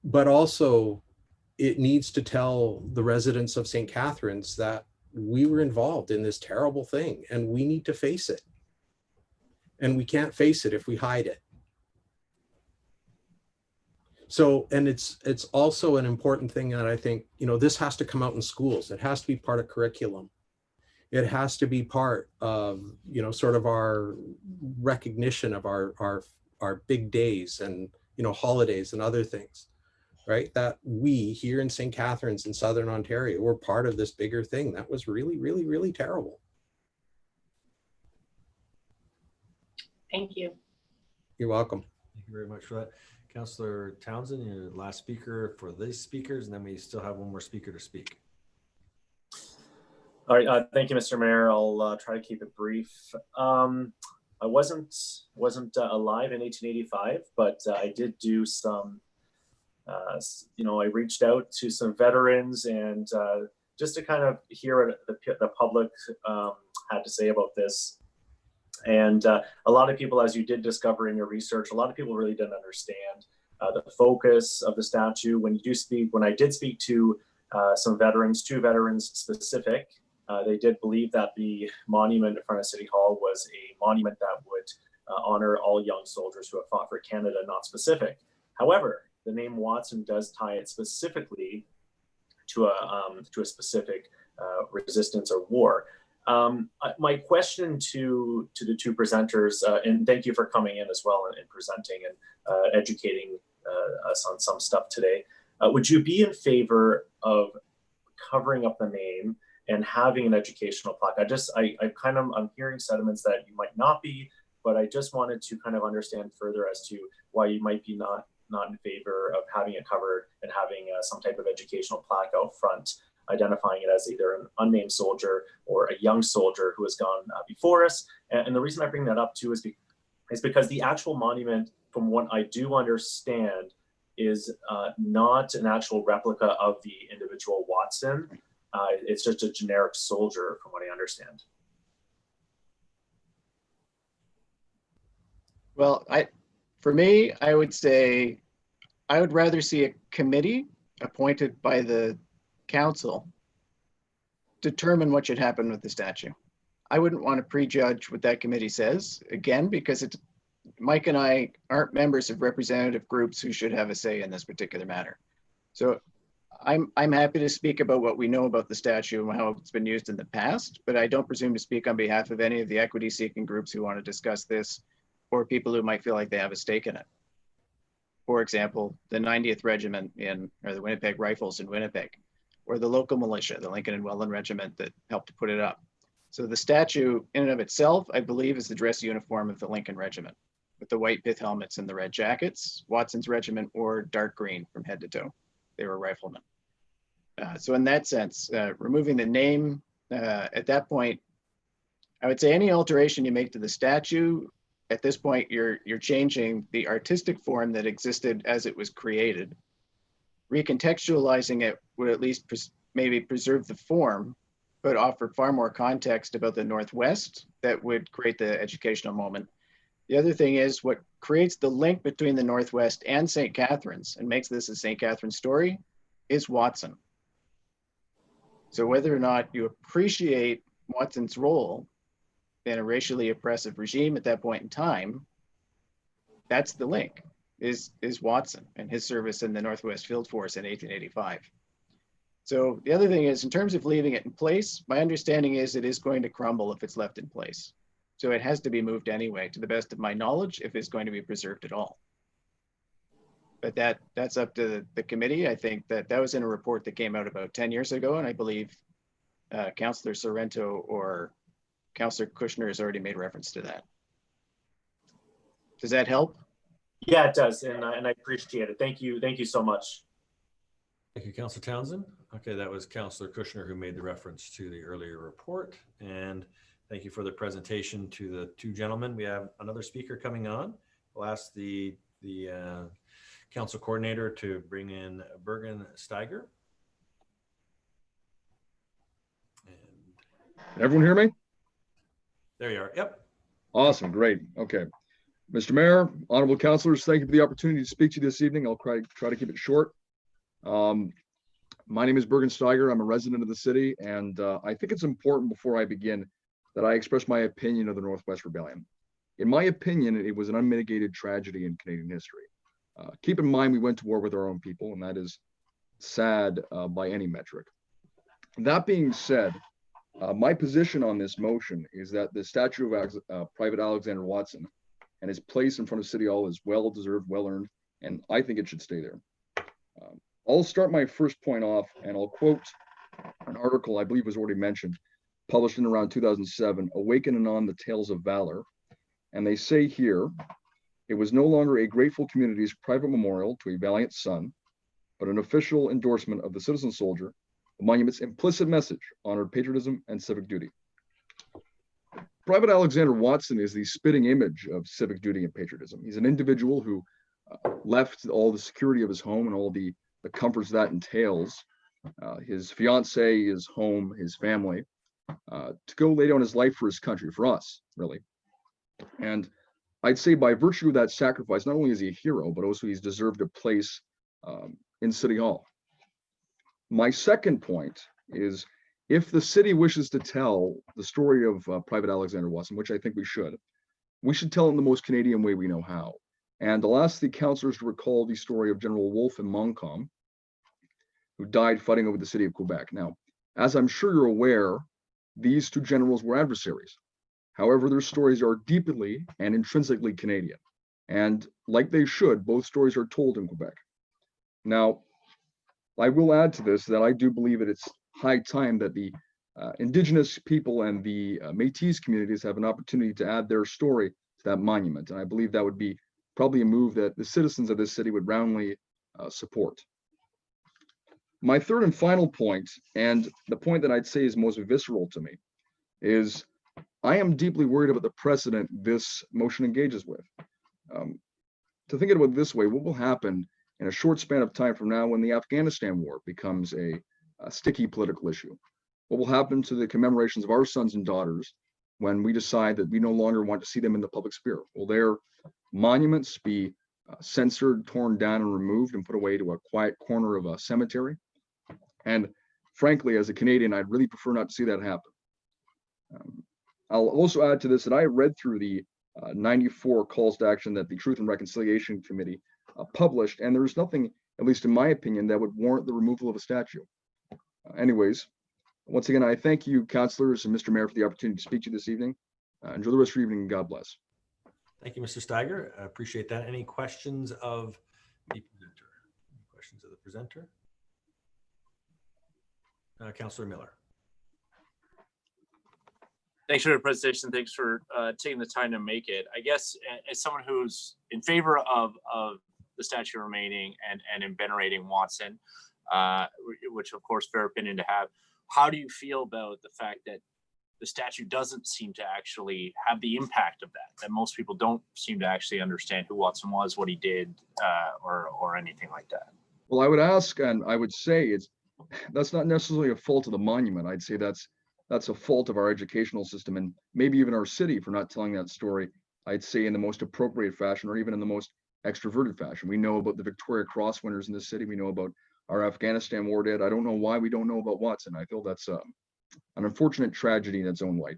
But also it needs to tell the residents of St. Catharines that we were involved in this terrible thing and we need to face it. And we can't face it if we hide it. So, and it's also an important thing that I think, you know, this has to come out in schools. It has to be part of curriculum. It has to be part of, you know, sort of our recognition of our big days and, you know, holidays and other things, right? That we here in St. Catharines in Southern Ontario were part of this bigger thing that was really, really, really terrible. Thank you. You're welcome. Thank you very much for that. Councillor Townsend, your last speaker for these speakers, and then we still have one more speaker to speak. All right, thank you, Mr. Mayor. I'll try to keep it brief. I wasn't alive in 1885, but I did do some, you know, I reached out to some veterans and just to kind of hear what the public had to say about this. And a lot of people, as you did discover in your research, a lot of people really didn't understand the focus of the statue. When I did speak to some veterans, 2 veterans specific, they did believe that the monument in front of City Hall was a monument that would honor all young soldiers who have fought for Canada, not specific. However, the name Watson does tie it specifically to a specific resistance or war. My question to the 2 presenters, and thank you for coming in as well and presenting and educating us on some stuff today. Would you be in favor of covering up the name and having an educational plaque? I'm hearing sentiments that you might not be, but I just wanted to kind of understand further as to why you might be not in favor of having it covered and having some type of educational plaque out front, identifying it as either an unnamed soldier or a young soldier who has gone before us. And the reason I bring that up too is because the actual monument, from what I do understand, is not an actual replica of the individual Watson. It's just a generic soldier, from what I understand. Well, for me, I would say I would rather see a committee appointed by the council determine what should happen with the statue. I wouldn't want to prejudge what that committee says, again, because Mike and I aren't members of representative groups who should have a say in this particular matter. So I'm happy to speak about what we know about the statue and how it's been used in the past, but I don't presume to speak on behalf of any of the equity seeking groups who want to discuss this or people who might feel like they have a stake in it. For example, the 90th Regiment or the Winnipeg Rifles in Winnipeg, or the local militia, the Lincoln and Welland Regiment that helped to put it up. So the statue in and of itself, I believe, is the dress uniform of the Lincoln Regiment with the white pith helmets and the red jackets. Watson's regiment wore dark green from head to toe. They were riflemen. So in that sense, removing the name at that point, I would say any alteration you make to the statue, at this point, you're changing the artistic form that existed as it was created. Recontextualizing it would at least maybe preserve the form, but offer far more context about the Northwest that would create the educational moment. The other thing is what creates the link between the Northwest and St. Catharines and makes this a St. Catharines story is Watson. So whether or not you appreciate Watson's role in a racially oppressive regime at that point in time, that's the link, is Watson and his service in the Northwest Field Force in 1885. So the other thing is, in terms of leaving it in place, my understanding is it is going to crumble if it's left in place. So it has to be moved anyway, to the best of my knowledge, if it's going to be preserved at all. But that's up to the committee. I think that was in a report that came out about 10 years ago, and I believe Councillor Sorrento or Councillor Kushner has already made reference to that. Does that help? Yeah, it does, and I appreciate it. Thank you so much. Thank you, Councillor Townsend. Okay, that was Councillor Kushner who made the reference to the earlier report, and thank you for the presentation to the 2 gentlemen. We have another speaker coming on. We'll ask the council coordinator to bring in Bergen Steiger. Everyone hear me? There you are. Yep. Awesome. Great. Okay. Mr. Mayor, honorable councilors, thank you for the opportunity to speak to you this evening. I'll try to keep it short. My name is Bergen Steiger. I'm a resident of the city, and I think it's important before I begin that I express my opinion of the Northwest Rebellion. In my opinion, it was an unmitigated tragedy in Canadian history. Keep in mind, we went to war with our own people, and that is sad by any metric. That being said, my position on this motion is that the statue of Private Alexander Watson and his place in front of City Hall is well-deserved, well-earned, and I think it should stay there. I'll start my first point off, and I'll quote an article I believe was already mentioned, published in around 2007, Awaken Anon, the Tales of Valor. And they say here, it was no longer a grateful community's private memorial to a valiant son, but an official endorsement of the citizen soldier. The monument's implicit message honored patriotism and civic duty. Private Alexander Watson is the spitting image of civic duty and patriotism. He's an individual who left all the security of his home and all the comforts that entails, his fiance, his home, his family, to go lay down his life for his country, for us, really. And I'd say by virtue of that sacrifice, not only is he a hero, but also he's deserved a place in City Hall. My second point is, if the city wishes to tell the story of Private Alexander Watson, which I think we should tell it in the most Canadian way we know how. And I'll ask the councillors to recall the story of General Wolfe and Montcalm, who died fighting over the city of Quebec. Now, as I'm sure you're aware, these two generals were adversaries. However, their stories are deeply and intrinsically Canadian. And like they should, both stories are told in Quebec. Now, I will add to this that I do believe that it's high time that the Indigenous people and the Métis communities have an opportunity to add their story to that monument. And I believe that would be probably a move that the citizens of this city would roundly support. My third and final point, and the point that I'd say is most visceral to me, is I am deeply worried about the precedent this motion engages with. To think about it this way, what will happen in a short span of time from now when the Afghanistan war becomes a sticky political issue? What will happen to the commemorations of our sons and daughters when we decide that we no longer want to see them in the public sphere? Will their monuments be censored, torn down, and removed and put away to a quiet corner of a cemetery? And frankly, as a Canadian, I'd really prefer not to see that happen. I'll also add to this that I read through the 94 calls to action that the Truth and Reconciliation Committee published, and there's nothing, at least in my opinion, that would warrant the removal of a statue. Anyways, once again, I thank you, councillors and Mr. Mayor, for the opportunity to speak to you this evening. Enjoy the rest of your evening, and God bless. Thank you, Mr. Steiger. I appreciate that. Any questions of the presenter? Any questions of the presenter? Councillor Miller. Thanks for the presentation. Thanks for taking the time to make it. I guess as someone who's in favor of the statue remaining and in venerating Watson, which of course fair opinion to have, how do you feel about the fact that the statue doesn't seem to actually have the impact of that most people don't seem to actually understand who Watson was, what he did, or anything like that? Well, I would ask, and I would say that's not necessarily a fault of the monument. I'd say that's a fault of our educational system and maybe even our city for not telling that story, I'd say, in the most appropriate fashion or even in the most extroverted fashion. We know about the Victoria Cross winners in this city. We know about our Afghanistan war dead. I don't know why we don't know about Watson. I feel that's an unfortunate tragedy in its own right.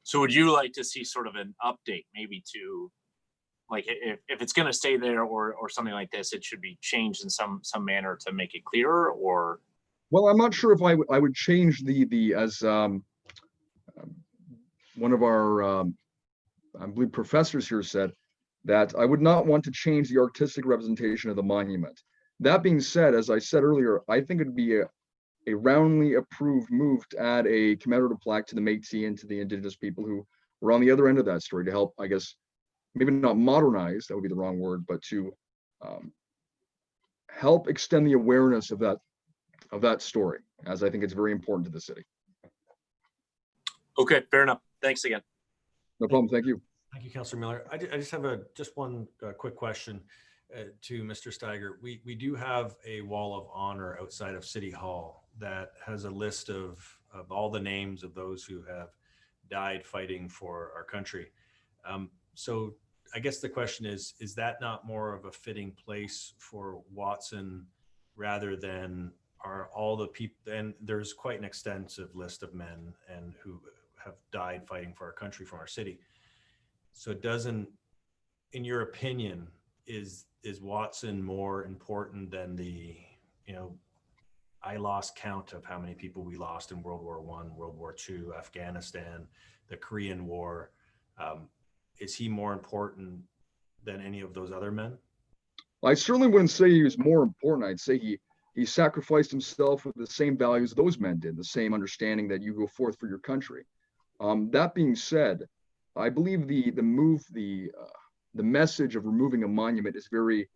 So would you like to see sort of an update maybe to, like, if it's going to stay there or something like this, it should be changed in some manner to make it clearer? Or well, I'm not sure if I would change the as one of our I believe professors here said that I would not want to change the artistic representation of the monument. That being said, as I said earlier, I think it'd be a roundly approved move to add a commemorative plaque to the Métis and to the Indigenous people who were on the other end of that story to help, I guess, maybe not modernize, that would be the wrong word, but to help extend the awareness of that story, as I think it's very important to the city. Okay, fair enough. Thanks again. No problem. Thank you. Thank you, Councillor Miller. I just have one quick question to Mr. Steiger. We do have a wall of honor outside of City Hall that has a list of all the names of those who have died fighting for our country. So I guess the question is that not more of a fitting place for Watson rather than are all the people, and there's quite an extensive list of men and who have died fighting for our country from our city. So it doesn't, in your opinion, is Watson more important than the, I lost count of how many people we lost in World War I, World War II, Afghanistan, the Korean War. Is he more important than any of those other men? I certainly wouldn't say he was more important. I'd say he sacrificed himself with the same values those men did, the same understanding that you go forth for your country. That being said, I believe the message of removing a monument is very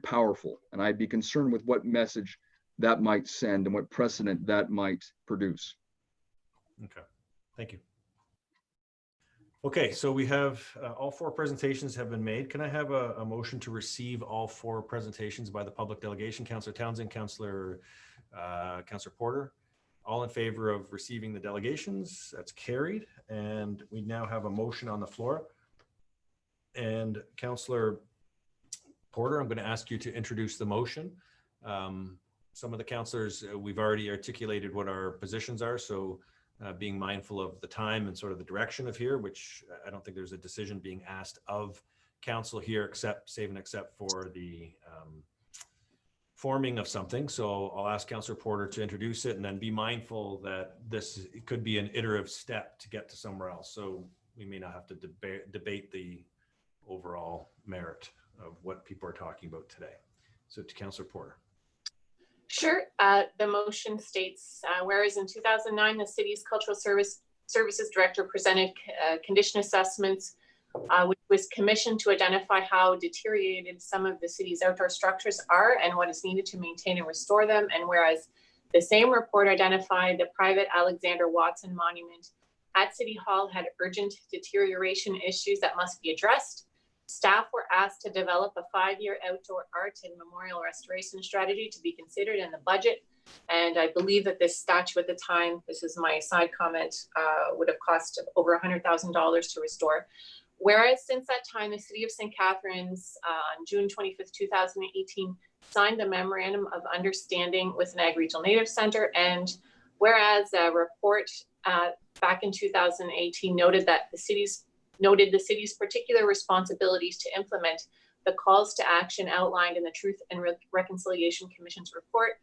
powerful, and I'd be concerned with what message that might send and what precedent that might produce. Okay, thank you. Okay, so we have all 4 presentations have been made. Can I have a motion to receive all 4 presentations by the public delegation? Councillor Townsend, Councillor Porter, all in favor of receiving the delegations? That's carried. And we now have a motion on the floor. And Councillor Porter, I'm going to ask you to introduce the motion. Some of the councillors, we've already articulated what our positions are. So being mindful of the time and sort of the direction of here, which I don't think there's a decision being asked of council here, except for the forming of something. So I'll ask Councillor Porter to introduce it, and then be mindful that this could be an iterative step to get to somewhere else. So we may not have to debate the overall merit of what people are talking about today. So to Councillor Porter. Sure. The motion states, whereas in 2009, the city's cultural services director presented condition assessments, which was commissioned to identify how deteriorated some of the city's outdoor structures are and what is needed to maintain and restore them. And whereas the same report identified the private Alexander Watson monument at City Hall had urgent deterioration issues that must be addressed, staff were asked to develop a 5-year outdoor art and memorial restoration strategy to be considered in the budget. And I believe that this statue at the time, this is my side comment, would have cost over $100,000 to restore. Whereas since that time, the City of St. Catharines on June 25th, 2018, signed the Memorandum of Understanding with an Ag Regional Native Center. And whereas a report back in 2018 noted the city's particular responsibilities to implement the calls to action outlined in the Truth and Reconciliation Commission's report.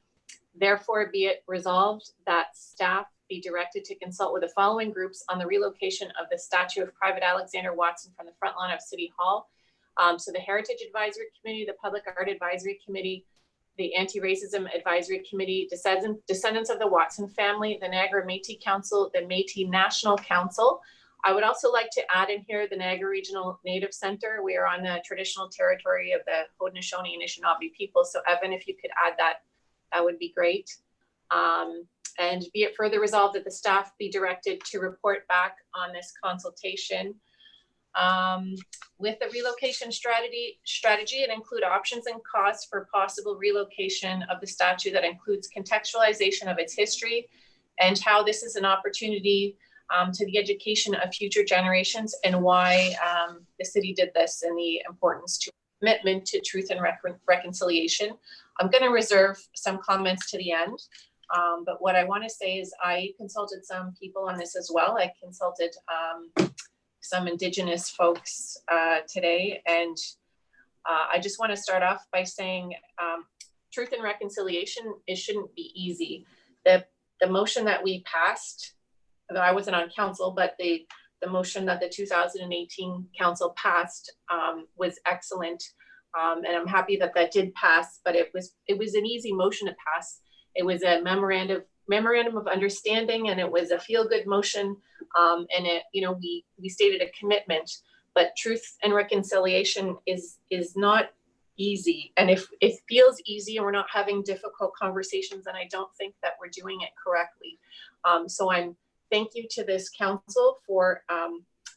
Therefore, be it resolved that staff be directed to consult with the following groups on the relocation of the statue of Private Alexander Watson from the front lawn of City Hall. So the Heritage Advisory Committee, the Public Art Advisory Committee, the Anti-Racism Advisory Committee, Descendants of the Watson Family, the Niagara Métis Council, the Métis National Council. I would also like to add in here the Niagara Regional Native Center. We are on the traditional territory of the Haudenosaunee and Anishinaabe people. So Evan, if you could add that, that would be great. And be it further resolved that the staff be directed to report back on this consultation. With the relocation strategy, it include options and costs for possible relocation of the statue that includes contextualization of its history and how this is an opportunity to the education of future generations and why the city did this and the importance to commitment to truth and reconciliation. I'm going to reserve some comments to the end, but what I want to say is I consulted some people on this as well. I consulted some Indigenous folks today, and I just want to start off by saying truth and reconciliation, it shouldn't be easy. The motion that we passed, I wasn't on council, but the motion that the 2018 council passed was excellent. And I'm happy that that did pass, but it was an easy motion to pass. It was a memorandum of understanding, and it was a feel-good motion. And it, we stated a commitment, but truth and reconciliation is not easy. And if it feels easy and we're not having difficult conversations, then I don't think that we're doing it correctly. So thank you to this council for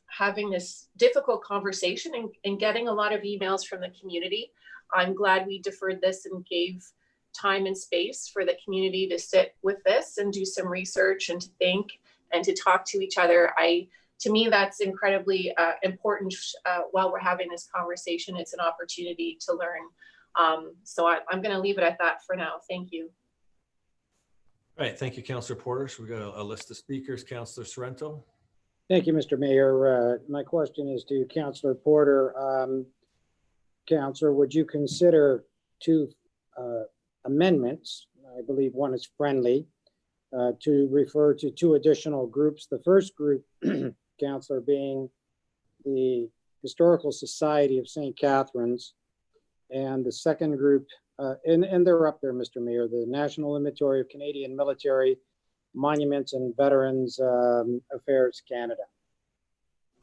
having this difficult conversation and getting a lot of emails from the community. I'm glad we deferred this and gave time and space for the community to sit with this and do some research and to think and to talk to each other. To me, that's incredibly important while we're having this conversation. It's an opportunity to learn. So I'm going to leave it at that for now. Thank you. All right, thank you, Councillor Porter. So we got a list of speakers. Councillor Sorrento. Thank you, Mr. Mayor. My question is to Councillor Porter. Councillor, would you consider two amendments? I believe one is friendly, to refer to two additional groups. The first group, Councillor, being the Historical Society of St. Catharines, and the second group, and they're up there, Mr. Mayor, the National Inventory of Canadian Military Monuments and Veterans Affairs Canada.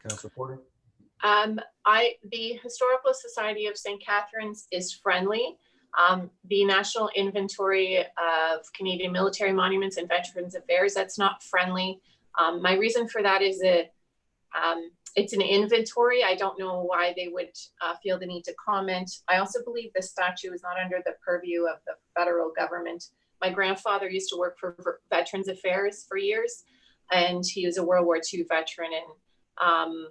Councillor Porter. The Historical Society of St. Catharines is friendly. The National Inventory of Canadian Military Monuments and Veterans Affairs, that's not friendly. My reason for that is that it's an inventory. I don't know why they would feel the need to comment. I also believe the statute is not under the purview of the federal government. My grandfather used to work for Veterans Affairs for years, and he was a World War II veteran. And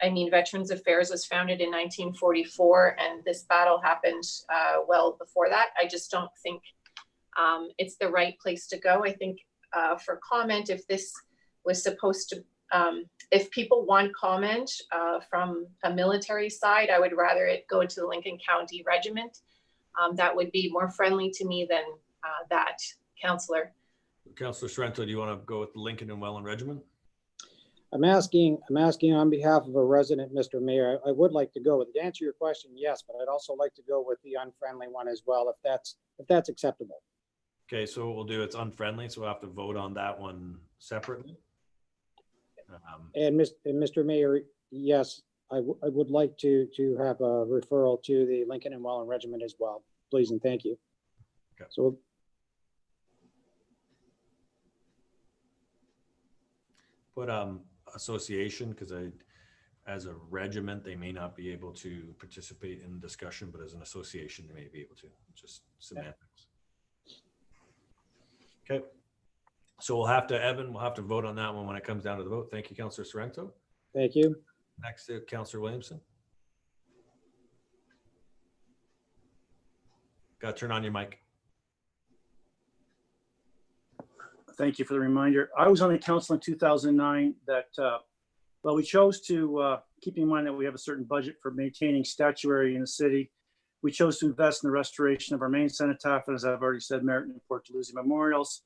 I mean, Veterans Affairs was founded in 1944, and this battle happened well before that. I just don't think it's the right place to go. I think for comment, if this was supposed to, if people want comment from a military side, I would rather it go to the Lincoln County Regiment. That would be more friendly to me than that, Councillor. Councillor Sorrento, do you want to go with the Lincoln and Welland Regiment? I'm asking on behalf of a resident, Mr. Mayor. I would like to go with, to answer your question, yes, but I'd also like to go with the unfriendly one as well, if that's acceptable. Okay, so what we'll do, it's unfriendly, so we'll have to vote on that one separately. And Mr. Mayor, yes, I would like to have a referral to the Lincoln and Welland Regiment as well, please and thank you. Okay. So put association, because as a regiment, they may not be able to participate in discussion, but as an association, they may be able to. Just semantics. Okay. So we'll have to, Evan, we'll have to vote on that one when it comes down to the vote. Thank you, Councillor Sorrento. Thank you. Next, Councillor Williamson. Got to turn on your mic. Thank you for the reminder. I was on the council in 2009 that, well, we chose to, keep in mind that we have a certain budget for maintaining statuary in the city. We chose to invest in the restoration of our main cenotaph, and as I've already said, Meriton and Port Dalhousie memorials.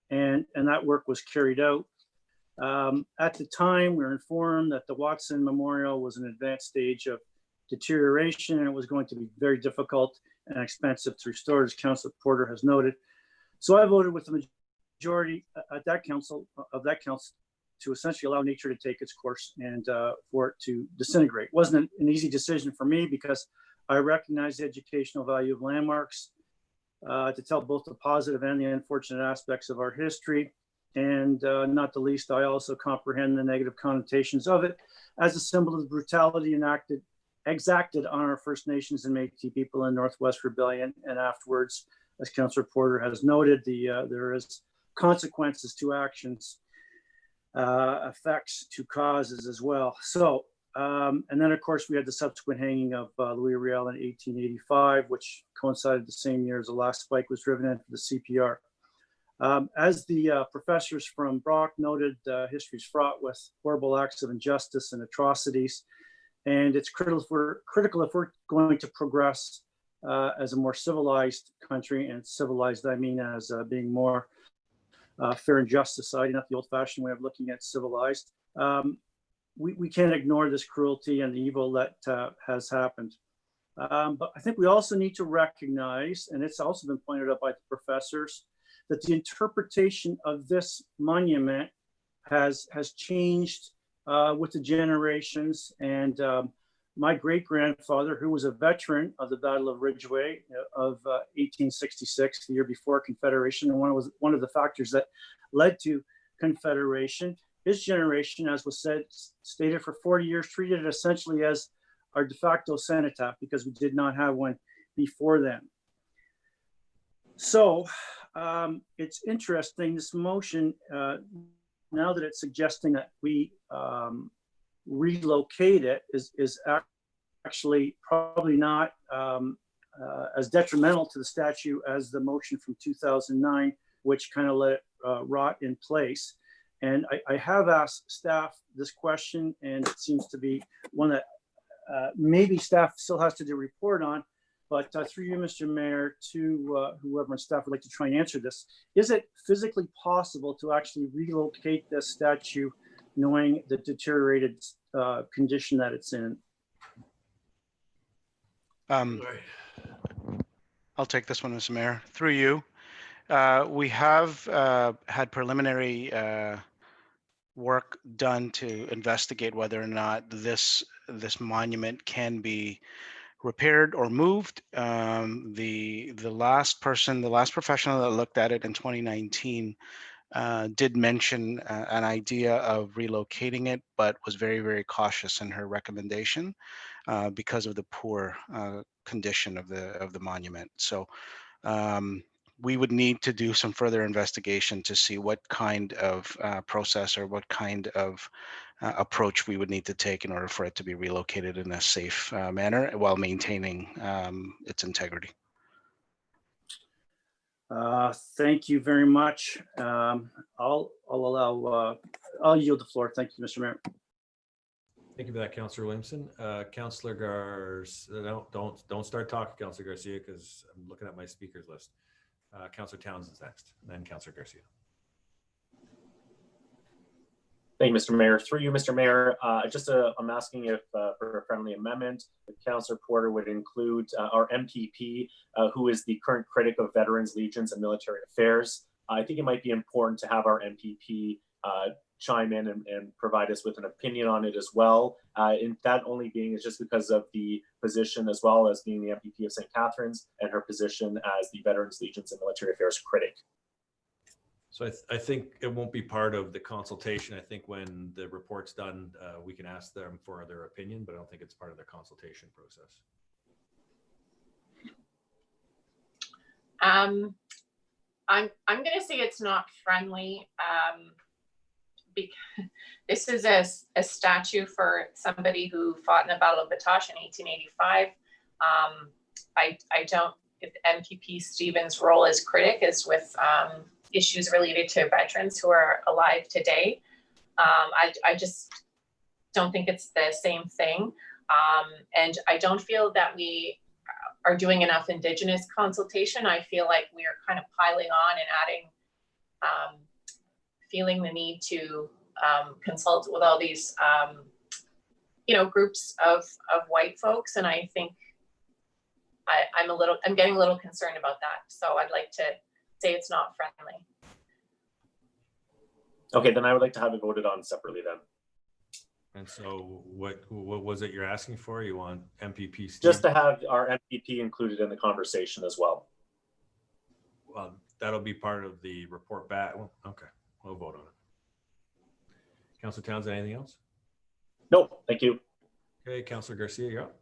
And that work was carried out. At the time, we were informed that the Watson Memorial was an advanced stage of deterioration, and it was going to be very difficult and expensive to restore, as Councillor Porter has noted. So I voted with the majority at that council to essentially allow nature to take its course and for it to disintegrate. It wasn't an easy decision for me because I recognize the educational value of landmarks, to tell both the positive and the unfortunate aspects of our history. And not the least, I also comprehend the negative connotations of it as a symbol of the brutality exacted on our First Nations and Métis people in Northwest Rebellion. And afterwards, as Councillor Porter has noted, there is consequences to actions, effects to causes as well. So, and then of course we had the subsequent hanging of Louis Riel in 1885, which coincided the same year as the last spike was driven in for the CPR. As the professors from Brock noted, history is fraught with horrible acts of injustice and atrocities, and it's critical if we're going to progress as a more civilized country. And civilized, I mean as being more fair and just society, not the old-fashioned way of looking at civilized. We can't ignore this cruelty and the evil that has happened. But I think we also need to recognize, and it's also been pointed out by the professors, that the interpretation of this monument has changed with the generations. And my great-grandfather, who was a veteran of the Battle of Ridgeway of 1866, the year before Confederation, and one of the factors that led to Confederation, his generation, as was stated for 40 years, treated it essentially as our de facto cenotaph because we did not have one before then. So it's interesting, this motion, now that it's suggesting that we relocate it is actually probably not as detrimental to the statue as the motion from 2009, which kind of let it rot in place. And I have asked staff this question, and it seems to be one that maybe staff still has to do a report on, but through you, Mr. Mayor, to whoever on staff would like to try and answer this. Is it physically possible to actually relocate this statue knowing the deteriorated condition that it's in? I'll take this one, Mr. Mayor, through you. We have had preliminary work done to investigate whether or not this monument can be repaired or moved. The last professional that looked at it in 2019 did mention an idea of relocating it, but was very, very cautious in her recommendation because of the poor condition of the monument. So we would need to do some further investigation to see what kind of process or what kind of approach we would need to take in order for it to be relocated in a safe manner while maintaining its integrity. Thank you very much. I'll yield the floor. Thank you, Mr. Mayor. Thank you for that, Councillor Williamson. Councillor Garcia, no, don't start talking, Councillor Garcia, because I'm looking at my speakers list. Councillor Townsend's next, and then Councillor Garcia. Thank you, Mr. Mayor. Through you, Mr. Mayor, I'm asking if for a friendly amendment, if Councillor Porter would include our MPP, who is the current critic of Veterans, Legions, and Military Affairs. I think it might be important to have our MPP chime in and provide us with an opinion on it as well. And that only being is just because of the position as well as being the MPP of St. Catharines and her position as the Veterans, Legions, and Military Affairs critic. So I think it won't be part of the consultation. I think when the report's done, we can ask them for their opinion, but I don't think it's part of the consultation process. I'm going to say it's not friendly. Because this is a statue for somebody who fought in the Battle of Batoche in 1885. I don't, if MPP Stevens' role as critic is with issues related to veterans who are alive today. I just don't think it's the same thing. And I don't feel that we are doing enough Indigenous consultation. I feel like we are kind of piling on and adding feeling the need to consult with all these, groups of white folks. And I think I'm getting a little concerned about that. So I'd like to say it's not friendly. Okay, then I would like to have it voted on separately then. And so what was it you're asking for? You want MPP? Just to have our MPP included in the conversation as well. Well, that'll be part of the report back. Well, okay. We'll vote on it. Councillor Townsend, anything else? No, thank you. Okay, Councillor Garcia, you're up.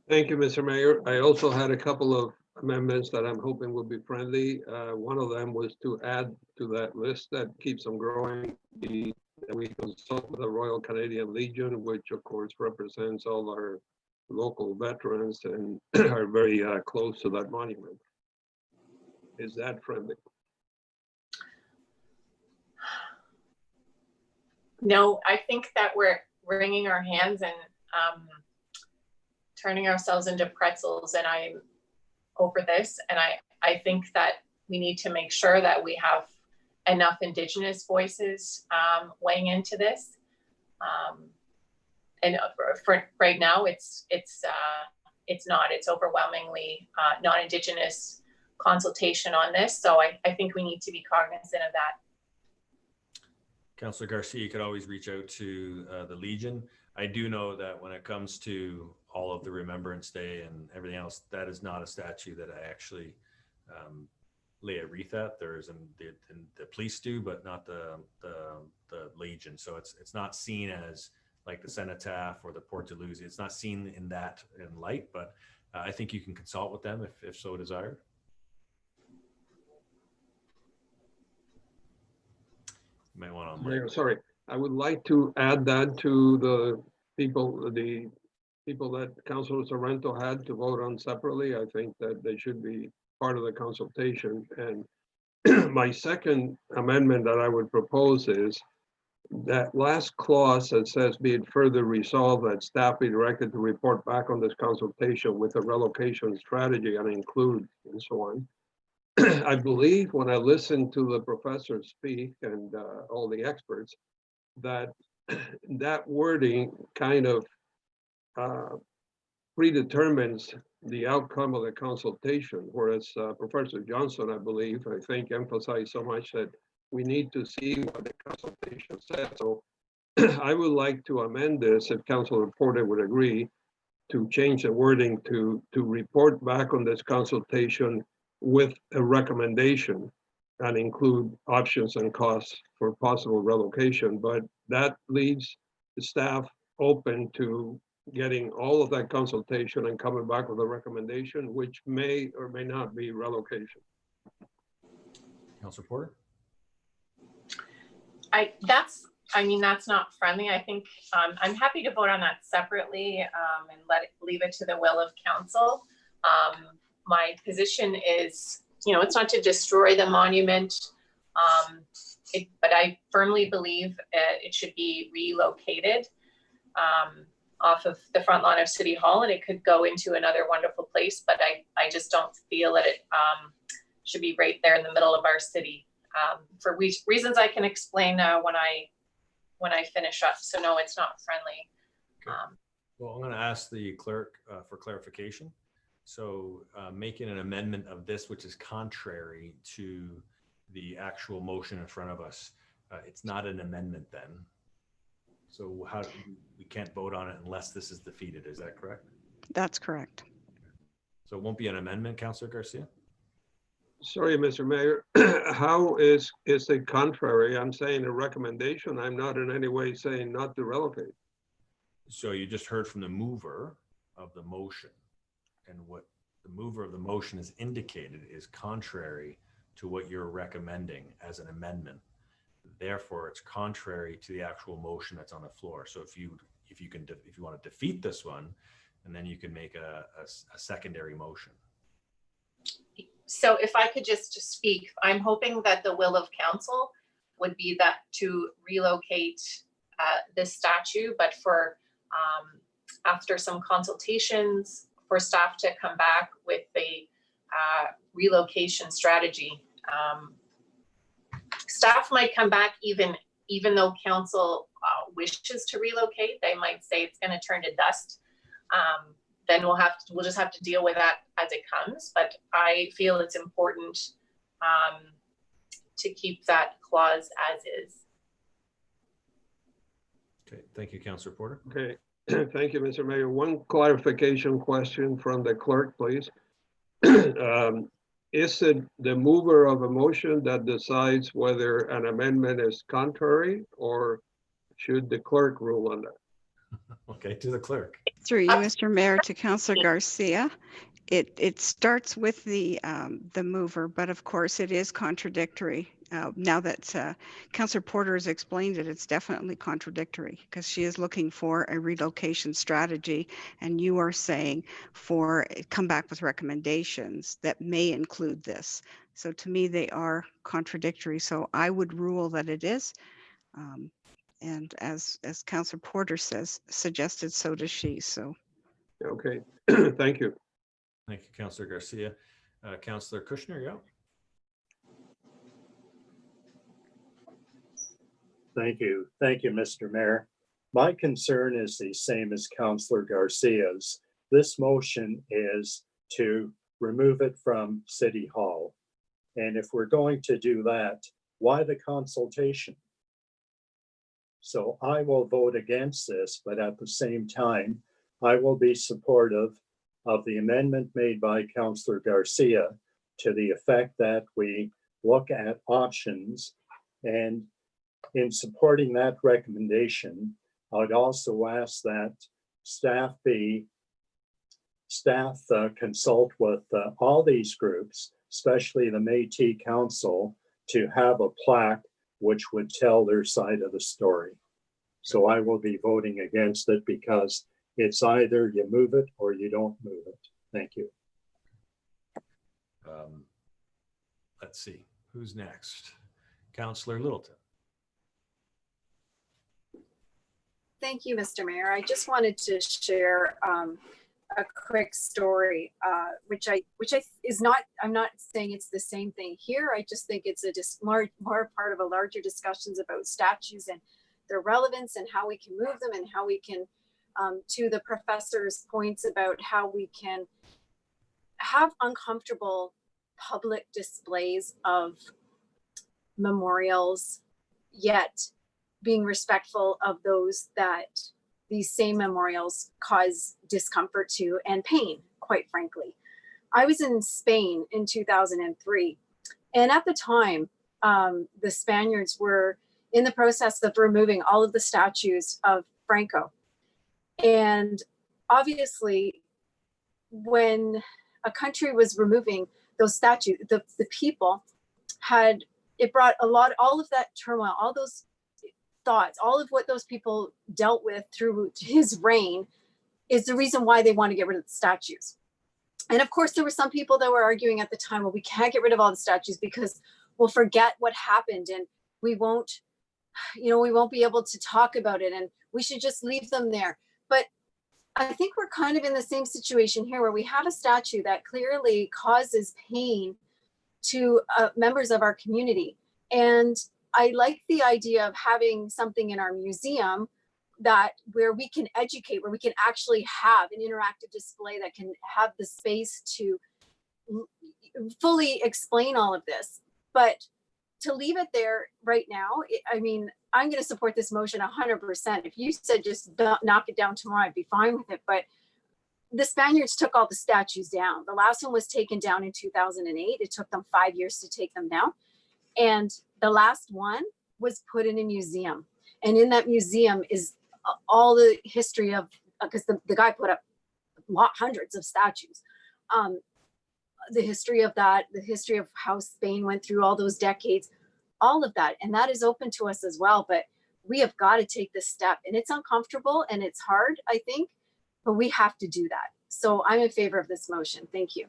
Thank you, Mr. Mayor. I also had a couple of amendments that I'm hoping will be friendly. One of them was to add to that list that keeps on growing. We consult with the Royal Canadian Legion, which of course represents all our local veterans and are very close to that monument. Is that friendly? No, I think that we're wringing our hands and turning ourselves into pretzels, and I'm over this. And I think that we need to make sure that we have enough Indigenous voices weighing into this. And for right now, it's overwhelmingly non-Indigenous consultation on this. So I think we need to be cognizant of that. Councillor Garcia, you could always reach out to the Legion. I do know that when it comes to all of the Remembrance Day and everything else, that is not a statue that I actually lay a wreath at. There's the police do, but not the Legion. So it's not seen as like the cenotaph or the Port de Luz. It's not seen in that in light, but I think you can consult with them if so desired. You might want to. Mayor, sorry, I would like to add that to the people, the people that Councilor Sorrento had to vote on separately. I think that they should be part of the consultation. And my second amendment that I would propose is that last clause that says, be it further resolved that staff be directed to report back on this consultation with a relocation strategy and include and so on. I believe when I listened to the professor speak and all the experts, that that wording kind of predetermines the outcome of the consultation, whereas Professor Johnson, I believe, I think emphasized so much that we need to see what the consultation says. So I would like to amend this, if Councilor Porter would agree, to change the wording to report back on this consultation with a recommendation and include options and costs for possible relocation. But that leaves the staff open to getting all of that consultation and coming back with a recommendation, which may or may not be relocation. Councilor Porter? That's not friendly. I think I'm happy to vote on that separately and leave it to the will of council. My position is, it's not to destroy the monument, but I firmly believe it should be relocated off of the front lawn of City Hall, and it could go into another wonderful place, but I just don't feel that it should be right there in the middle of our city for reasons I can explain when I finish up. So no, it's not friendly. Well, I'm going to ask the clerk for clarification. So making an amendment of this, which is contrary to the actual motion in front of us, it's not an amendment then. So we can't vote on it unless this is defeated. Is that correct? That's correct. So it won't be an amendment, Councilor Garcia? Sorry, Mr. Mayor, how is it contrary? I'm saying a recommendation. I'm not in any way saying not to relocate. So you just heard from the mover of the motion, and what the mover of the motion has indicated is contrary to what you're recommending as an amendment. Therefore, it's contrary to the actual motion that's on the floor. So if you want to defeat this one, and then you can make a secondary motion. So if I could just speak, I'm hoping that the will of council would be that to relocate this statue, but for after some consultations, for staff to come back with a relocation strategy. Staff might come back even though council wishes to relocate. They might say it's going to turn to dust. Then we'll just have to deal with that as it comes. But I feel it's important to keep that clause as is. Okay, thank you, Councilor Porter. Okay, thank you, Mr. Mayor. One clarification question from the clerk, please. Is it the mover of a motion that decides whether an amendment is contrary, or should the clerk rule on that? Okay, to the clerk. Through you, Mr. Mayor, to Councilor Garcia. It starts with the mover, but of course it is contradictory. Now that Councilor Porter has explained it, it's definitely contradictory because she is looking for a relocation strategy, and you are saying come back with recommendations that may include this. So to me, they are contradictory. So I would rule that it is. And as Councilor Porter suggested, so does she. So. Okay, thank you. Thank you, Councilor Garcia. Councilor Kushner, yeah. Thank you, Mr. Mayor. My concern is the same as Councilor Garcia's. This motion is to remove it from City Hall. And if we're going to do that, why the consultation? So I will vote against this, but at the same time, I will be supportive of the amendment made by Councilor Garcia to the effect that we look at options. And in supporting that recommendation, I'd also ask that staff consult with all these groups, especially the Métis Council, to have a plaque which would tell their side of the story. So I will be voting against it because It's either you move it or you don't move it. Thank you. Let's see, who's next? Councillor Littleton. Thank you, Mr. Mayor. I just wanted to share a quick story, which is not, I'm not saying it's the same thing here. I just think it's more part of a larger discussions about statues and their relevance and how we can move them and how we can, to the professor's points about how we can have uncomfortable public displays of memorials, yet being respectful of those that these same memorials cause discomfort to and pain, quite frankly. I was in Spain in 2003, and at the time, the Spaniards were in the process of removing all of the statues of Franco. And obviously, when a country was removing those statues, the people had, it brought all of that turmoil, all those thoughts, all of what those people dealt with through his reign is the reason why they want to get rid of the statues. And of course, there were some people that were arguing at the time, well, we can't get rid of all the statues because we'll forget what happened and we won't, we won't be able to talk about it and we should just leave them there. But I think we're kind of in the same situation here where we have a statue that clearly causes pain to members of our community. And I like the idea of having something in our museum where we can educate, where we can actually have an interactive display that can have the space to fully explain all of this. But to leave it there right now, I mean, I'm going to support this motion 100%. If you said just knock it down tomorrow, I'd be fine with it. But the Spaniards took all the statues down. The last one was taken down in 2008. It took them 5 years to take them down. And the last one was put in a museum. And in that museum is all the history of, because the guy put up hundreds of statues. The history of that, the history of how Spain went through all those decades, all of that. And that is open to us as well. But we have got to take this step. And it's uncomfortable and it's hard, I think, but we have to do that. So I'm in favor of this motion. Thank you.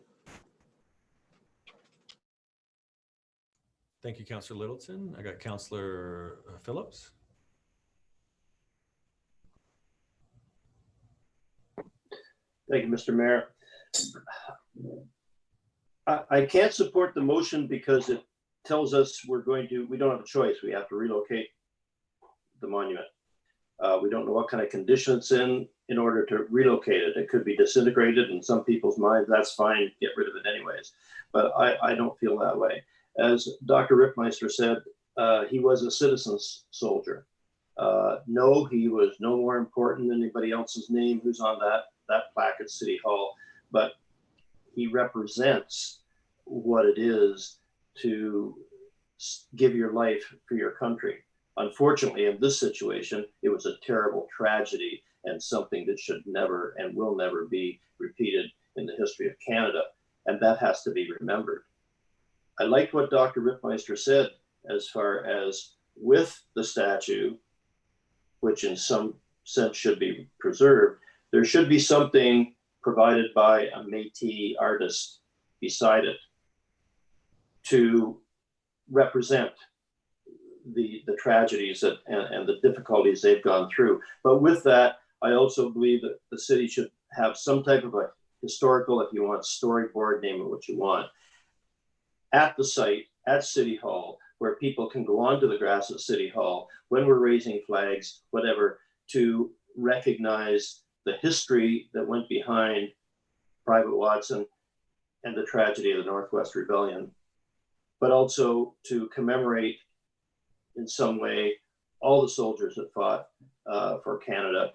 Thank you, Councillor Littleton. I got Councillor Phillips. Thank you, Mr. Mayor. I can't support the motion because it tells us we don't have a choice. We have to relocate the monument. We don't know what kind of condition it's in order to relocate it. It could be disintegrated in some people's minds. That's fine, get rid of it anyways. But I don't feel that way. As Dr. Rittmeister said, he was a citizen's soldier. No, he was no more important than anybody else's name who's on that plaque at City Hall, but he represents what it is to give your life for your country. Unfortunately, in this situation, it was a terrible tragedy and something that should never and will never be repeated in the history of Canada. And that has to be remembered. I liked what Dr. Rittmeister said as far as with the statue, which in some sense should be preserved, there should be something provided by a Métis artist beside it to represent the tragedies and the difficulties they've gone through. But with that, I also believe that the city should have some type of a historical, if you want, storyboard, name it what you want, at the site, at City Hall, where people can go onto the grass at City Hall when we're raising flags, whatever, to recognize the history that went behind Private Watson and the tragedy of the Northwest Rebellion, but also to commemorate in some way all the soldiers that fought for Canada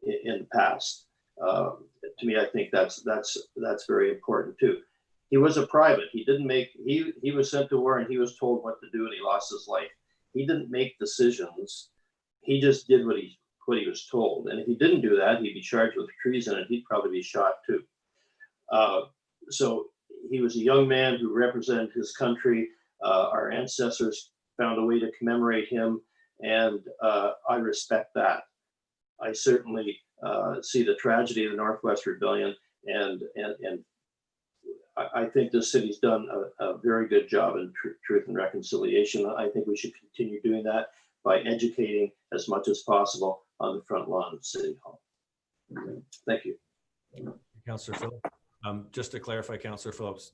in the past. To me, I think that's very important too. He was a private. He didn't make, he was sent to war and he was told what to do and he lost his life. He didn't make decisions. He just did what he was told. And if he didn't do that, he'd be charged with treason and he'd probably be shot too. So he was a young man who represented his country. Our ancestors found a way to commemorate him, and I respect that. I certainly see the tragedy of the Northwest Rebellion, and I think the city's done a very good job in truth and reconciliation. I think we should continue doing that by educating as much as possible on the front lawn of City Hall. Thank you. Councillor Phillips. Just to clarify, Councillor Phillips,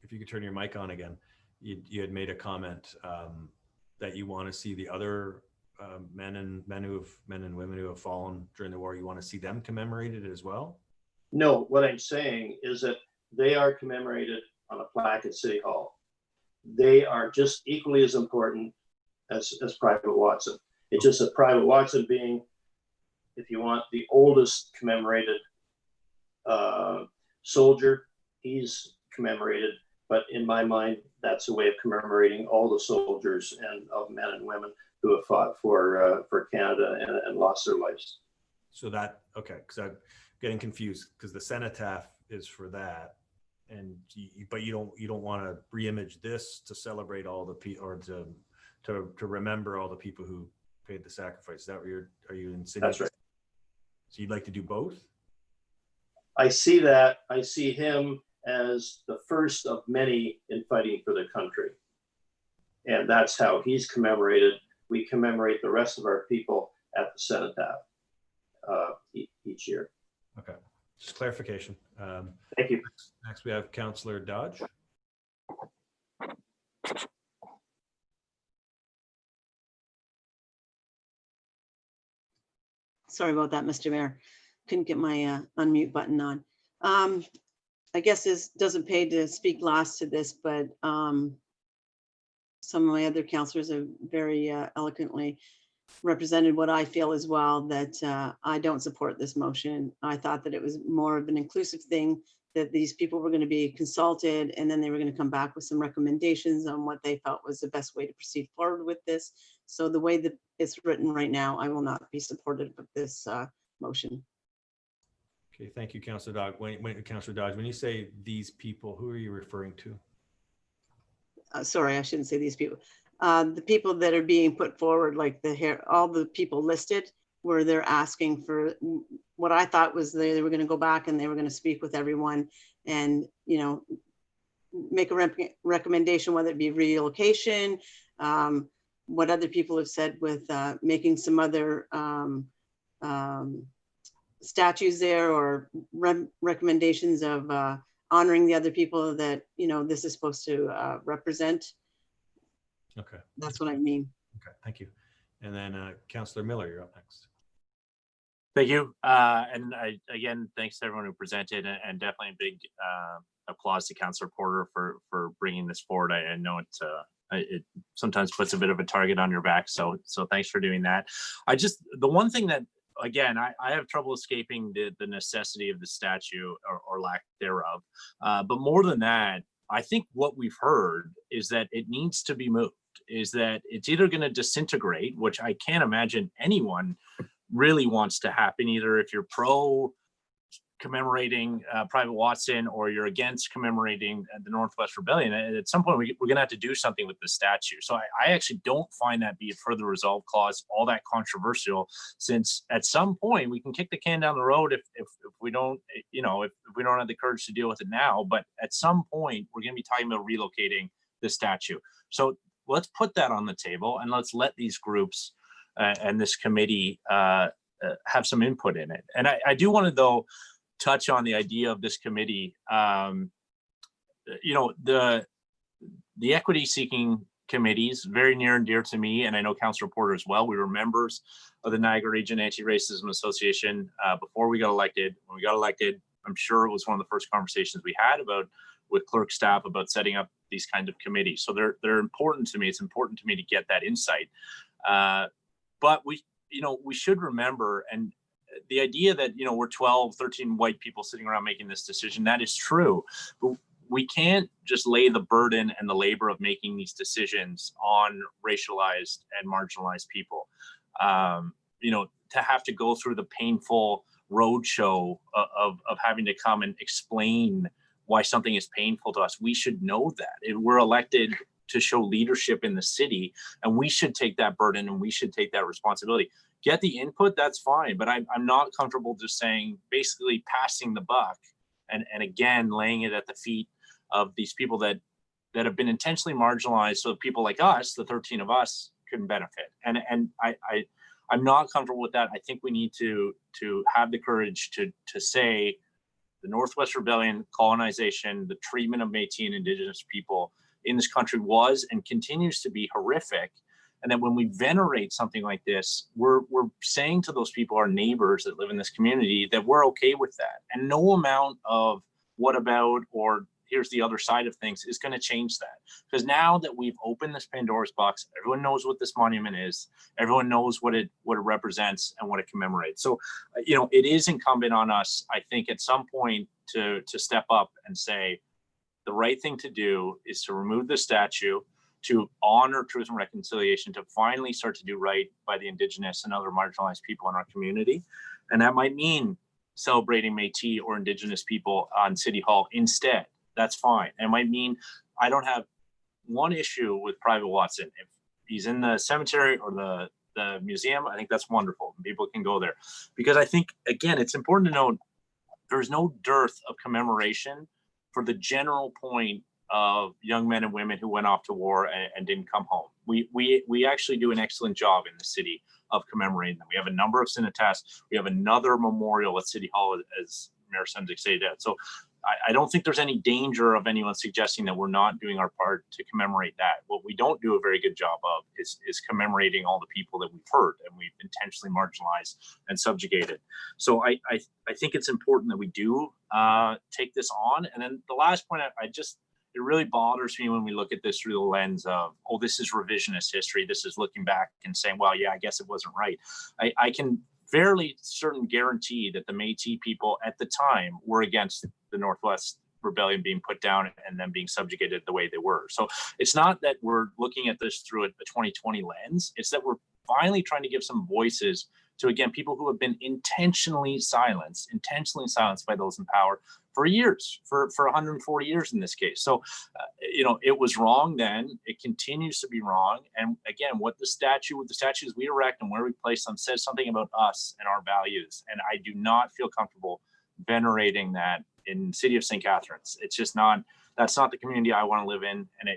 if you could turn your mic on again, you had made a comment that you want to see the other men and women who have fallen during the war. You want to see them commemorated as well? No, what I'm saying is that they are commemorated on a plaque at City Hall. They are just equally as important as Private Watson. It's just that Private Watson being, if you want, the oldest commemorated soldier, he's commemorated. But in my mind, that's a way of commemorating all the soldiers and of men and women who have fought for Canada and lost their lives. So that, okay, because I'm getting confused because the cenotaph is for that, and but you don't want to reimage this to celebrate all the people or to remember all the people who paid the sacrifice. Is that what are you insinuating? That's right. So you'd like to do both? I see that. I see him as the first of many in fighting for the country. And that's how he's commemorated. We commemorate the rest of our people at the cenotaph each year. Okay, just clarification. Thank you. Next we have Councillor Dodge. Sorry about that, Mr. Mayor. Couldn't get my unmute button on. I guess this doesn't pay to speak last to this, but some of my other councillors have very eloquently represented what I feel as well, that I don't support this motion. I thought that it was more of an inclusive thing, that these people were going to be consulted and then they were going to come back with some recommendations on what they felt was the best way to proceed forward with this. So the way that it's written right now, I will not be supportive of this motion. Okay, thank you, Councillor Dodge. Councillor Dodge, when you say these people, who are you referring to? Sorry, I shouldn't say these people. The people that are being put forward, like all the people listed, where they're asking for what I thought was they were going to go back and they were going to speak with everyone and, you know, make a recommendation, whether it be relocation, what other people have said with making some other statues there, or recommendations of honoring the other people that, you know, this is supposed to represent. Okay. That's what I mean. Okay, thank you. And then Councillor Miller, you're up next. Thank you. Again, thanks to everyone who presented, and definitely a big applause to Councillor Porter for bringing this forward. I know it sometimes puts a bit of a target on your back. So thanks for doing that. The one thing that, again, I have trouble escaping the necessity of the statue or lack thereof. But more than that, I think what we've heard is that it needs to be moved, is that it's either going to disintegrate, which I can't imagine anyone really wants to happen, either if you're pro commemorating Private Watson or you're against commemorating the Northwest Rebellion. At some point, we're going to have to do something with the statue. So I actually don't find that be a further resolve clause all that controversial, since at some point we can kick the can down the road if we don't, you know, if we don't have the courage to deal with it now. But at some point, we're going to be talking about relocating the statue. So let's put that on the table and let's let these groups and this committee have some input in it. And I do want to, though, touch on the idea of this committee. You know, the equity seeking committees, very near and dear to me, and I know Councillor Porter as well. We were members of the Niagara Region Anti-Racism Association before we got elected. When we got elected, I'm sure it was one of the first conversations we had with clerk staff about setting up these kind of committees. So they're important to me. It's important to me to get that insight. But we should remember, and the idea that, you know, we're 12, 13 white people sitting around making this decision, that is true. But we can't just lay the burden and the labor of making these decisions on racialized and marginalized people. You know, to have to go through the painful roadshow of having to come and explain why something is painful to us. We should know that. We're elected to show leadership in the city, and we should take that burden and we should take that responsibility. get the input, that's fine. But I'm not comfortable just saying, basically passing the buck and again, laying it at the feet of these people that have been intentionally marginalized, so people like us, the 13 of us, couldn't benefit. And I'm not comfortable with that. I think we need to have the courage to say the Northwest Rebellion, colonization, the treatment of Métis and Indigenous people in this country was and continues to be horrific. And that when we venerate something like this, we're saying to those people, our neighbors that live in this community, that we're okay with that. And no amount of what about or here's the other side of things is going to change that. Because now that we've opened this Pandora's box, everyone knows what this monument is. Everyone knows what it represents and what it commemorates. So, it is incumbent on us, I think, at some point to step up and say the right thing to do is to remove the statue, to honor Truth and Reconciliation, to finally start to do right by the Indigenous and other marginalized people in our community. And that might mean celebrating Métis or Indigenous people on City Hall instead. That's fine. It might mean I don't have one issue with Private Watson. If he's in the cemetery or the museum, I think that's wonderful. People can go there. Because I think, again, it's important to note there's no dearth of commemoration for the general point of young men and women who went off to war and didn't come home. We actually do an excellent job in the city of commemorating them. We have a number of cenotaphs. We have another memorial at City Hall, as Mayor Sendzik said. So I don't think there's any danger of anyone suggesting that we're not doing our part to commemorate that. What we don't do a very good job of is commemorating all the people that we've hurt and we've intentionally marginalized and subjugated. So I think it's important that we do take this on. And then the last point, it really bothers me when we look at this through the lens of, oh, this is revisionist history. This is looking back and saying, well, yeah, I guess it wasn't right. I can fairly certain guarantee that the Métis people at the time were against the Northwest Rebellion being put down and then being subjugated the way they were. So it's not that we're looking at this through a 2020 lens. It's that we're finally trying to give some voices to, again, people who have been intentionally silenced by those in power for years, for 140 years in this case. So, it was wrong then. It continues to be wrong. And again, with the statues we erect and where we place them says something about us and our values. And I do not feel comfortable venerating that in City of St. Catharines. It's just not, that's not the community I want to live in. And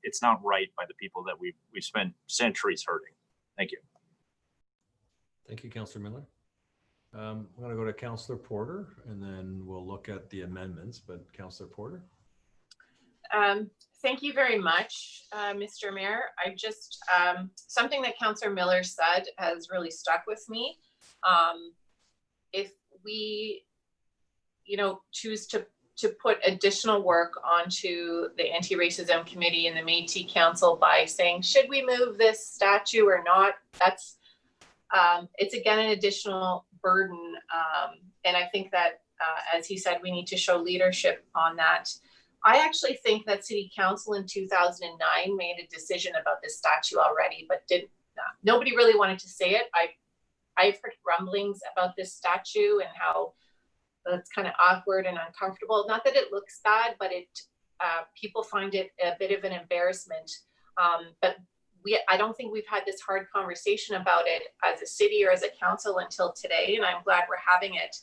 it's not right by the people that we've spent centuries hurting. Thank you. Thank you, Councillor Miller. I'm going to go to Councillor Porter and then we'll look at the amendments, but Councillor Porter. Thank you very much, Mr. Mayor. I just, something that Councillor Miller said has really stuck with me. If we, choose to put additional work onto the Anti-Racism Committee and the Métis Council by saying, should we move this statue or not? That's, it's again an additional burden. And I think that, as he said, we need to show leadership on that. I actually think that City Council in 2009 made a decision about this statue already, but nobody really wanted to say it. I've heard rumblings about this statue and how it's kind of awkward and uncomfortable. Not that it looks bad, but people find it a bit of an embarrassment. But I don't think we've had this hard conversation about it as a city or as a council until today, and I'm glad we're having it.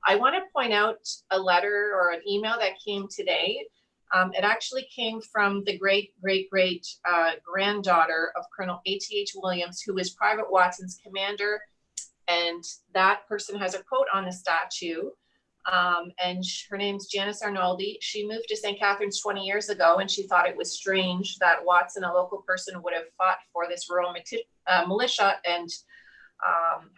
I want to point out a letter or an email that came today. It actually came from the great granddaughter of Colonel A.T.H. Williams, who was Private Watson's commander. And that person has a quote on the statue. And her name's Janice Arnoldi. She moved to St. Catharines 20 years ago, and she thought it was strange that Watson, a local person, would have fought for this rural militia and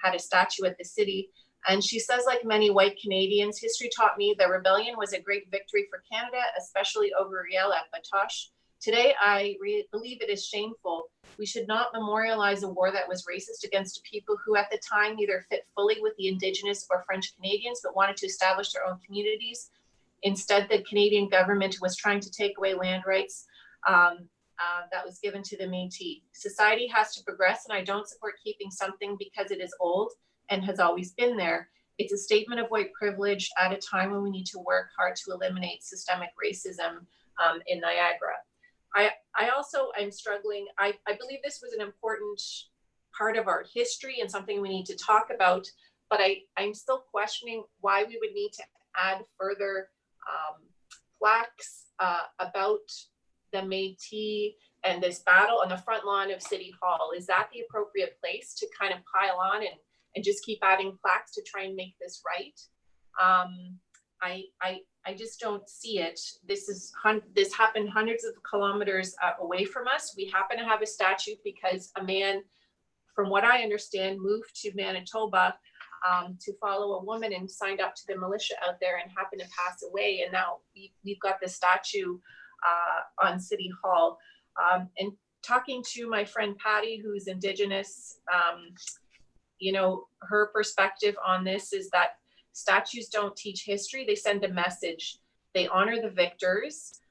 had a statue at the city. And she says, like many white Canadians, history taught me the rebellion was a great victory for Canada, especially over Riel at Batoche. Today, I believe it is shameful. We should not memorialize a war that was racist against people who at the time neither fit fully with the Indigenous or French Canadians, but wanted to establish their own communities. Instead, the Canadian government was trying to take away land rights that was given to the Métis. Society has to progress, and I don't support keeping something because it is old and has always been there. It's a statement of white privilege at a time when we need to work hard to eliminate systemic racism in Niagara. I'm struggling. I believe this was an important part of our history and something we need to talk about. But I'm still questioning why we would need to add further plaques about the Métis and this battle on the front lawn of City Hall. Is that the appropriate place to kind of pile on and just keep adding plaques to try and make this right? I just don't see it. This happened hundreds of kilometers away from us. We happen to have a statue because a man, from what I understand, moved to Manitoba to follow a woman and signed up to the militia out there and happened to pass away. And now we've got the statue on City Hall. And talking to my friend Patty, who's Indigenous, you know, her perspective on this is that statues don't teach history, they send a message. They honor the victors.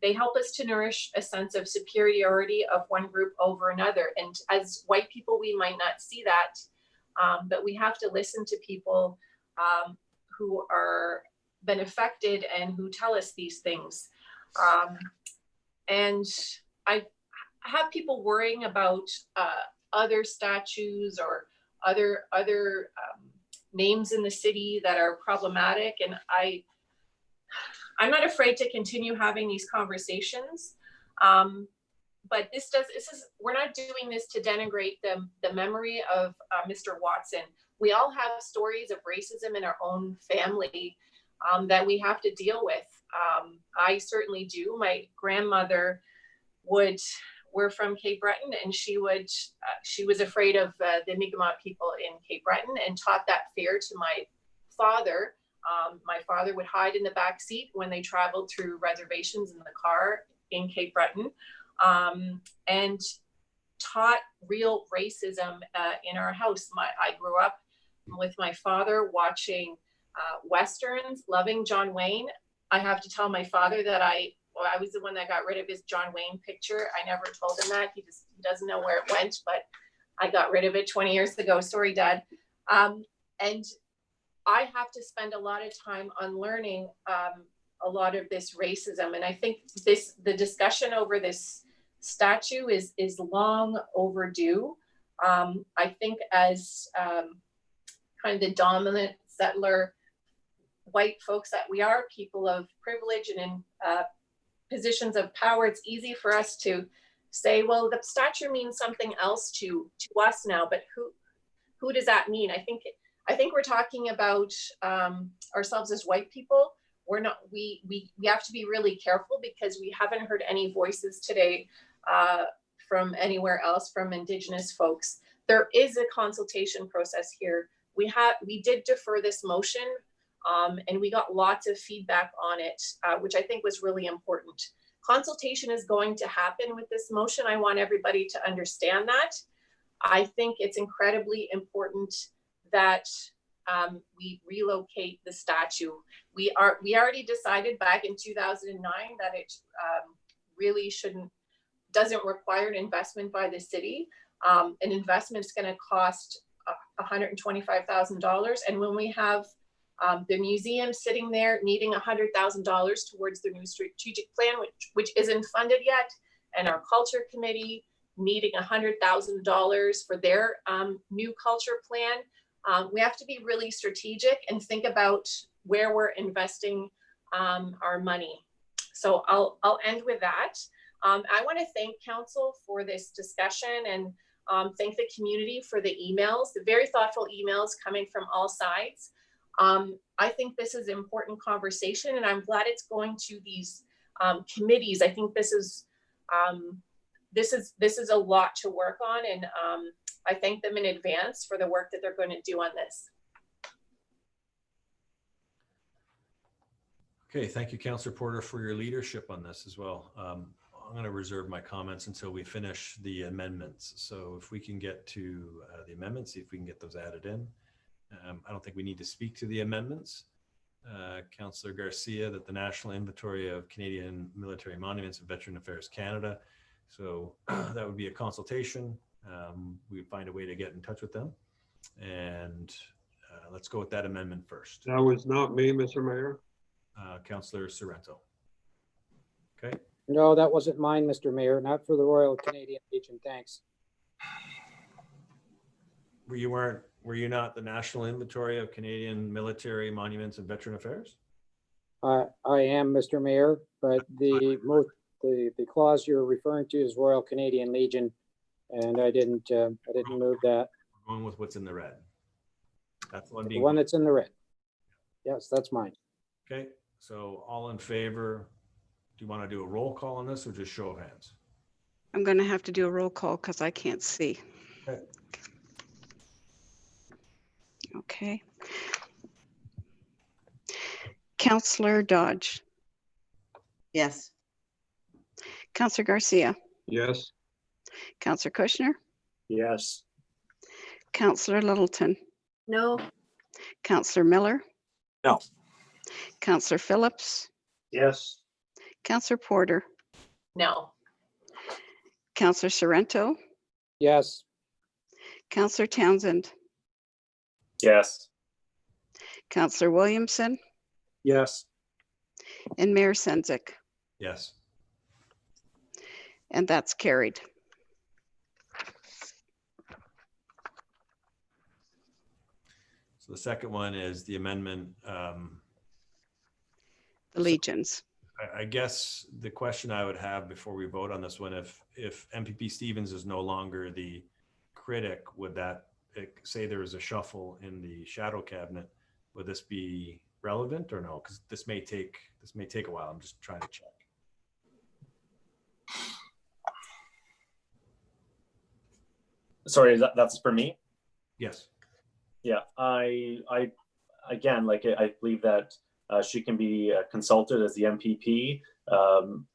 They help us to nourish a sense of superiority of one group over another. And as white people, we might not see that, but we have to listen to people who are been affected and who tell us these things. And I have people worrying about other statues or other names in the city that are problematic. And I'm not afraid to continue having these conversations. But we're not doing this to denigrate the memory of Mr. Watson. We all have stories of racism in our own family that we have to deal with. I certainly do. My grandmother we're from Cape Breton, and she was afraid of the Mi'kmaq people in Cape Breton and taught that fear to my father. My father would hide in the back seat when they traveled through reservations in the car in Cape Breton, and taught real racism in our house. I grew up with my father watching Westerns, loving John Wayne. I have to tell my father that I was the one that got rid of his John Wayne picture. I never told him that. He doesn't know where it went, but I got rid of it 20 years ago. Sorry, Dad. And I have to spend a lot of time unlearning a lot of this racism. And I think the discussion over this statue is long overdue. I think as kind of the dominant settler white folks that we are, people of privilege and in positions of power, it's easy for us to say, well, the statue means something else to us now, but who does that mean? I think we're talking about ourselves as white people. We're not, we have to be really careful because we haven't heard any voices today from anywhere else, from Indigenous folks. There is a consultation process here. We did defer this motion, and we got lots of feedback on it, which I think was really important. Consultation is going to happen with this motion. I want everybody to understand that. I think it's incredibly important that we relocate the statue. We already decided back in 2009 that it really doesn't require an investment by the city. An investment is going to cost $125,000, and when we have the museum sitting there needing $100,000 towards their new strategic plan, which isn't funded yet, and our culture committee needing $100,000 for their new culture plan, we have to be really strategic and think about where we're investing our money. So I'll end with that. I want to thank council for this discussion and thank the community for the emails, the very thoughtful emails coming from all sides. I think this is an important conversation, and I'm glad it's going to these committees. I think this is a lot to work on, and I thank them in advance for the work that they're going to do on this. Okay, thank you, Councillor Porter, for your leadership on this as well. I'm going to reserve my comments until we finish the amendments. So if we can get to the amendments, see if we can get those added in. I don't think we need to speak to the amendments. Councillor Garcia, that the National Inventory of Canadian Military Monuments and Veteran Affairs Canada. So that would be a consultation. We would find a way to get in touch with them. And let's go with that amendment first. That was not me, Mr. Mayor. Councillor Sorrento. Okay. No, that wasn't mine, Mr. Mayor, not for the Royal Canadian Legion, thanks. were you not the National Inventory of Canadian Military Monuments and Veteran Affairs? I am, Mr. Mayor, but the clause you're referring to is Royal Canadian Legion, and I didn't move that. We're going with what's in the red. That's the one The being. one that's in the red. Yes, that's mine. Okay, so all in favor, do you want to do a roll call on this or just show of hands? I'm going to have to do a roll call because I can't see. Okay. Okay. Counselor Dodge, Yes. Counselor Garcia, Yes. Counselor Kushner, Yes. Counselor Littleton, No. Counselor Miller, No. Counselor Phillips, Yes. Counselor Porter, No. Counselor Sorrento, Yes. Counselor Townsend, Yes. Counselor Williamson, Yes. and Mayor Sendzik. Yes. And that's carried. So the second one is the amendment. The legions. I guess the question I would have before we vote on this one, if MPP Stevens is no longer the critic, would that say there was a shuffle in the shadow cabinet? Would this be relevant or no? Because this may take a while. I'm just trying to check. Sorry, that's for me. Yes. Yeah, I again, like I believe that she can be consulted as the MPP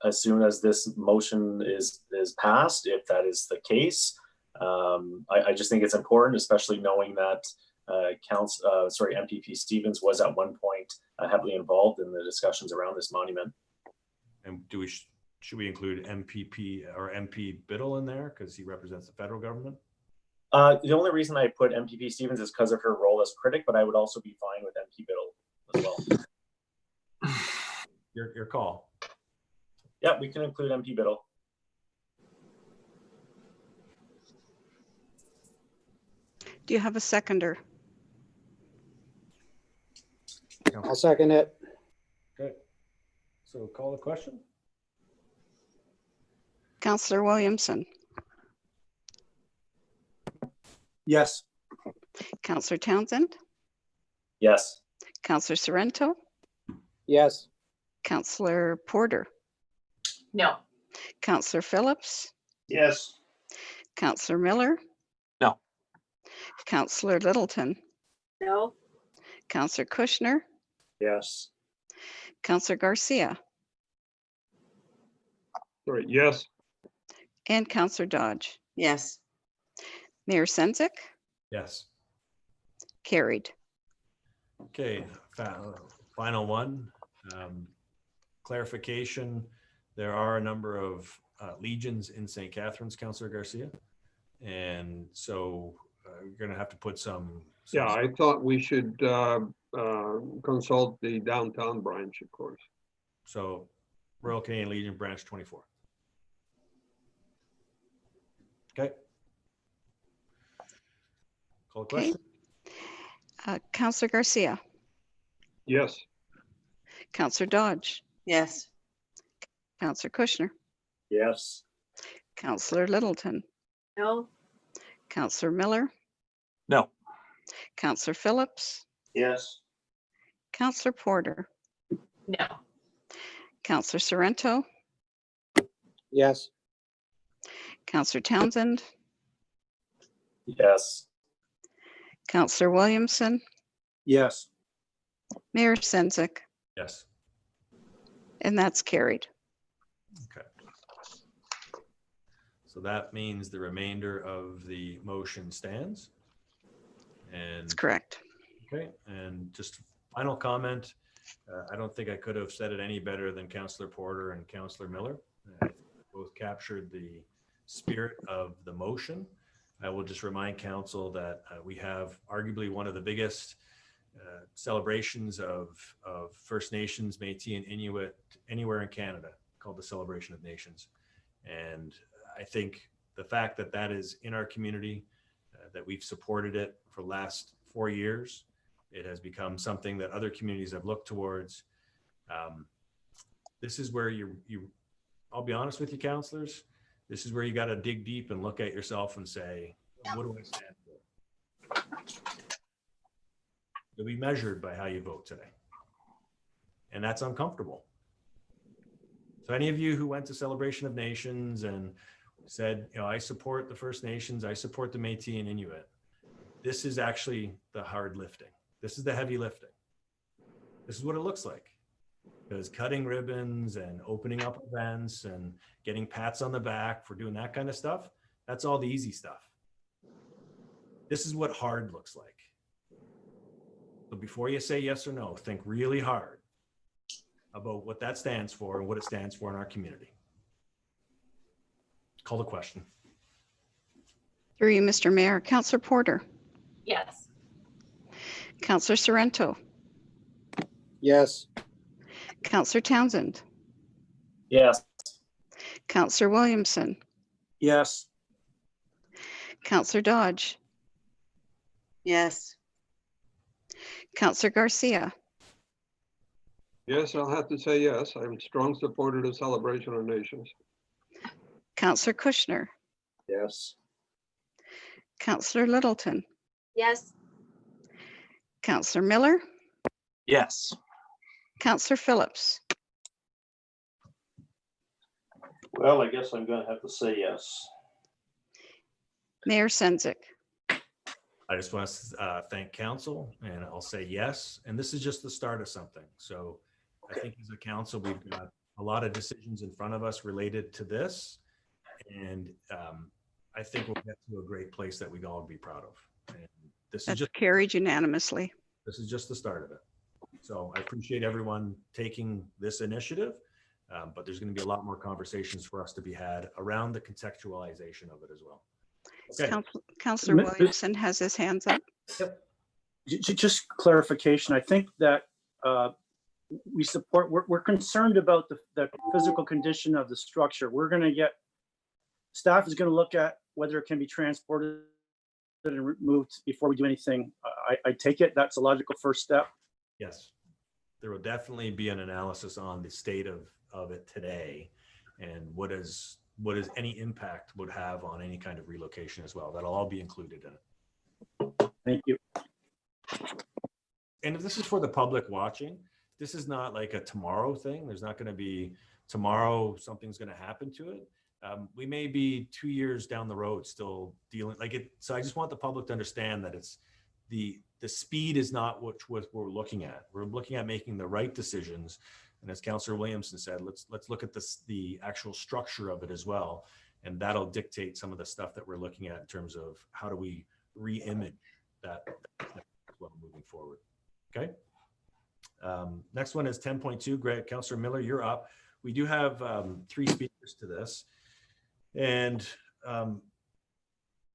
as soon as this motion is passed, if that is the case. I just think it's important, especially knowing that MPP Stevens was at one point heavily involved in the discussions around this monument. And should we include MPP or MP Biddle in there because he represents the federal government? The only reason I put MPP Stevens is because of her role as critic, but I would also be fine with MP Biddle as well. Your call. Yeah, we can include MP Biddle. Do you have a seconder? I'll second it. Okay. So call the question. Counselor Williamson, Yes. Counselor Townsend, Yes. Counselor Sorrento, Yes. Counselor Porter, No. Counselor Phillips, Yes. Counselor Miller, No. Counselor Littleton, No. Counselor Kushner, Yes. Counselor Garcia, Sorry, yes. and Counselor Dodge. Yes. Mayor Sendzik, Yes. carried. Okay, final one. Clarification. There are a number of legions in St. Catharines, Councillor Garcia. And so you're going to have to put some. Yeah, I thought we should consult the downtown branch, of course. So Royal Canadian Legion Branch 24. Okay. Call the Okay. question. Counselor Garcia, Yes. Counselor Dodge, Yes. Counselor Kushner, Yes. Counselor Littleton, No. Counselor Miller, No. Counselor Phillips, Yes. Counselor Porter, No. Counselor Sorrento, Yes. Counselor Townsend, Yes. Counselor Williamson, Yes. Mayor Sendzik, Yes. and that's carried. Okay. So that means the remainder of the motion stands. And That's correct. okay, and just final comment. I don't think I could have said it any better than Councillor Porter and Councillor Miller. Both captured the spirit of the motion. I will just remind council that we have arguably one of the biggest celebrations of First Nations, Métis, and Inuit anywhere in Canada, called the Celebration of Nations. And I think the fact that that is in our community, that we've supported it for the last 4 years. It has become something that other communities have looked towards. This is where I'll be honest with you, councillors, this is where you got to dig deep and look at yourself and say, what do I stand for? You'll be measured by how you vote today. And that's uncomfortable. So any of you who went to Celebration of Nations and said, I support the First Nations, I support the Métis and Inuit, this is actually the hard lifting. This is the heavy lifting. This is what it looks like. Because cutting ribbons and opening up events and getting pats on the back for doing that kind of stuff, that's all the easy stuff. This is what hard looks like. So before you say yes or no, think really hard about what that stands for and what it stands for in our community. Call the question. Through you, Mr. Mayor. Councillor Porter. Yes. Councillor Sorrento. Yes. Councillor Townsend. Yes. Councillor Williamson. Yes. Councillor Dodge. Yes. Councillor Garcia. Yes, I'll have to say yes. I'm a strong supporter of Celebration of Nations. Councillor Kushner. Yes. Councillor Littleton. Yes. Councillor Miller. Yes. Councillor Phillips. Well, I guess I'm going to have to say yes. Mayor Sendzik. I just want to thank council, and I'll say yes. And this is just the start of something. So I think as a council, we've got a lot of decisions in front of us related to this. And I think we'll get to a great place that we'd all be proud of. And this That's is just carried unanimously. This is just the start of it. So I appreciate everyone taking this initiative, but there's going to be a lot more conversations for us to be had around the contextualization of it as well. Okay. Councillor Williamson has his hands up. Just clarification. I think that we support, we're concerned about the physical condition of the structure. We're going to staff is going to look at whether it can be transported and removed before we do anything. I take it that's a logical first step. Yes, there will definitely be an analysis on the state of it today and what is any impact would have on any kind of relocation as well. That'll all be included in it. Thank you. And if this is for the public watching, this is not like a tomorrow thing. There's not going to be tomorrow something's going to happen to it. We may be 2 years down the road still dealing like it. So I just want the public to understand that it's the speed is not what we're looking at. We're looking at making the right decisions. And as Councillor Williamson said, let's look at the actual structure of it as well. And that'll dictate some of the stuff that we're looking at in terms of how do we re-image that as well moving forward. Okay. Next one is 10.2. Greg, Councillor Miller, you're up. We do have 3 speakers to this. And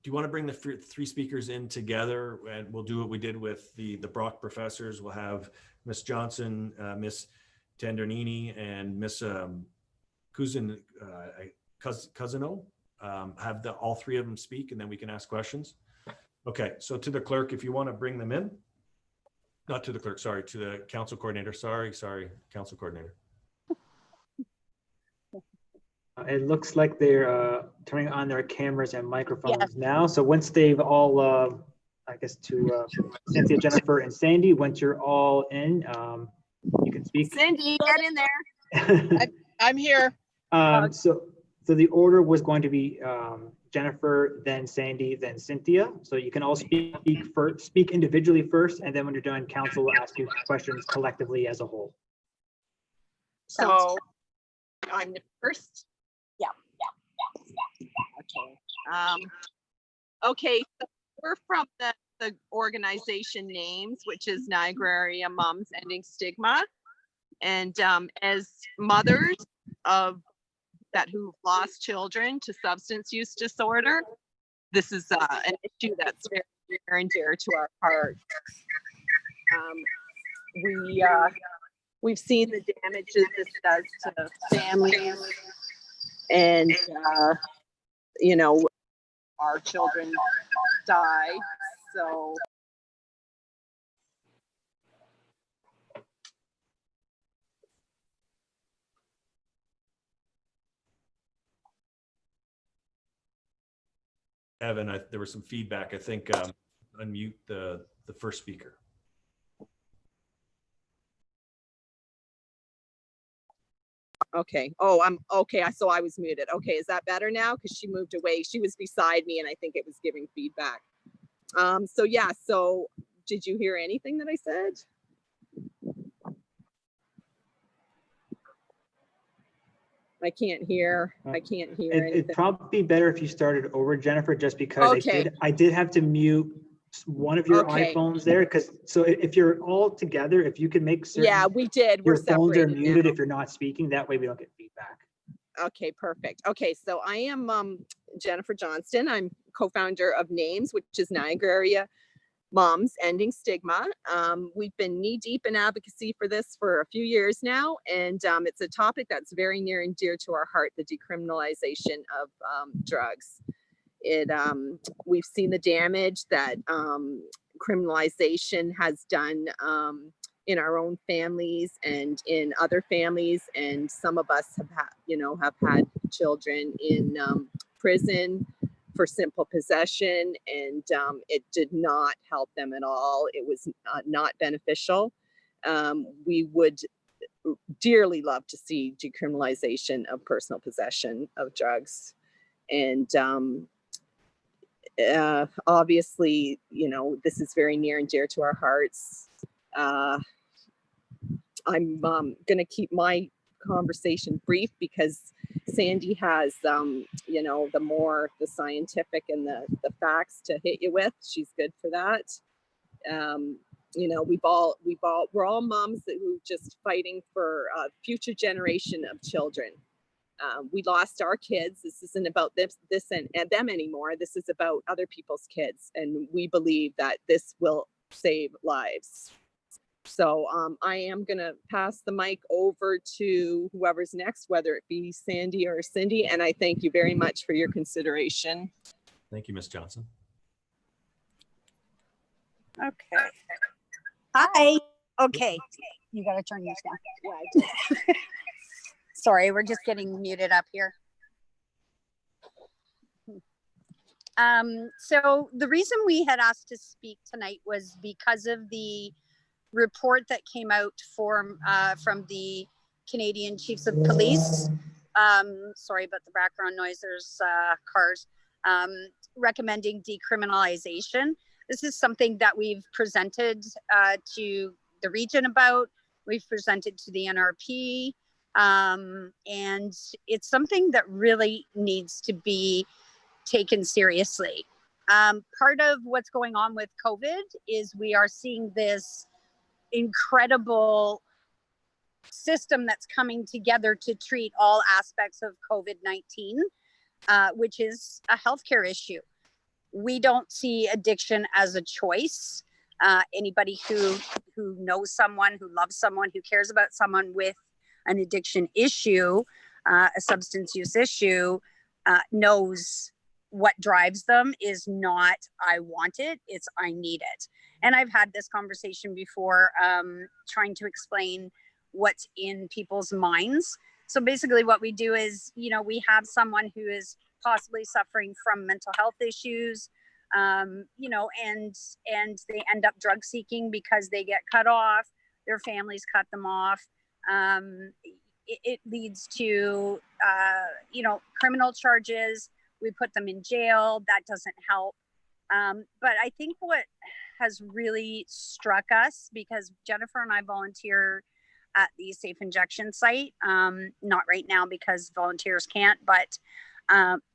do you want to bring the 3 speakers in together, and we'll do what we did with the Brock professors. We'll have Miss Johnson, Miss Tandernini, and Miss Cousino have all 3 of them speak, and then we can ask questions. Okay, so to the clerk, if you want to bring them in, not to the clerk, sorry, to the council coordinator. Sorry, council coordinator. It looks like they're turning on their cameras and microphones now. So once they've all, I guess to Cynthia, Jennifer, and Sandy, once you're all in, you can speak. Cindy, get in there. I'm here. So the order was going to be Jennifer, then Sandy, then Cynthia. So you can all speak individually first, and then when you're done, council will ask you questions collectively as a whole. So I'm the first. Okay, so we're from the organization names, which is Niagara Area Moms Ending Stigma. And as mothers who've lost children to substance use disorder, this is an issue that's very near and dear to our heart. We've seen the damages this does to families, and you know, our children die. So. Evan, there was some feedback. I think unmute the first speaker. Okay. Oh, I'm okay. So I was muted. Okay. Is that better now? Because she moved away. She was beside me and I think it was giving feedback. So yeah. So did you hear anything that I said? I can't hear. I can't hear anything. It'd probably be better if you started over, Jennifer, just because Okay. I did have to mute one of your Okay. iPhones there. Because so if you're all together, if you can make certain Yeah, we did. We're your phones are separated muted now. if you're not speaking, that way we don't get feedback. Okay, perfect. Okay, so I am Jennifer Johnston. I'm co-founder of NAMES, which is Niagara Area Moms Ending Stigma. We've been knee deep in advocacy for this for a few years now, and it's a topic that's very near and dear to our heart, the decriminalization of drugs. We've seen the damage that criminalization has done in our own families and in other families, and some of us have had children in prison for simple possession, and it did not help them at all. It was not beneficial. We would dearly love to see decriminalization of personal possession of drugs, and obviously, this is very near and dear to our hearts. I'm going to keep my conversation brief because Sandy has, the scientific and the facts to hit you with. She's good for that. We're all moms who just fighting for a future generation of children. We lost our kids. This isn't about this and them anymore. This is about other people's kids. And we believe that this will save lives. So I am going to pass the mic over to whoever's next, whether it be Sandy or Cindy. And I thank you very much for your consideration. Thank you, Ms. Johnson. Okay. Hi. Okay. You got to turn this down. Yeah, I did. Sorry, we're just getting muted up here. So the reason we had asked to speak tonight was because of the report that came out from the Canadian Chiefs of Police. Sorry about the background noise, there's cars, recommending decriminalization. This is something that we've presented to the region about, we've presented to the NRP, and it's something that really needs to be taken seriously. Part of what's going on with COVID is we are seeing this incredible system that's coming together to treat all aspects of COVID-19, which is a healthcare issue. We don't see addiction as a choice. Anybody who knows someone, who loves someone, who cares about someone with an addiction issue, a substance use issue, knows what drives them is not, I want it, it's I need it. And I've had this conversation before, trying to explain what's in people's minds. So basically what we do is, we have someone who is possibly suffering from mental health issues, and they end up drug seeking because they get cut off, their families cut them off. It leads to, criminal charges. We put them in jail. That doesn't help. But I think what has really struck us, because Jennifer and I volunteer at the Safe Injection site, not right now because volunteers can't, but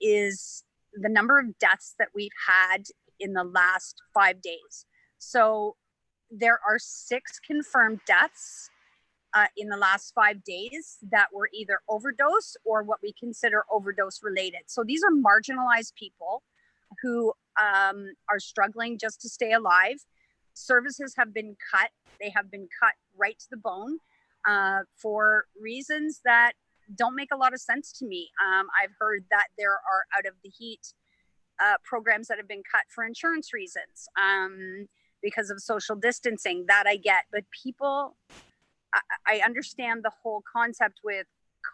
is the number of deaths that we've had in the last 5 days. So there are 6 confirmed deaths in the last 5 days that were either overdose or what we consider overdose related. So these are marginalized people who are struggling just to stay alive. Services have been cut. They have been cut right to the bone for reasons that don't make a lot of sense to me. I've heard that there are out of the heat programs that have been cut for insurance reasons, because of social distancing. That I get, but people, I understand the whole concept with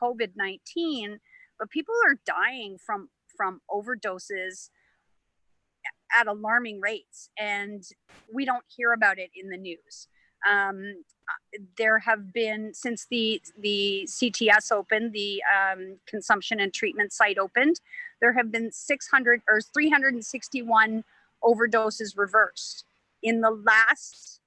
COVID-19, but people are dying from overdoses at alarming rates, and we don't hear about it in the news. There have been, since the CTS opened, the consumption and treatment site opened, there have been 361 overdoses reversed. In the last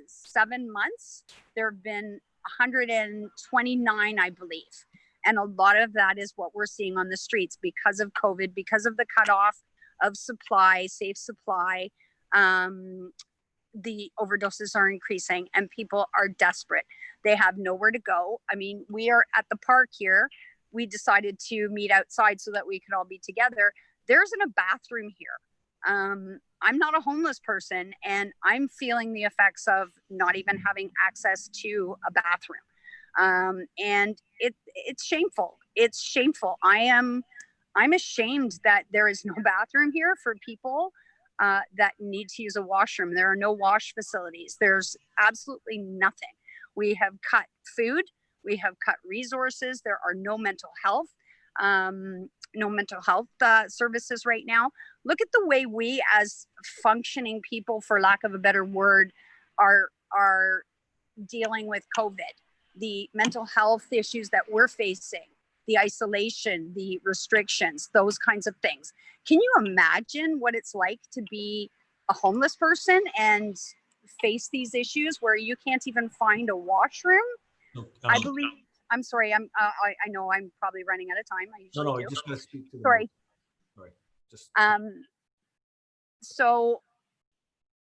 7 months, there have been 129, I believe. And a lot of that is what we're seeing on the streets because of COVID, because of the cutoff of supply, safe supply. The overdoses are increasing and people are desperate. They have nowhere to go. I mean, we are at the park here. We decided to meet outside so that we could all be together. There isn't a bathroom here. I'm not a homeless person, and I'm feeling the effects of not even having access to a bathroom. And it's shameful. It's shameful. I'm ashamed that there is no bathroom here for people that need to use a washroom. There are no wash facilities. There's absolutely nothing. We have cut food. We have cut resources. There are no mental health, services right now. Look at the way we, as functioning people, for lack of a better word, are dealing with COVID. The mental health issues that we're facing, the isolation, the restrictions, those kinds of things. Can you imagine what it's like to be a homeless person and face these issues where you can't even find a washroom? I believe, I'm sorry, I know I'm probably running out of time. I usually do. You just gotta speak to the Sorry. Sorry. Just So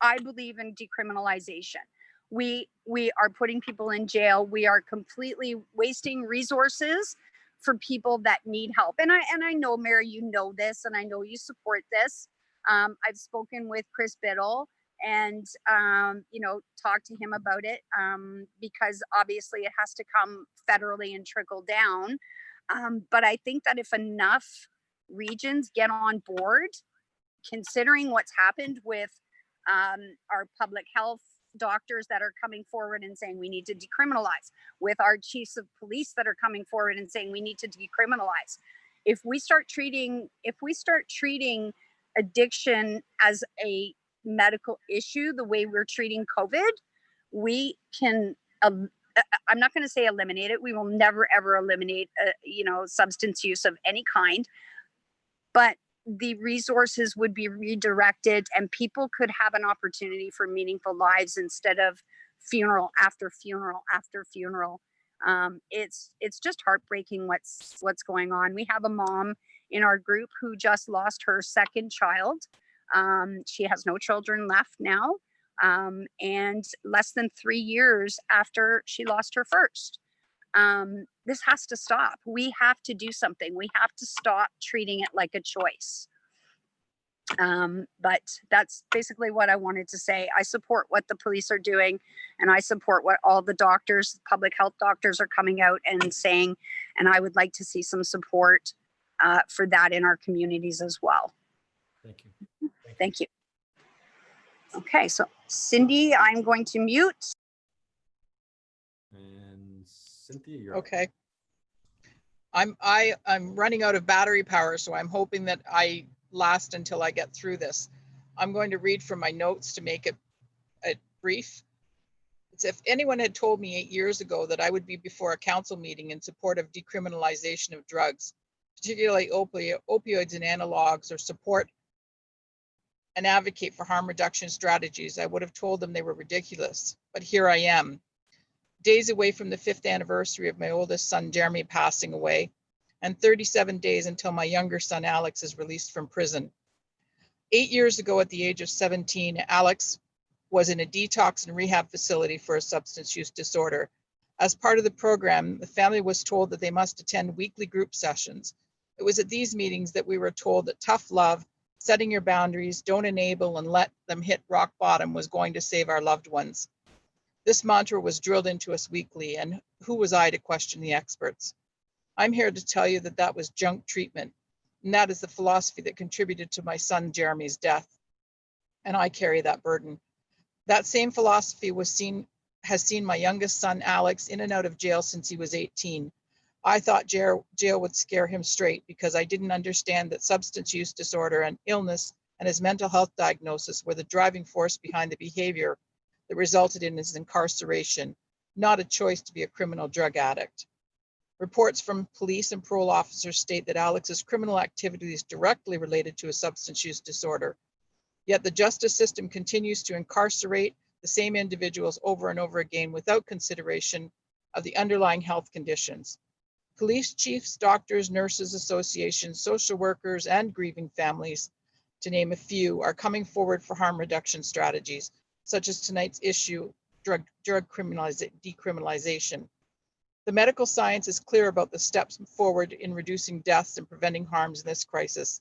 I believe in decriminalization. We are putting people in jail. We are completely wasting resources for people that need help. And I know, Mayor, you know this, and I know you support this. I've spoken with Chris Biddle and, talked to him about it, because obviously it has to come federally and trickle down. But I think that if enough regions get on board, considering what's happened with our public health doctors that are coming forward and saying we need to decriminalize, with our chiefs of police that are coming forward and saying we need to decriminalize. If we start treating addiction as a medical issue the way we're treating COVID, we can, I'm not going to say eliminate it. We will never ever eliminate substance use of any kind, but the resources would be redirected and people could have an opportunity for meaningful lives instead of funeral after funeral after funeral. It's just heartbreaking what's going on. We have a mom in our group who just lost her second child. She has no children left now, and less than 3 years after she lost her first. This has to stop. We have to do something. We have to stop treating it like a choice. But that's basically what I wanted to say. I support what the police are doing, and I support what all the doctors, public health doctors, are coming out and saying, and I would like to see some support for that in our communities as well. Thank you. Thank you. Okay, so Cindy, I'm going to mute. And Cynthia, you're up. Okay. I'm running out of battery power, so I'm hoping that I last until I get through this. I'm going to read from my notes to make it brief. It's, if anyone had told me 8 years ago that I would be before a council meeting in support of decriminalization of drugs, particularly opioids and analogs, or support and advocate for harm reduction strategies, I would have told them they were ridiculous. But here I am, days away from the 5th anniversary of my oldest son, Jeremy, passing away, and 37 days until my younger son, Alex, is released from prison. 8 years ago, at the age of 17, Alex was in a detox and rehab facility for a substance use disorder. As part of the program, the family was told that they must attend weekly group sessions. It was at these meetings that we were told that tough love, setting your boundaries, don't enable and let them hit rock bottom, was going to save our loved ones. This mantra was drilled into us weekly, and who was I to question the experts? I'm here to tell you that that was junk treatment. And that is the philosophy that contributed to my son Jeremy's death. And I carry that burden. That same philosophy has seen my youngest son, Alex, in and out of jail since he was 18. I thought jail would scare him straight because I didn't understand that substance use disorder and illness and his mental health diagnosis were the driving force behind the behavior that resulted in his incarceration, not a choice to be a criminal drug addict. Reports from police and parole officers state that Alex's criminal activity is directly related to a substance use disorder. Yet the justice system continues to incarcerate the same individuals over and over again without consideration of the underlying health conditions. Police chiefs, doctors, nurses associations, social workers, and grieving families, to name a few, are coming forward for harm reduction strategies, such as tonight's issue, drug decriminalization. The medical science is clear about the steps forward in reducing deaths and preventing harms in this crisis.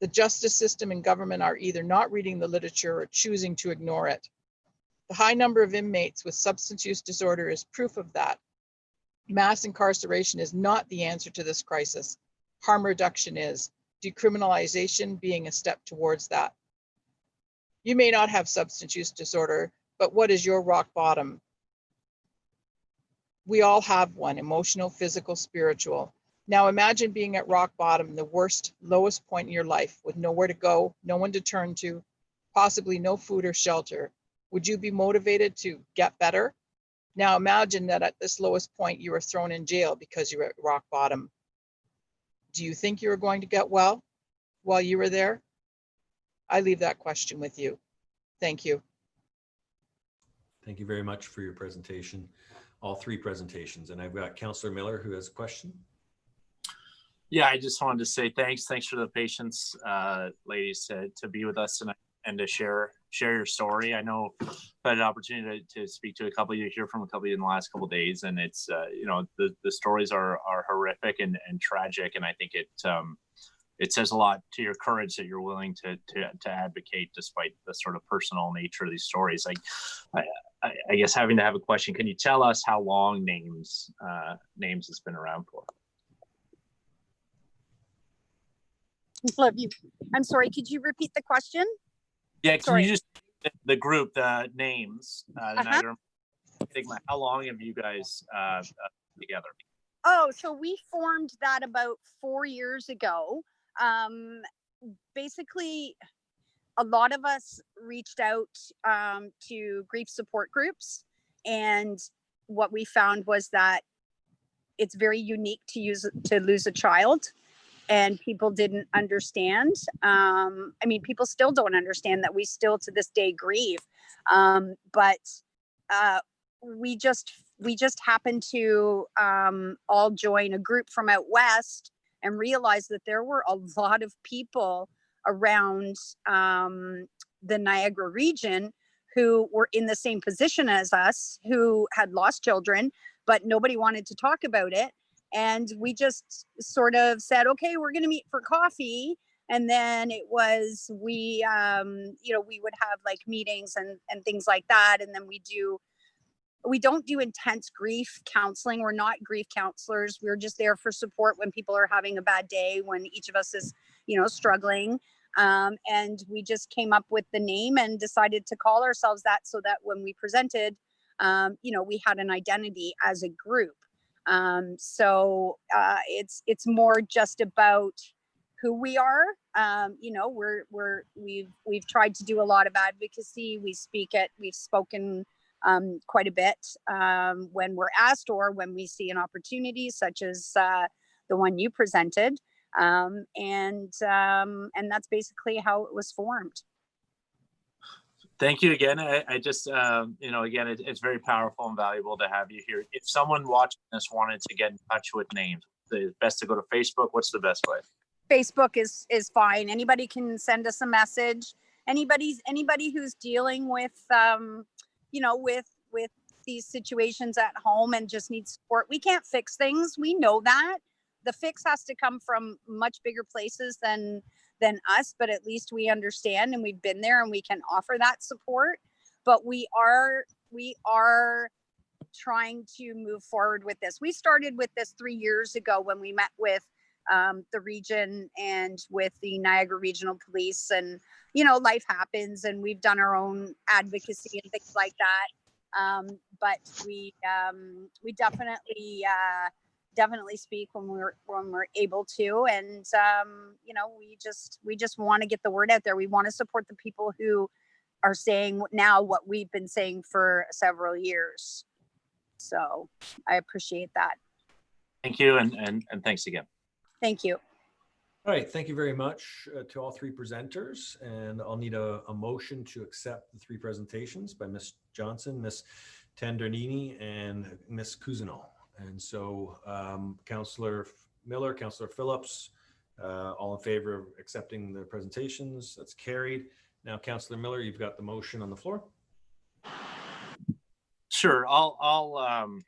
The justice system and government are either not reading the literature or choosing to ignore it. The high number of inmates with substance use disorder is proof of that. Mass incarceration is not the answer to this crisis. Harm reduction is, decriminalization being a step towards that. You may not have substance use disorder, but what is your rock bottom? We all have one, emotional, physical, spiritual. Now imagine being at rock bottom, the worst, lowest point in your life with nowhere to go, no one to turn to, possibly no food or shelter. Would you be motivated to get better? Now imagine that at this lowest point, you were thrown in jail because you're at rock bottom. Do you think you were going to get well while you were there? I leave that question with you. Thank you. Thank you very much for your presentation, all three presentations. And I've got Councillor Miller who has a question. Yeah, I just wanted to say thanks. Thanks for the patience, ladies, to be with us tonight and to share your story. I know I've had an opportunity to speak to a couple of you, hear from a couple of you in the last couple of days, and it's you know, the stories are horrific and tragic, and I think it says a lot to your courage that you're willing to advocate despite the sort of personal nature of these stories. I guess having to have a question, can you tell us how long NAMES has been around for? Love you. I'm sorry, could you repeat the question? Yeah, can Sorry. you just, the group, the NAMES, the Niagara Stigma, how long have you guys together? Oh, so we formed that about 4 years ago. Basically, a lot of us reached out to grief support groups, and what we found was that it's very unique to lose a child, and people didn't understand. I mean, people still don't understand that we still to this day grieve, but we just happened to all join a group from out west and realize that there were a lot of people around the Niagara region who were in the same position as us, who had lost children, but nobody wanted to talk about it. And we just sort of said, okay, we're going to meet for coffee. And then it was, we would have like meetings and things like that. And then we don't do intense grief counseling. We're not grief counselors. We're just there for support when people are having a bad day, when each of us is, struggling. And we just came up with the name and decided to call ourselves that so that when we presented, we had an identity as a group. It's more just about who we are. We've tried to do a lot of advocacy. We've spoken quite a bit when we're asked or when we see an opportunity such as the one you presented. And that's basically how it was formed. Thank you again. I just, again, it's very powerful and valuable to have you here. If someone watching this wanted to get in touch with NAMES, the best to go to Facebook. What's the best way? Facebook is fine. Anybody can send us a message. Anybody who's dealing with, with these situations at home and just needs support. We can't fix things. We know that. The fix has to come from much bigger places than us, but at least we understand and we've been there and we can offer that support. But we are trying to move forward with this. We started with this 3 years ago when we met with the region and with the Niagara Regional Police. And, life happens and we've done our own advocacy and things like that. But we definitely speak when we're able to. And, we just want to get the word out there. We want to support the people who are saying now what we've been saying for several years. So I appreciate that. Thank you, and thanks again. Thank you. All right, thank you very much to all three presenters. And I'll need a motion to accept the three presentations by Ms. Johnson, Ms. Tandernini, and Ms. Cousineau. And so Councillor Miller, Councillor Phillips, all in favor of accepting the presentations? That's carried. Now, Councillor Miller, you've got the motion on the floor. Sure, I'll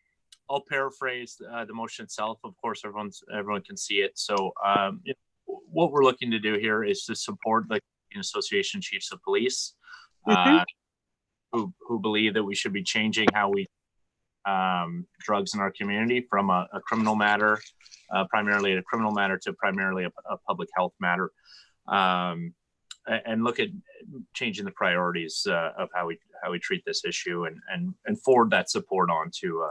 paraphrase the motion itself. Of course, everyone can see it. So what we're looking to do here is to support the Association of Chiefs of Police, who believe that we should be changing how we drugs in our community from a criminal matter, primarily a criminal matter, to primarily a public health matter, and look at changing the priorities of how we treat this issue, and forward that support on to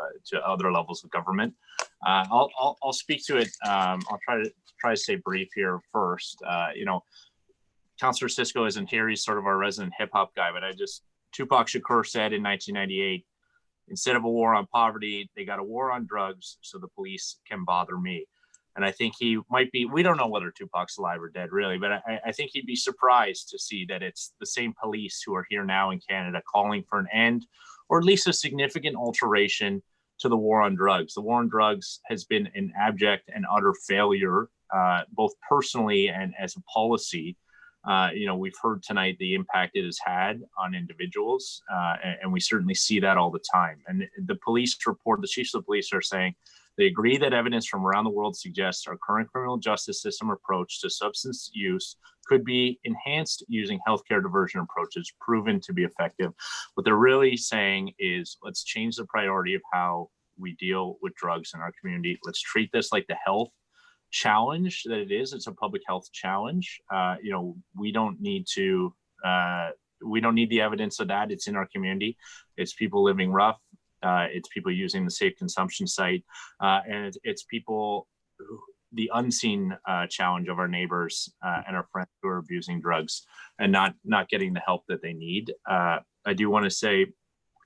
other levels of government. I'll speak to it. I'll try to stay brief here first. Councillor Cisco isn't here. He's sort of our resident hip hop guy, but Tupac Shakur said in 1998, instead of a war on poverty, they got a war on drugs so the police can bother me. And I think he might be, we don't know whether Tupac's alive or dead really, but I think he'd be surprised to see that it's the same police who are here now in Canada calling for an end, or at least a significant alteration to the war on drugs. The war on drugs has been an abject and utter failure, both personally and as a policy. We've heard tonight the impact it has had on individuals, and we certainly see that all the time. And the police report, the chiefs of police are saying they agree that evidence from around the world suggests our current criminal justice system approach to substance use could be enhanced using healthcare diversion approaches proven to be effective. What they're really saying is, let's change the priority of how we deal with drugs in our community. Let's treat this like the health challenge that it is. It's a public health challenge. We don't need the evidence of that. It's in our community. It's people living rough. It's people using the safe consumption site, and it's people the unseen challenge of our neighbors and our friends who are abusing drugs and not getting the help that they need. I do want to say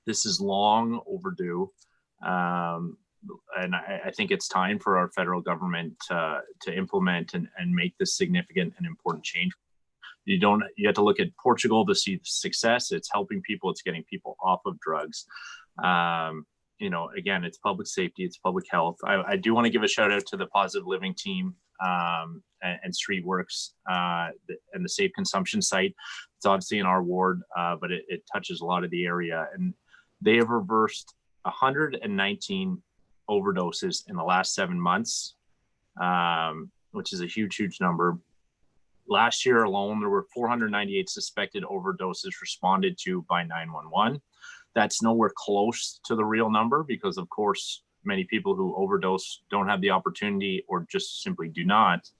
this is long overdue. And I think it's time for our federal government to implement and make this significant and important change. You have to look at Portugal to see the success. It's helping people. It's getting people off of drugs. Again, it's public safety, it's public health. I do want to give a shout out to the Positive Living team and Streetworks and the Safe Consumption site. It's obviously in our ward, but it touches a lot of the area. And they have reversed 119 overdoses in the last 7 months, which is a huge number. Last year alone, there were 498 suspected overdoses responded to by 911. That's nowhere close to the real number because, of course, many people who overdose don't have the opportunity or just simply do not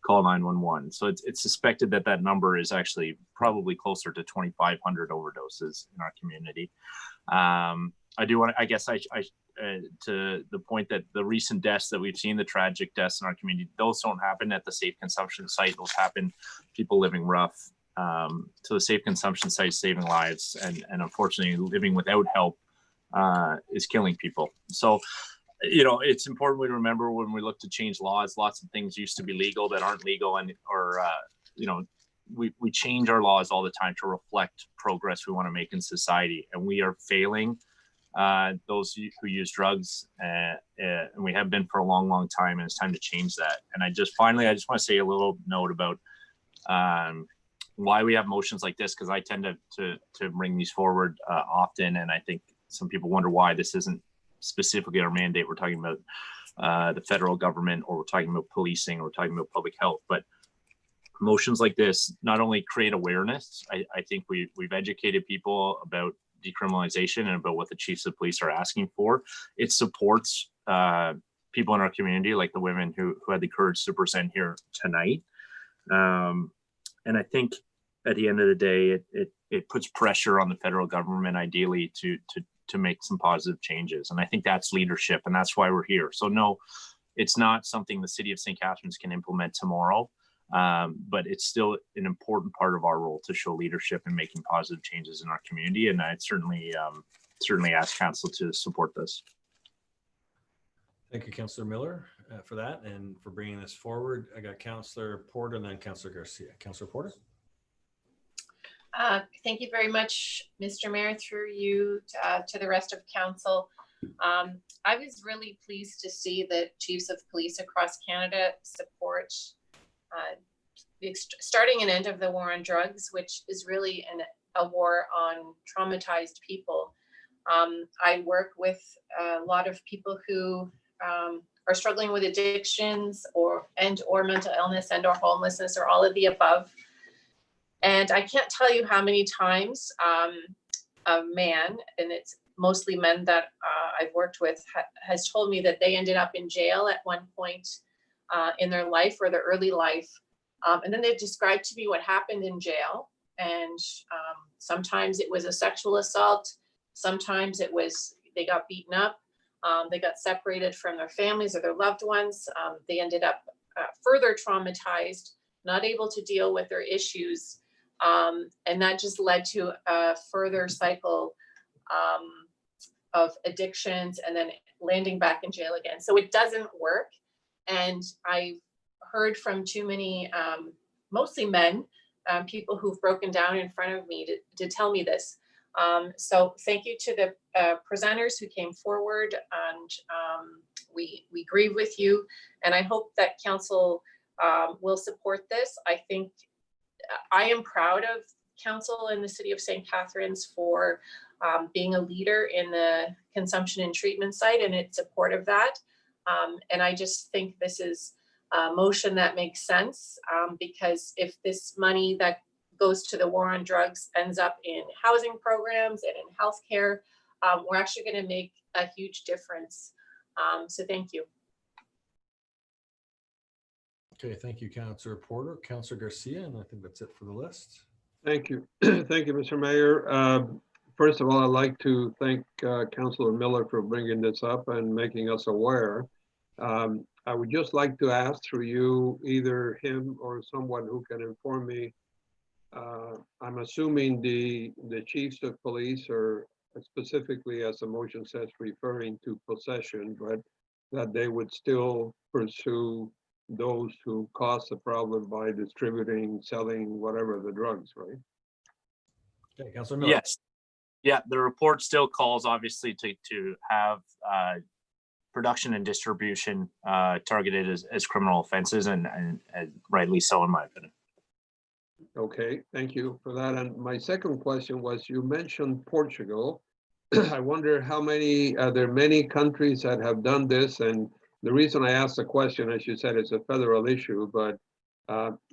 call 911. So it's suspected that number is actually probably closer to 2,500 overdoses in our community. I do want to, I guess to the point that the recent deaths that we've seen, the tragic deaths in our community, those don't happen at the Safe Consumption site. Those happen people living rough. So the Safe Consumption site is saving lives, and unfortunately living without help is killing people. So, it's important we remember when we look to change laws, lots of things used to be legal that aren't legal, we change our laws all the time to reflect progress we want to make in society, and we are failing those who use drugs, and we have been for a long time, and it's time to change that. And I just want to say a little note about why we have motions like this, because I tend to bring these forward often, and I think some people wonder why this isn't specifically our mandate. We're talking about the federal government, or we're talking about policing, or we're talking about public health, but motions like this not only create awareness. I think we've educated people about decriminalization and about what the chiefs of police are asking for. It supports people in our community, like the women who had the courage to present here tonight. And I think at the end of the day, it puts pressure on the federal government, ideally, to make some positive changes. And I think that's leadership, and that's why we're here. So no, it's not something the city of St. Catharines can implement tomorrow, but it's still an important part of our role to show leadership in making positive changes in our community. And I'd certainly ask council to support this. Thank you, Councillor Miller, for that and for bringing this forward. I got Councillor Porter and then Councillor Garcia. Councillor Porter. Thank you very much, Mr. Mayor, through you to the rest of council. I was really pleased to see that chiefs of police across Canada support the starting and end of the war on drugs, which is really a war on traumatized people. I work with a lot of people who are struggling with addictions or mental illness or homelessness or all of the above. And I can't tell you how many times a man, and it's mostly men that I've worked with, has told me that they ended up in jail at one point in their life or their early life. And then they've described to me what happened in jail. And sometimes it was a sexual assault. Sometimes it was they got beaten up. They got separated from their families or their loved ones. They ended up further traumatized, not able to deal with their issues. And that just led to a further cycle of addictions and then landing back in jail again. So it doesn't work. And I've heard from too many, mostly men, people who've broken down in front of me to tell me this. So thank you to the presenters who came forward, and we grieve with you. And I hope that council will support this. I think I am proud of council in the city of St. Catharines for being a leader in the consumption and treatment site and its support of that. And I just think this is a motion that makes sense because if this money that goes to the war on drugs ends up in housing programs and in healthcare, we're actually going to make a huge difference. So thank you. Okay, thank you, Councillor Porter. Councillor Garcia, and I think that's it for the list. Thank you. Thank you, Mr. Mayor. First of all, I'd like to thank Councillor Miller for bringing this up and making us aware. I would just like to ask through you, either him or someone who can inform me. I'm assuming the chiefs of police are specifically, as the motion says, referring to possession, but that they would still pursue those who cause the problem by distributing, selling, whatever the drugs, right? Okay, Councillor Miller. Yes. Yeah, the report still calls, obviously, to have production and distribution targeted as criminal offenses, and rightly so, in my opinion. Okay, thank you for that. And my second question was, you mentioned Portugal. I wonder how many, there are many countries that have done this, and the reason I asked the question, as you said, it's a federal issue, but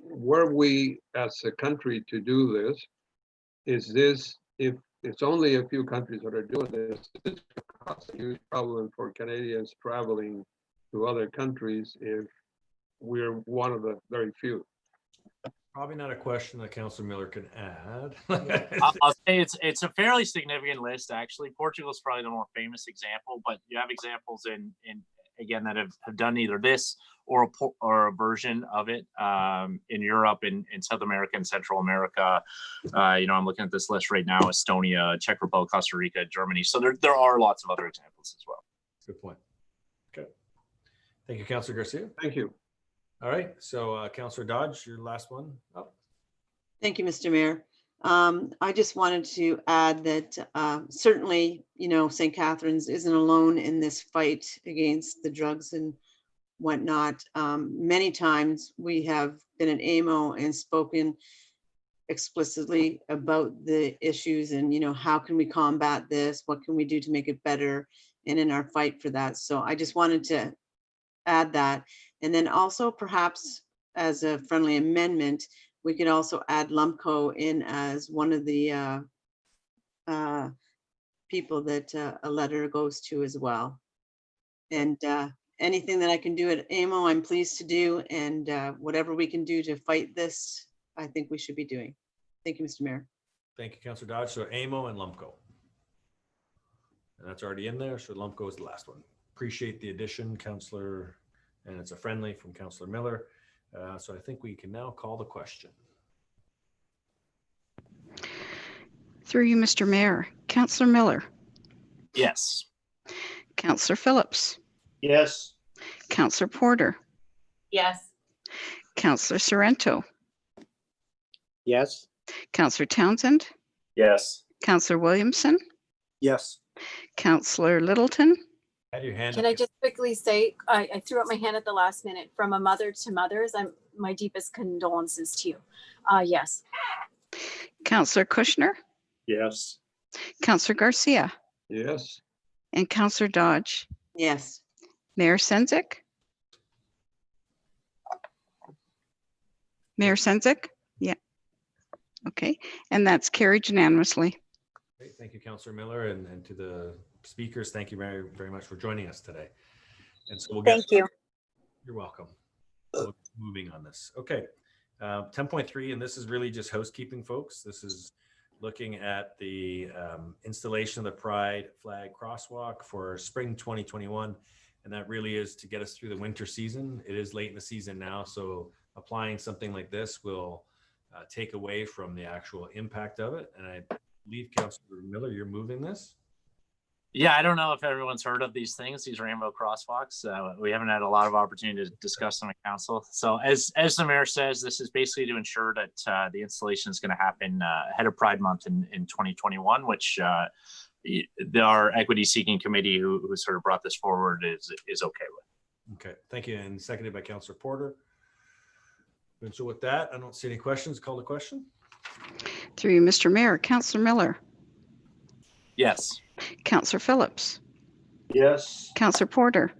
were we as a country to do this, is this, if it's only a few countries that are doing this, it's a huge problem for Canadians traveling to other countries if we're one of the very few. Probably not a question that Councillor Miller can add. I'll say it's a fairly significant list, actually. Portugal's probably the more famous example, but you have examples in again that have done either this or a version of it in Europe, in South America and Central America. I'm looking at this list right now: Estonia, Czech Republic, Costa Rica, Germany. So there are lots of other examples as well. Good point. Okay. Thank you, Councillor Garcia. Thank you. All right. So Councillor Dodge, your last one up. Thank you, Mr. Mayor. I just wanted to add that certainly, St. Catharines isn't alone in this fight against the drugs and whatnot. Many times we have been at AMO and spoken explicitly about the issues and, how can we combat this? What can we do to make it better? And in our fight for that. So I just wanted to add that. And then also perhaps as a friendly amendment, we could also add Lumco in as one of the people that a letter goes to as well. And anything that I can do at AMO, I'm pleased to do. And whatever we can do to fight this, I think we should be doing. Thank you, Mr. Mayor. Thank you, Councillor Dodge. So AMO and Lumco. And that's already in there. So Lumco is the last one. Appreciate the addition, Councillor, and it's a friendly from Councillor Miller. So I think we can now call the question. Through you, Mr. Mayor, Councillor Miller, Yes. Councillor Phillips, Yes. Councillor Porter, Yes. Councillor Sorrento, Yes. Councillor Townsend, Yes. Councillor Williamson, Yes. Councillor Littleton, Had your hand Can up. I just quickly say, I threw up my hand at the last minute. From a mother to mothers, my deepest condolences to you. Yes. Councillor Kushner, Yes. Councillor Garcia, Yes. and Councillor Dodge. Yes. Mayor Senzik? Mayor Senzik? Yeah. Okay, and that's carried unanimously. Great. Thank you, Councillor Miller, and to the speakers, thank you very, very much for joining us today. And so we'll get. Thank you. You're welcome. We'll keep moving on this. Okay. 10.3, and this is really just housekeeping, folks. This is looking at the installation of the Pride flag crosswalk for spring 2021. And that really is to get us through the winter season. It is late in the season now, so applying something like this will take away from the actual impact of it. And I believe, Councillor Miller, you're moving this? Yeah, I don't know if everyone's heard of these things, these rainbow crosswalks. We haven't had a lot of opportunity to discuss them at council. So as the mayor says, this is basically to ensure that the installation is going to happen ahead of Pride Month in 2021, which our equity seeking committee who sort of brought this forward is okay with. Okay, thank you. And seconded by Councillor Porter. And so with that, I don't see any questions. Call the question. Through you, Mr. Mayor, Councillor Miller, Yes. Councillor Phillips, Yes. Councillor Porter,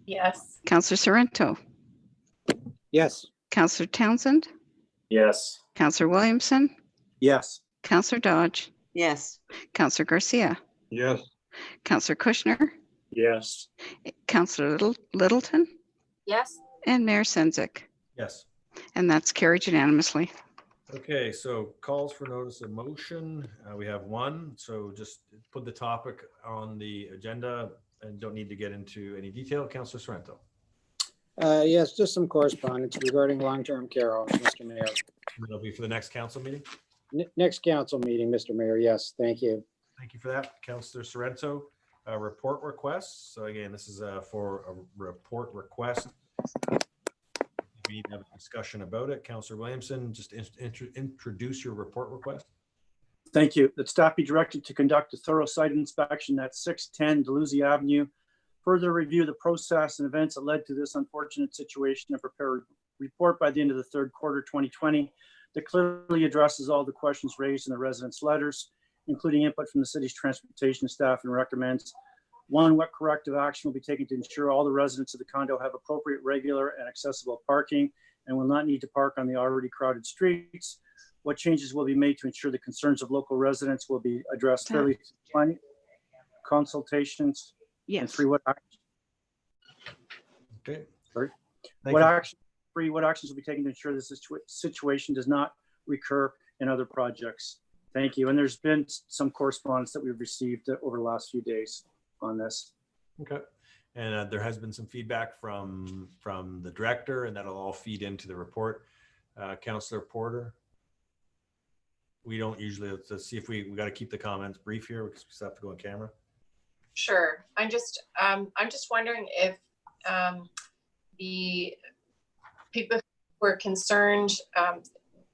Yes. Councillor Sorrento, Yes. Councillor Townsend, Yes. Councillor Williamson, Yes. Councillor Dodge, Yes. Councillor Garcia, Yes. Councillor Kushner, Yes. Councillor Littleton, Yes. and Mayor Senzik. Yes. And that's carried unanimously. Okay, so calls for notice of motion. We have one. So just put the topic on the agenda and don't need to get into any detail. Councillor Sorrento. Yes, just some correspondence regarding long-term care homes, Mr. Mayor. That'll be for the next council meeting. Next council meeting, Mr. Mayor. Yes, thank you. Thank you for that. Councillor Sorrento, report requests. So again, this is for a report request. We need to have a discussion about it. Councillor Williamson, just introduce your report request. Thank you. That staff be directed to conduct a thorough site inspection at 610 Dalhousie Avenue, further review the process and events that led to this unfortunate situation, and prepare a report by the end of the third quarter 2020 that clearly addresses all the questions raised in the residents' letters, including input from the city's transportation staff, and recommends: one, what corrective action will be taken to ensure all the residents of the condo have appropriate, regular, and accessible parking and will not need to park on the already crowded streets? What changes will be made to ensure the concerns of local residents will be addressed fairly? Planning consultations. Yes. And three, what actions? Okay. Sorry. Thank What you. action? Three, what actions will be taken to ensure this situation does not recur in other projects? Thank you. And there's been some correspondence that we've received over the last few days on this. Okay. And there has been some feedback from the director, and that'll all feed into the report. Councillor Porter. We don't usually, let's see if we got to keep the comments brief here because we still have to go on camera. Sure. I'm just wondering if the people who were concerned,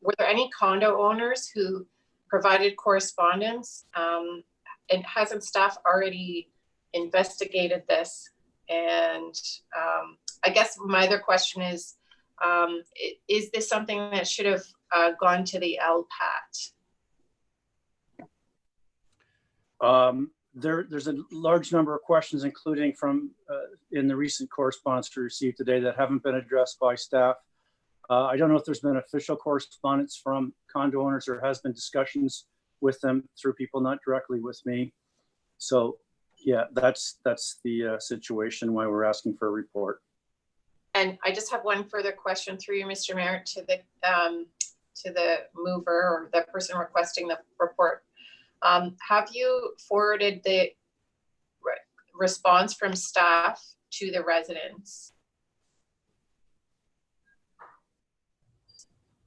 were there any condo owners who provided correspondence? And hasn't staff already investigated this? And I guess my other question is this something that should have gone to the LPAT? There's a large number of questions, including from in the recent correspondence we received today, that haven't been addressed by staff. I don't know if there's been official correspondence from condo owners or has been discussions with them through people not directly with me. So yeah, that's the situation why we're asking for a report. And I just have one further question through you, Mr. Mayor, to the mover or the person requesting the report. Have you forwarded the response from staff to the residents?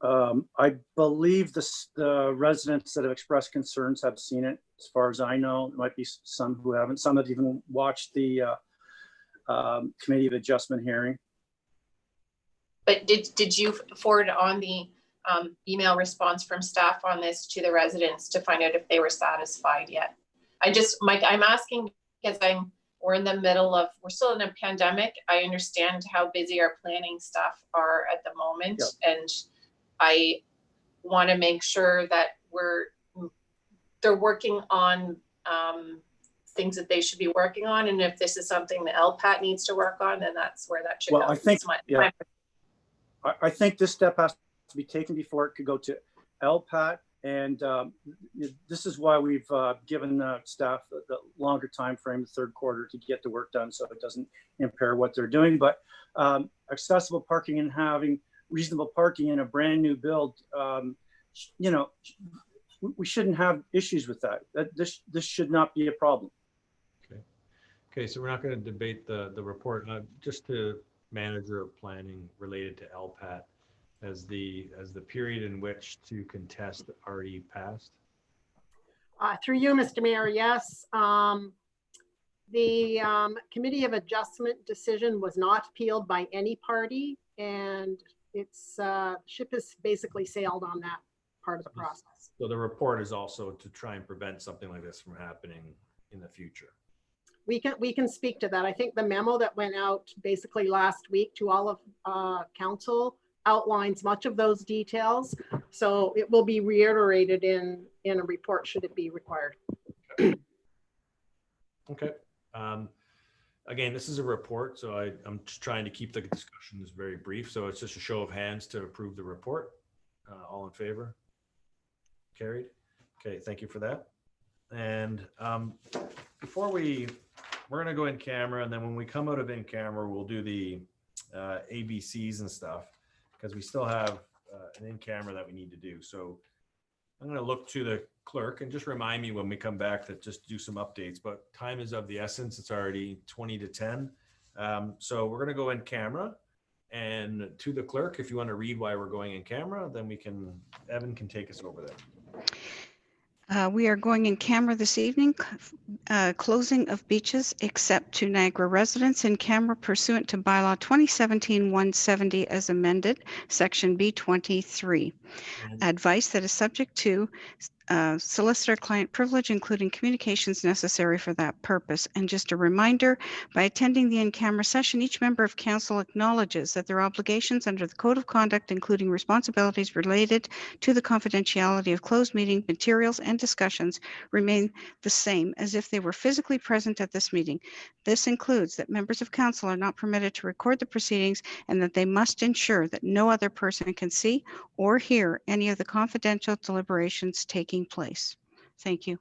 I believe the residents that have expressed concerns have seen it. As far as I know, there might be some who haven't. Some have even watched the Committee of Adjustment hearing. But did you forward on the email response from staff on this to the residents to find out if they were satisfied yet? Mike, I'm asking because we're in the middle of, we're still in a pandemic. I understand how busy our planning staff are at the moment. Yep. And I want to make sure that they're working on things that they should be working on. And if this is something the LPAT needs to work on, then that's where that should go. I think, I think this step has to be taken before it could go to LPAT. And this is why we've given the staff the longer time frame, the third quarter, to get the work done so it doesn't impair what they're doing. But accessible parking and having reasonable parking in a brand new build, you know, we shouldn't have issues with that. This should not be a problem. Okay, so we're not going to debate the report. Just to manager of planning related to LPAT, as the period in which to contest already passed? Through you, Mr. Mayor, yes. The Committee of Adjustment decision was not appealed by any party, and its ship has basically sailed on that part of the process. So the report is also to try and prevent something like this from happening in the future. We can speak to that. I think the memo that went out basically last week to all of council outlines much of those details. So it will be reiterated in a report should it be required. Okay. Again, this is a report, so I'm just trying to keep the discussions very brief. So it's just a show of hands to approve the report. All in favor? Carried. Okay, thank you for that. And before we're going to go in camera, and then when we come out of in camera, we'll do the ABCs and stuff, because we still have an in camera that we need to do. So I'm going to look to the clerk and just remind me when we come back to just do some updates, but time is of the essence. It's already 20 to 10. So we're going to go in camera, and to the clerk, if you want to read why we're going in camera, then Evan can take us over there. We are going in camera this evening, closing of beaches except to Niagara residents in camera pursuant to bylaw 2017-170 as amended, section B23. Advice that is subject to solicitor-client privilege, including communications necessary for that purpose. And just a reminder, by attending the in-camera session, each member of council acknowledges that their obligations under the Code of Conduct, including responsibilities related to the confidentiality of closed meeting materials and discussions, remain the same as if they were physically present at this meeting. This includes that members of council are not permitted to record the proceedings and that they must ensure that no other person can see or hear any of the confidential deliberations taking place. Thank you.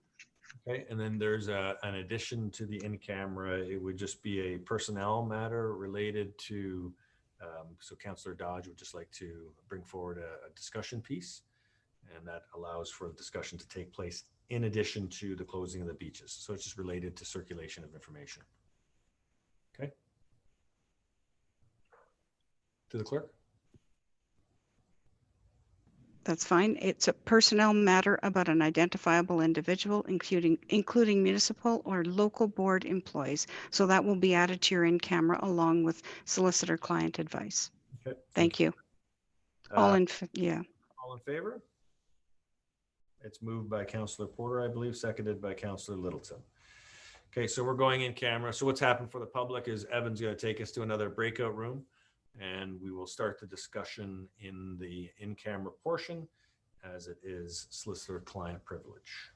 Okay, and then there's an addition to the in-camera. It would just be a personnel matter related to, so Councillor Dodge would just like to bring forward a discussion piece, and that allows for the discussion to take place in addition to the closing of the beaches. So it's just related to circulation of information. Okay. To the clerk. That's fine. It's a personnel matter about an identifiable individual, including municipal or local board employees. So that will be added to your in-camera along with solicitor-client advice. Okay. Thank you. All in favor? It's moved by Councillor Porter, I believe, seconded by Councillor Littleton. Okay, so we're going in camera. So what's happened for the public is Evan's going to take us to another breakout room, and we will start the discussion in the in-camera portion as it is solicitor-client privilege.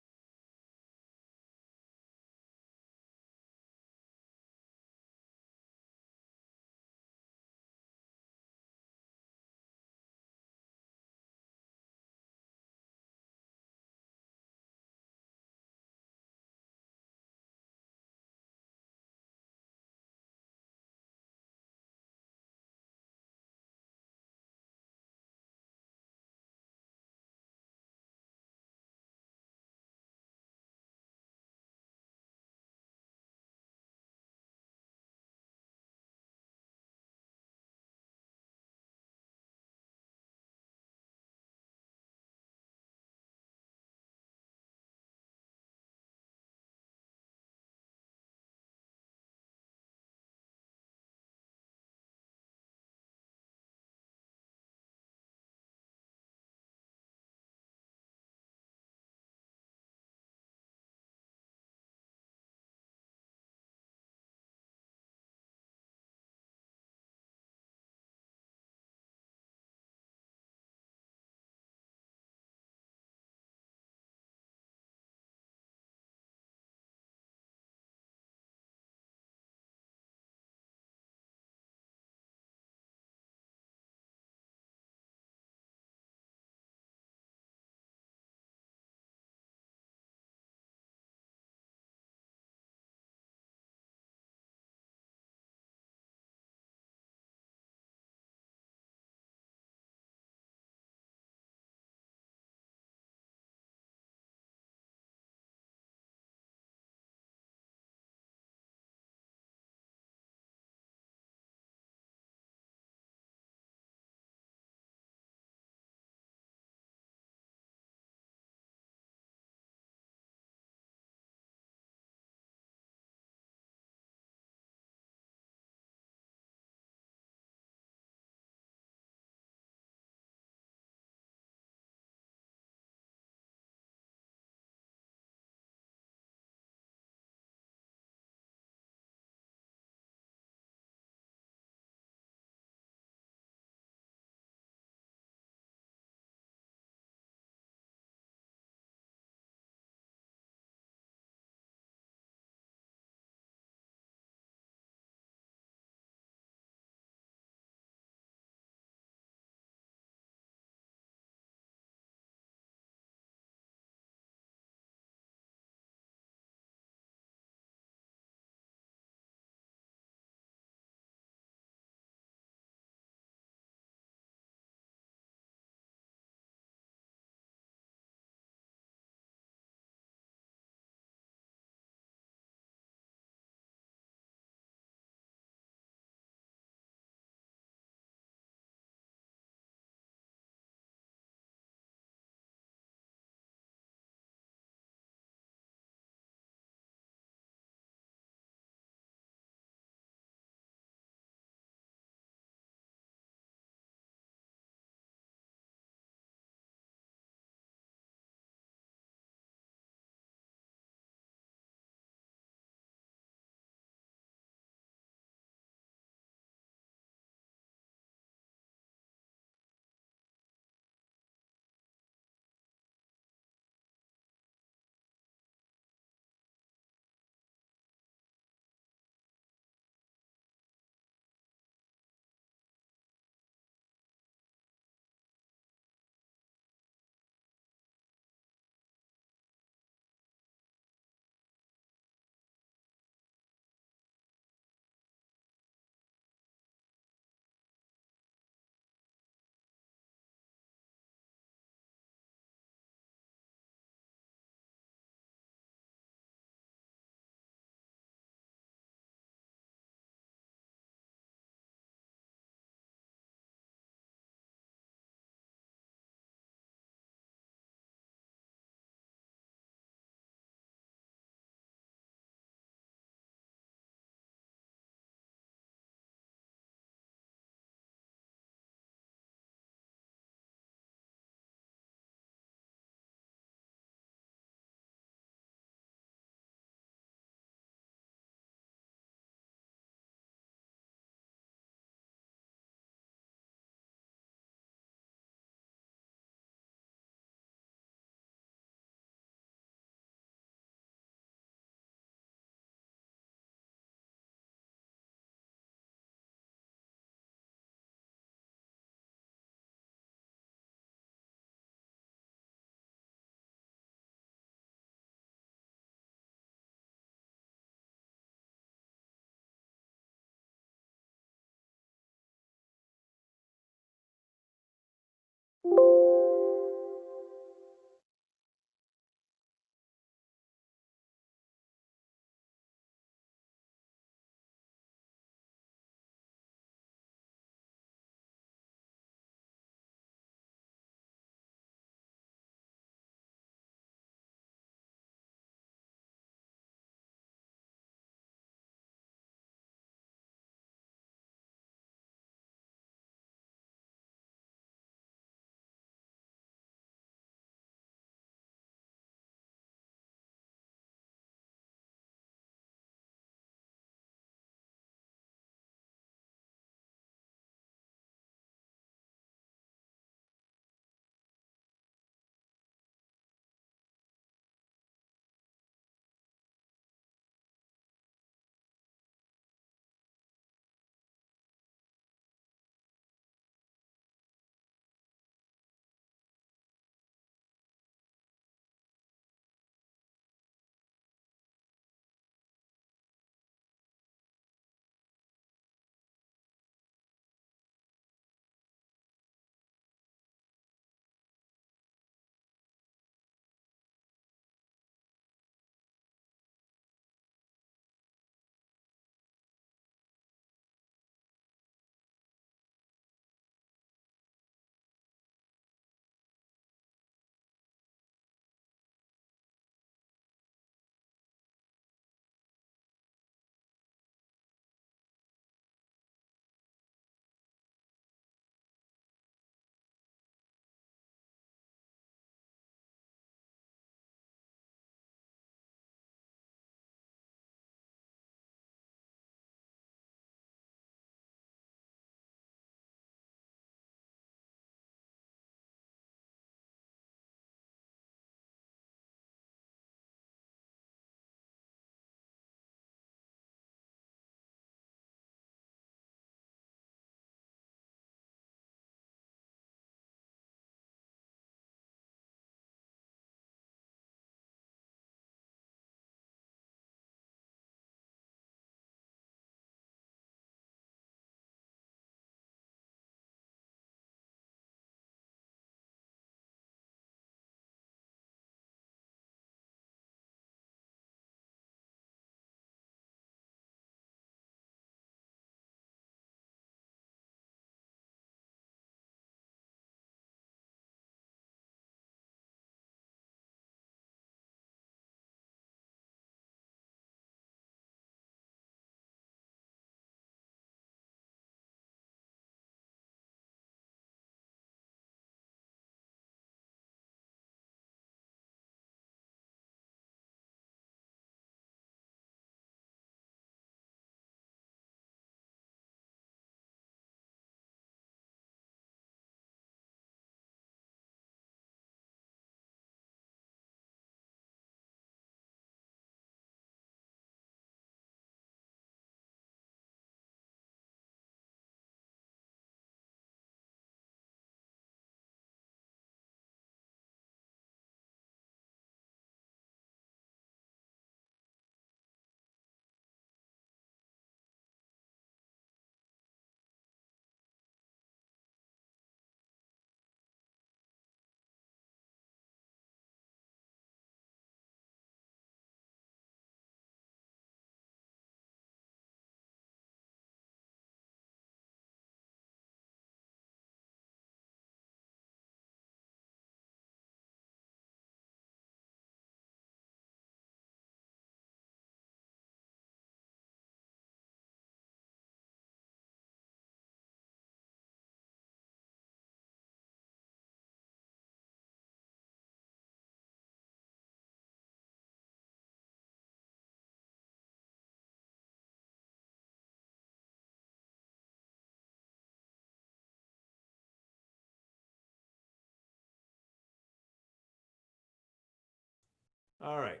All right.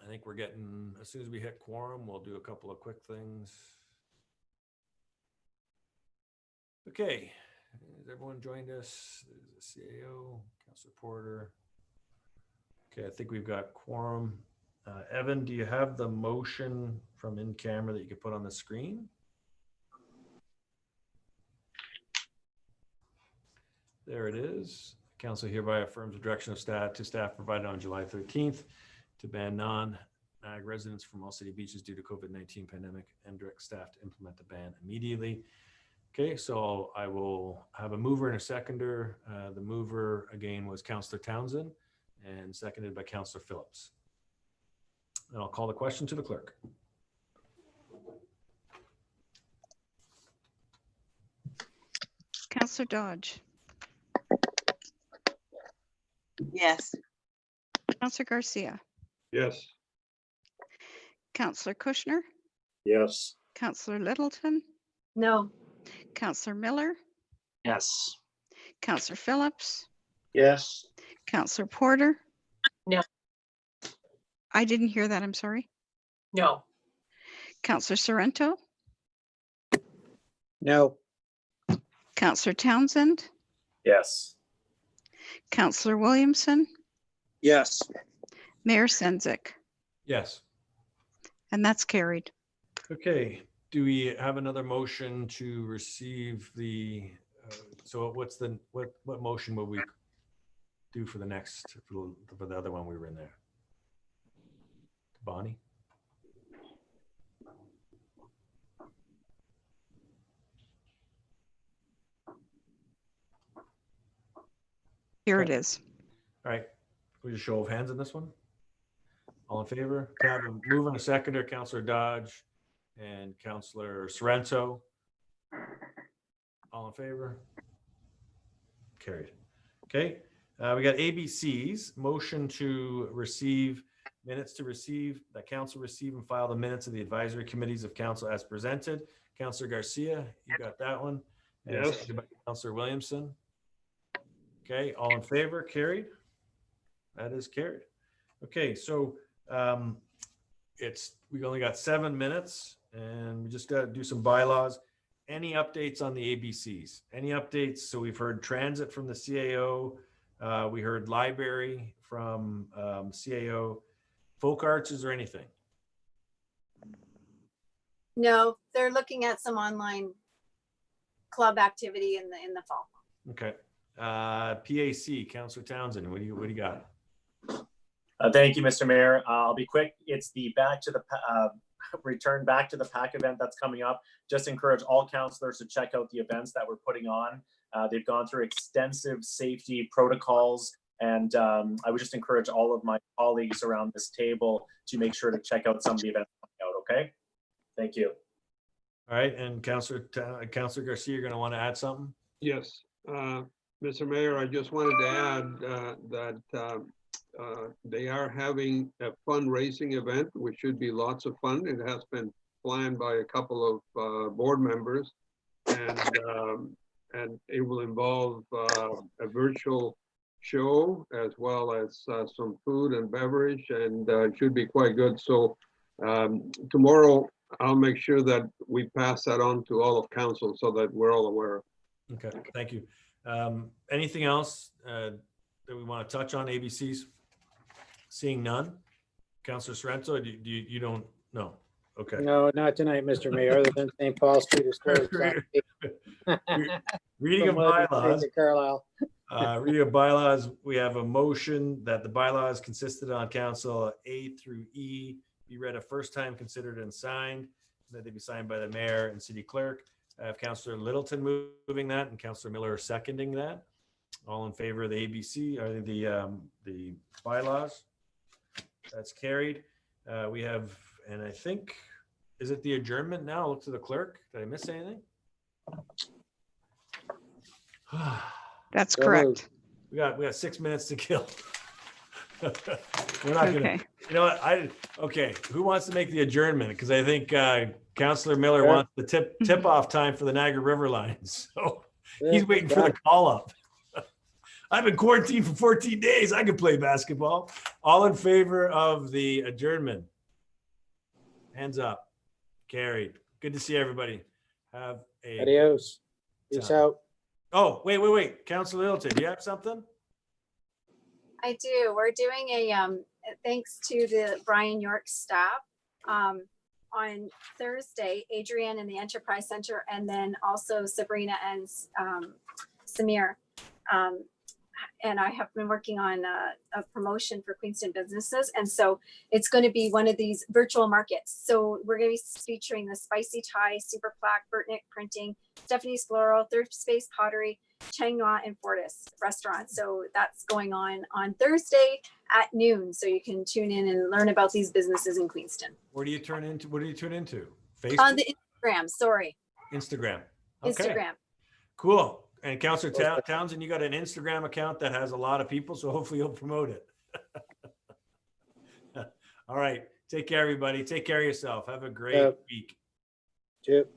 I think we're getting, as soon as we hit quorum, we'll do a couple of quick things. Okay, has everyone joined us? There's the CAO, Councilor Porter. Okay, I think we've got quorum. Evan, do you have the motion from in camera that you could put on the screen? There it is. Council hereby affirms the direction of staff provided on July 13th to ban non-ag residents from all city beaches due to COVID-19 pandemic and direct staff to implement the ban immediately. Okay, so I will have a mover and a seconder. The mover again was Councillor Townsend and seconded by Councillor Phillips. And I'll call the question to the clerk. Councillor Dodge, Yes. Councillor Garcia, Yes. Councillor Kushner, Yes. Councillor Littleton, No. Councillor Miller, Yes. Councillor Phillips, Yes. Councillor Porter. No. I didn't hear that. I'm sorry. No. Councillor Sorrento, No. Councillor Townsend, Yes. Councillor Williamson, Yes. Mayor Sendzik, Yes. and that's carried. Okay, do we have another motion to receive the, so what's the, what motion will we do for the next, for the other one we were in there? Bonnie? Here it is. All right, we just show of hands on this one. All in favor? Can I have a mover and a seconder, Councillor Dodge and Councillor Sorrento? All in favor? Carried. Okay, we got ABCs, motion to receive, minutes to receive, that council receive and file the minutes of the advisory committees of council as presented. Councillor Garcia, you got that one? And Yes. seconded by Councillor Williamson. Okay, all in favor, carried? That is carried. Okay, so we only got 7 minutes and we just got to do some bylaws. Any updates on the ABCs? Any updates? So we've heard transit from the CAO. We heard library from CAO. Folk arts, is there anything? No, they're looking at some online club activity in the fall. Okay. PAC, Councillor Townsend, what do you got? Thank you, Mr. Mayor. I'll be quick. It's the return back to the PAC event that's coming up. Just encourage all councillors to check out the events that we're putting on. They've gone through extensive safety protocols, and I would just encourage all of my colleagues around this table to make sure to check out some of the events coming out, okay? Thank you. All right, and Councillor Garcia, you're going to want to add something? Yes. Mr. Mayor, I just wanted to add that they are having a fundraising event, which should be lots of fun. It has been planned by a couple of board members, and it will involve a virtual show as well as some food and beverage, and it should be quite good. So tomorrow, I'll make sure that we pass that on to all of council so that we're all aware. Okay, thank you. Anything else that we want to touch on, ABCs? Seeing none. Councillor Sorrento, you don't know? Okay. No, not tonight, Mr. Mayor, other than St. Paul Street is closed. Reading of bylaws. Carlisle. Reading of bylaws, we have a motion that the bylaws consisted on council A through E be read a first time, considered and signed, that they be signed by the mayor and city clerk. I have Councillor Littleton moving that and Councillor Miller seconding that. All in favor of the ABC or the bylaws? That's carried. We have, and I think, is it the adjournment now? Look to the clerk. Did I miss anything? That's correct. We got 6 minutes to kill. We're not gonna, you know what? Okay, who wants to make the adjournment? Because I think Councillor Miller wants the tip off time for the Niagara River line. So he's waiting for the call up. I've been quarantined for 14 days. I can play basketball. All in favor of the adjournment? Hands up. Carried. Good to see everybody. Have a Adios. Peace out. Oh, wait. Councillor Littleton, do you have something? I do. We're doing a thanks to the Brian York staff. On Thursday, Adrienne in the Enterprise Center, and then also Sabrina and Samir And I have been working on a promotion for Queenston businesses. And so it's going to be one of these virtual markets. So we're going to be featuring the Spicy Thai, Super Plaque, Burtnick Printing, Stephanie's Floral, Third Space Pottery, Chang Noa, and Fortis Restaurant. So that's going on Thursday at noon. So you can tune in and learn about these businesses in Queenston. What do you turn into? What do you turn into? On Facebook? the Instagram, sorry. Instagram. Okay. Instagram. Cool. And Councillor Townsend, you got an Instagram account that has a lot of people, so hopefully you'll promote it. All right. Take care, everybody. Take care of yourself. Have a great week. Yep.